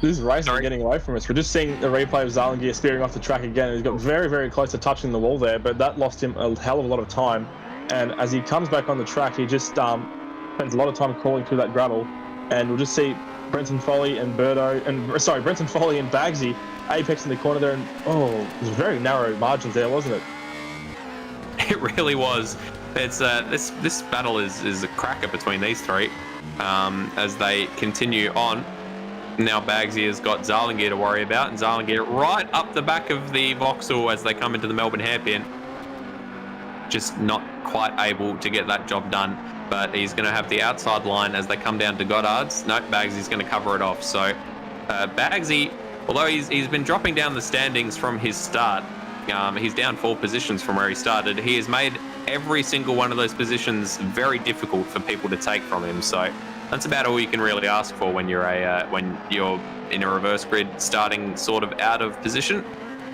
S3: This race is getting away from us. We're just seeing the replay of Zarlingier steering off the track again. He's got very, very close to touching the wall there, but that lost him a hell of a lot of time. And as he comes back on the track, he just spends a lot of time crawling through that gravel, and we'll just see Brenton Foley and Bagsy apex in the corner there, and it was very narrow margins there, wasn't it?
S2: It really was. It's this battle is a cracker between these three as they continue on. Now Bagsy has got Zarlingier to worry about, and Zarlingier right up the back of the Vauxhall as they come into the Melbourne hairpin. Just not quite able to get that job done, but he's going to have the outside line as they come down to Goddard's. No, Bagsy's going to cover it off. So Bagsy, although he's been dropping down the standings from his start, he's down 4 positions from where he started. He has made every single one of those positions very difficult for people to take from him. So that's about all you can really ask for when you're in a reverse grid starting sort of out of position,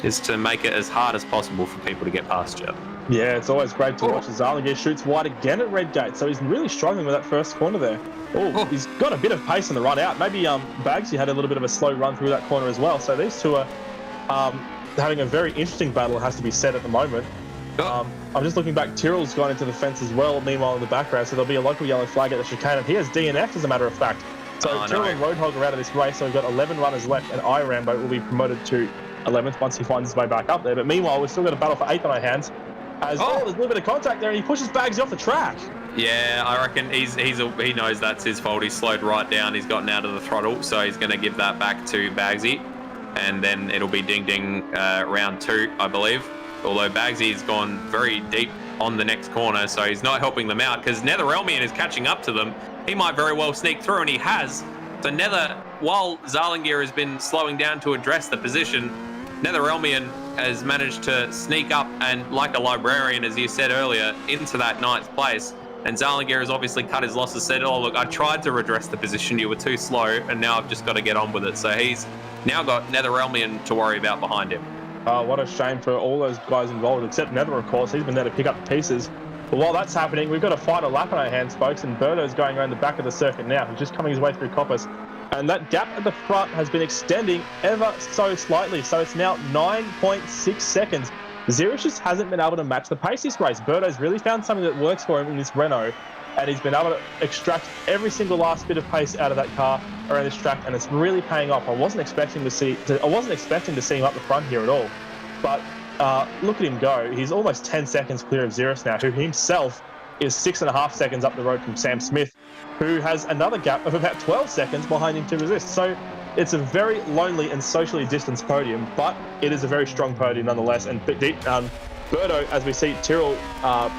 S2: is to make it as hard as possible for people to get past you.
S3: Yeah, it's always great to watch. Zarlingier shoots wide again at Redgate, so he's really struggling with that first corner there. He's got a bit of pace in the run out. Maybe Bagsy had a little bit of a slow run through that corner as well. So these two are having a very interesting battle, it has to be said, at the moment. I'm just looking back. Tyrrell's gone into the fence as well, meanwhile in the background, so there'll be a local yellow flag at the chicane, and he has DNF as a matter of fact. So Tyrrell and Roadhog are out of this race, so we've got 11 runners left, and Rambo will be promoted to 11th once he finds his way back up there. But meanwhile, we've still got a battle for 8th on our hands. There's a little bit of contact there, and he pushes Bagsy off the track.
S2: Yeah, I reckon he knows that's his fault. He's slowed right down. He's gotten out of the throttle, so he's going to give that back to Bagsy, and then it'll be ding round 2, I believe. Although Bagsy's gone very deep on the next corner, so he's not helping them out because Netherelmian is catching up to them. He might very well sneak through, and he has. So while Zarlingier has been slowing down to address the position, Netherelmian has managed to sneak up and, like a librarian, as you said earlier, into that 9th place. And Zarlingier has obviously cut his losses, said, look, I tried to redress the position, you were too slow, and now I've just got to get on with it. So he's now got Netherelmian to worry about behind him.
S3: What a shame for all those guys involved, except Nether, of course. He's been there to pick up the pieces. But while that's happening, we've got a final lap on our hands, folks, and Berto's going around the back of the circuit now. He's just coming his way through Coppice. And that gap at the front has been extending ever so slightly. So it's now 9.6 seconds. Ziras just hasn't been able to match the pace this race. Berto's really found something that works for him in this Renault, and he's been able to extract every single last bit of pace out of that car around this track, and it's really paying off. I wasn't expecting to see him up the front here at all, but look at him go. He's almost 10 seconds clear of Ziras now, who himself is 6.5 seconds up the road from Sam Smith, who has another gap of about 12 seconds behind him to resist. So it's a very lonely and socially distanced podium, but it is a very strong podium nonetheless. And Berto, as we see Tyrrell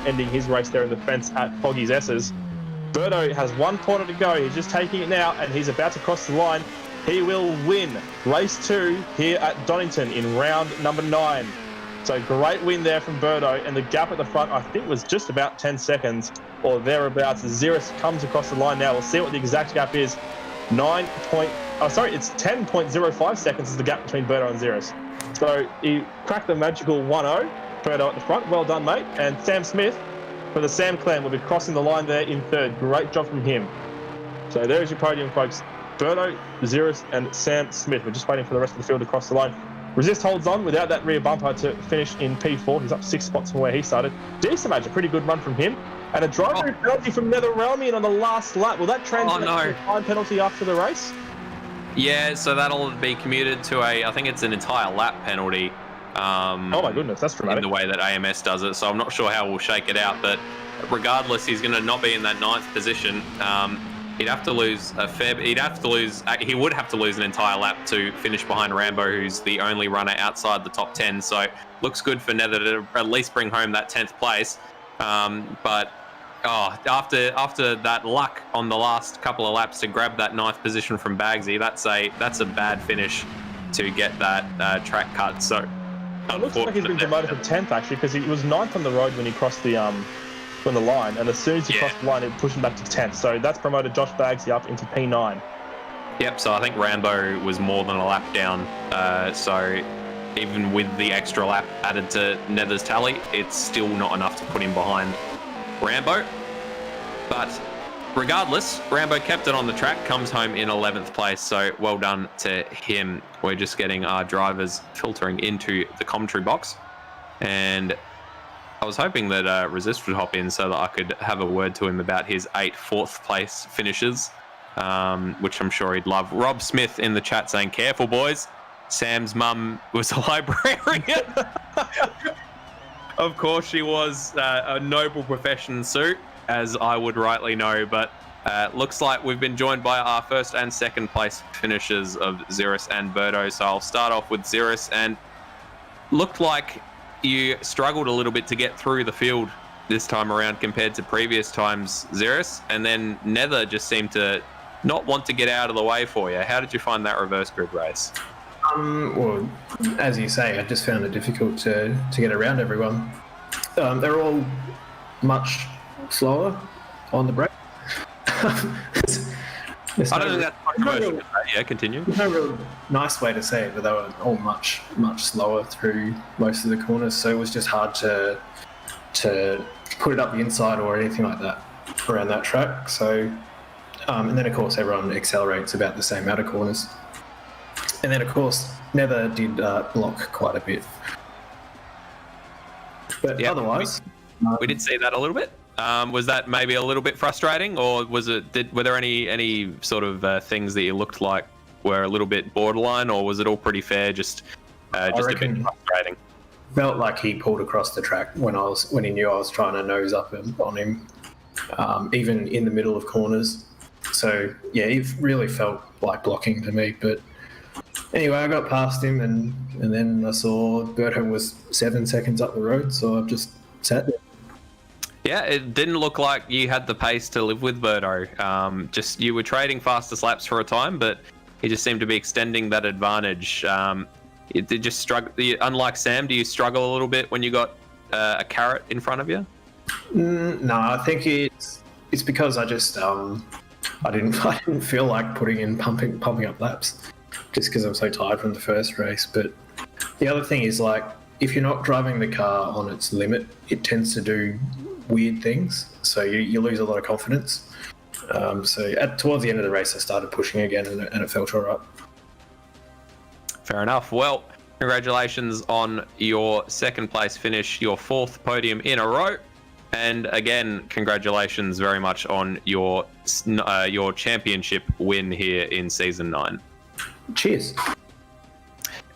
S3: ending his race there in the fence at Foggy's S's, Berto has 1 corner to go. He's just taking it now, and he's about to cross the line. He will win race 2 here at Donington in round number 9. So great win there from Berto, and the gap at the front, I think, was just about 10 seconds or thereabouts. Ziras comes across the line now. We'll see what the exact gap is. It's 10.05 seconds is the gap between Berto and Ziras. So he cracked the magical 1-0. Berto at the front. Well done, mate. And Sam Smith for the Sam clan will be crossing the line there in 3rd. Great job from him. So there's your podium, folks. Berto, Ziras, and Sam Smith. We're just waiting for the rest of the field to cross the line. Resist holds on without that rear bumper to finish in P4. He's up 6 spots from where he started. Decent match, a pretty good run from him. And a driver penalty from Netherrealmian on the last lap. Will that translate to a time penalty after the race?
S2: Yeah, so that'll be commuted to I think it's an entire lap penalty.
S3: Oh my goodness, that's dramatic.
S2: In the way that AMS does it, so I'm not sure how we'll shake it out, but regardless, he's going to not be in that 9th position. He'd have to lose a fair. He would have to lose an entire lap to finish behind Rambo, who's the only runner outside the top 10. So looks good for Nether to at least bring home that 10th place. But after that luck on the last couple of laps to grab that 9th position from Bagsy, that's a bad finish to get that track cut. So
S3: it looks like he's been promoted to 10th actually, because he was 9th on the road when he crossed the line, and as soon as he crossed the line, it pushed him back to 10th. So that's promoted Josh Bagsy up into P9.
S2: Yep. So I think Rambo was more than a lap down. So even with the extra lap added to Nether's tally, it's still not enough to put him behind Rambo. But regardless, Rambo kept it on the track, comes home in 11th place. So well done to him. We're just getting our drivers filtering into the commentary box, and I was hoping that Resist would hop in so that I could have a word to him about his 8 4th place finishes, which I'm sure he'd love. Rob Smith in the chat saying, "Careful, boys. Sam's mum was a librarian." Of course, she was a noble profession, Sue, as I would rightly know. But looks like we've been joined by our 1st and 2nd place finishers of Ziras and Berto. So I'll start off with Ziras, and looked like you struggled a little bit to get through the field this time around compared to previous times, Ziras, and then Nether just seemed to not want to get out of the way for you. How did you find that reverse grid race?
S10: Well, as you say, I just found it difficult to get around everyone. They're all much slower on the brake.
S2: I don't think that's controversial. Yeah, continue.
S10: There's no real nice way to say it, but they were all much slower through most of the corners, so it was just hard to put it up the inside or anything like that around that track. So, and then of course everyone accelerates about the same amount of corners. And then of course Nether did block quite a bit. But
S2: yeah,
S10: otherwise,
S2: we did see that a little bit. Was that maybe a little bit frustrating, or was it? Were there any sort of things that you looked like were a little bit borderline, or was it all pretty fair? Just a bit frustrating.
S10: Felt like he pulled across the track when he knew I was trying to nose up on him, even in the middle of corners. So yeah, it really felt like blocking to me. But anyway, I got past him, and then I saw Berto was 7 seconds up the road, so I just sat there.
S2: Yeah, it didn't look like you had the pace to live with Berto. Just you were trading fastest laps for a time, but he just seemed to be extending that advantage. It just struggle. Unlike Sam, do you struggle a little bit when you got a carrot in front of you?
S10: No, I think it's because I just I didn't feel like pumping up laps, just because I'm so tired from the first race. But the other thing is, like, if you're not driving the car on its limit, it tends to do weird things, so you lose a lot of confidence. So towards the end of the race, I started pushing again, and it felt all right.
S2: Fair enough. Well, congratulations on your 2nd place finish, your 4th podium in a row, and again, congratulations very much on your championship win here in season 9.
S10: Cheers.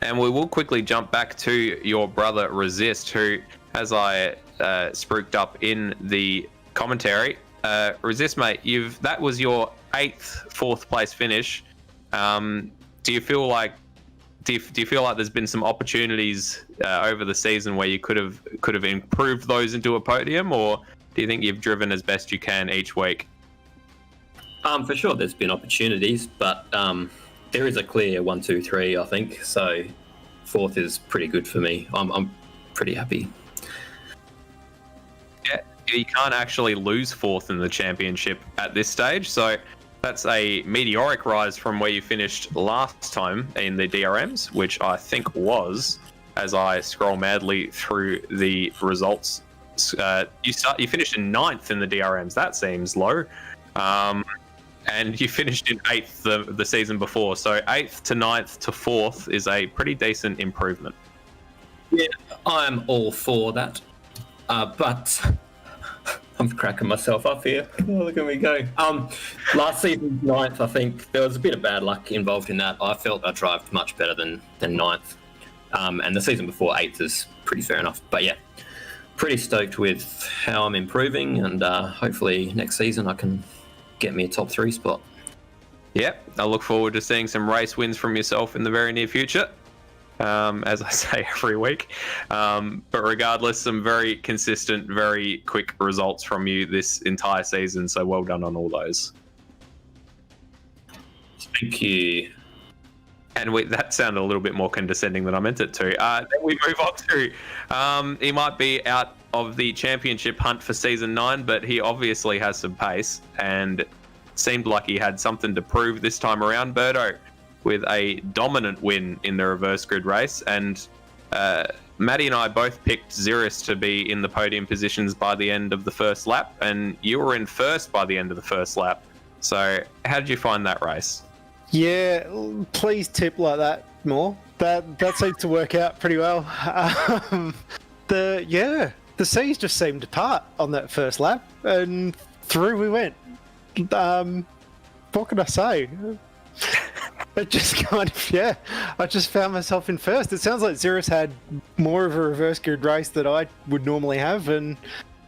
S2: And we will quickly jump back to your brother Resist, who, as I spruiked up in the commentary, Resist, mate, that was your 8th 4th place finish. Do you feel like there's been some opportunities over the season where you could have improved those into a podium, or do you think you've driven as best you can each week?
S8: For sure, there's been opportunities, but there is a clear 1, 2, 3, I think. So 4th is pretty good for me. I'm pretty happy.
S2: Yeah, you can't actually lose 4th in the championship at this stage, so that's a meteoric rise from where you finished last time in the DRMs, which I think was, as I scroll madly through the results, you finished in 9th in the DRMs. That seems low. and you finished in 8th the season before. So 8th to 9th to 4th is a pretty decent improvement.
S8: Yeah, I'm all for that. But I'm cracking myself up here. Oh, look at me go. Last season's 9th, I think there was a bit of bad luck involved in that. I felt I drove much better than 9th. And the season before 8th is pretty fair enough. But yeah, pretty stoked with how I'm improving, and hopefully next season I can get me a top 3 spot.
S2: Yep, I look forward to seeing some race wins from yourself in the very near future. As I say every week. But regardless, some very consistent, very quick results from you this entire season. So well done on all those.
S8: Thank you.
S2: And that sounded a little bit more condescending than I meant it to. Then we move on to, he might be out of the championship hunt for season 9, but he obviously has some pace and seemed like he had something to prove this time around. Birdo, with a dominant win in the reverse grid race, and Maddie and I both picked Ziras to be in the podium positions by the end of the first lap, and you were in first by the end of the first lap. So how did you find that race?
S9: Yeah, please tip like that more. That seemed to work out pretty well. The seas just seemed to part on that first lap, and through we went. What can I say? It just kind of, I just found myself in first. It sounds like Ziras had more of a reverse grid race that I would normally have, and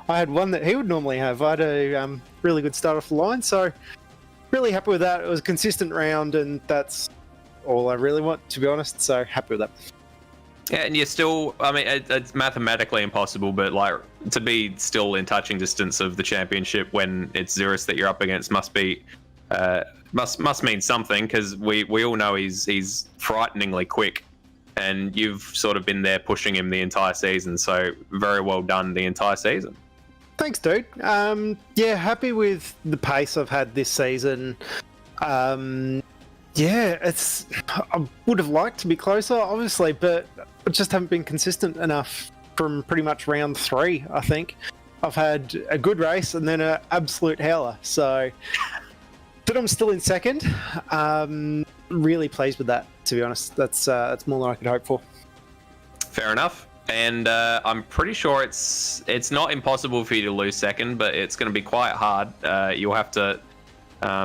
S9: I had one that he would normally have. I had a really good start off the line, so really happy with that. It was a consistent round, and that's all I really want, to be honest, so happy with that.
S2: Yeah, and you're still, I mean, it's mathematically impossible, but like to be still in touching distance of the championship when it's Ziras that you're up against must be... must mean something, because we all know he's frighteningly quick, and you've sort of been there pushing him the entire season, so very well done the entire season.
S9: Thanks, dude. Happy with the pace I've had this season. I would have liked to be closer, obviously, but I just haven't been consistent enough from pretty much round 3, I think. I've had a good race and then an absolute howler, so... But I'm still in second. Really pleased with that, to be honest. That's more than I could hope for.
S2: Fair enough. And I'm pretty sure it's not impossible for you to lose second, but it's going to be quite hard. You'll have to...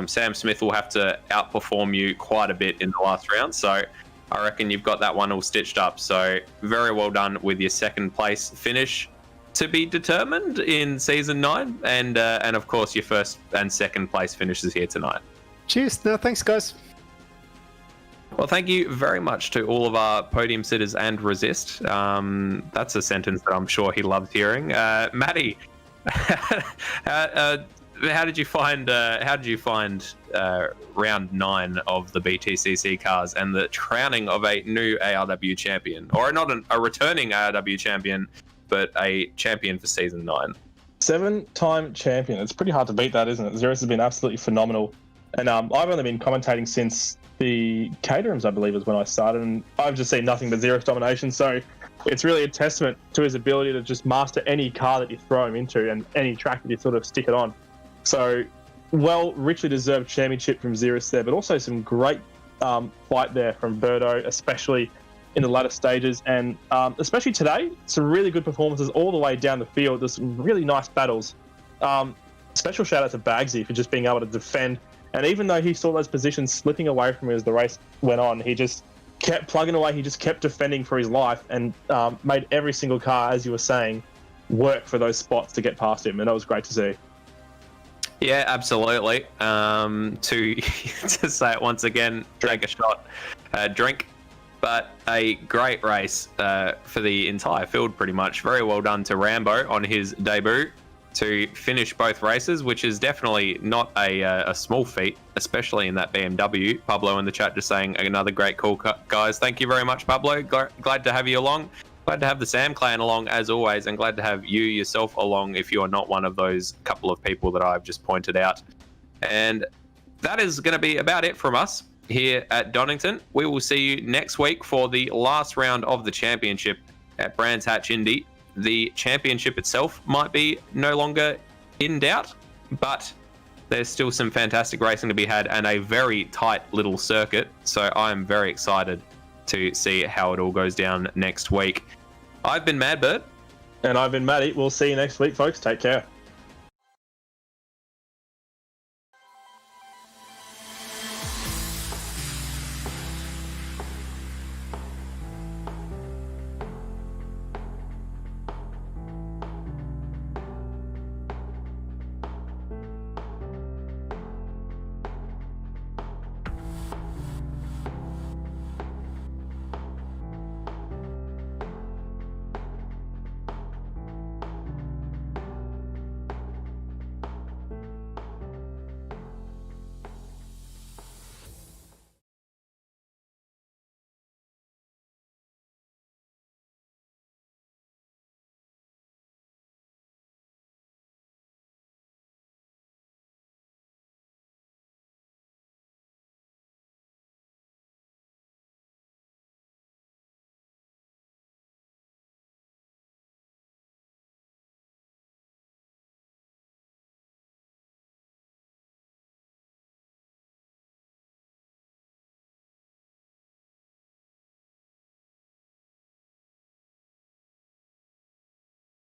S2: Sam Smith will have to outperform you quite a bit in the last round. So I reckon you've got that one all stitched up. So very well done with your second place finish. To be determined in season 9, and of course your first and second place finishes here tonight.
S9: Cheers. No, thanks, guys.
S2: Well, thank you very much to all of our podium sitters and resist. That's a sentence that I'm sure he loves hearing. Maddie, how did you find round 9 of the BTCC cars and the crowning of a new ARW champion, or not a returning ARW champion, but a champion for season 9?
S3: 7-time champion. It's pretty hard to beat that, isn't it? Ziras has been absolutely phenomenal. And I've only been commentating since the Caterhams, I believe, is when I started. And I've just seen nothing but Ziras domination. So it's really a testament to his ability to just master any car that you throw him into and any track that you sort of stick it on. So, richly deserved championship from Ziras there, but also some great fight there from Birdo, especially in the latter stages, and especially today, some really good performances all the way down the field. There's some really nice battles. Special shout out to Bagsy for just being able to defend, and even though he saw those positions slipping away from him as the race went on, he just kept plugging away. He just kept defending for his life and made every single car, as you were saying, work for those spots to get past him, and that was great to see.
S2: Yeah, absolutely. To say it once again, take a shot, drink. But a great race for the entire field, pretty much. Very well done to Rambo on his debut to finish both races, which is definitely not a small feat, especially in that BMW. Pablo in the chat just saying another great call, guys. Thank you very much, Pablo. Glad to have you along. Glad to have the Sam clan along as always, and glad to have you yourself along if you are not one of those couple of people that I've just pointed out. And that is going to be about it from us here at Donington. We will see you next week for the last round of the championship at Brands Hatch Indy. The championship itself might be no longer in doubt, but there's still some fantastic racing to be had and a very tight little circuit. So I'm very excited to see how it all goes down next week. I've been Madbird.
S3: And I've been Matty. We'll see you next week, folks. Take care.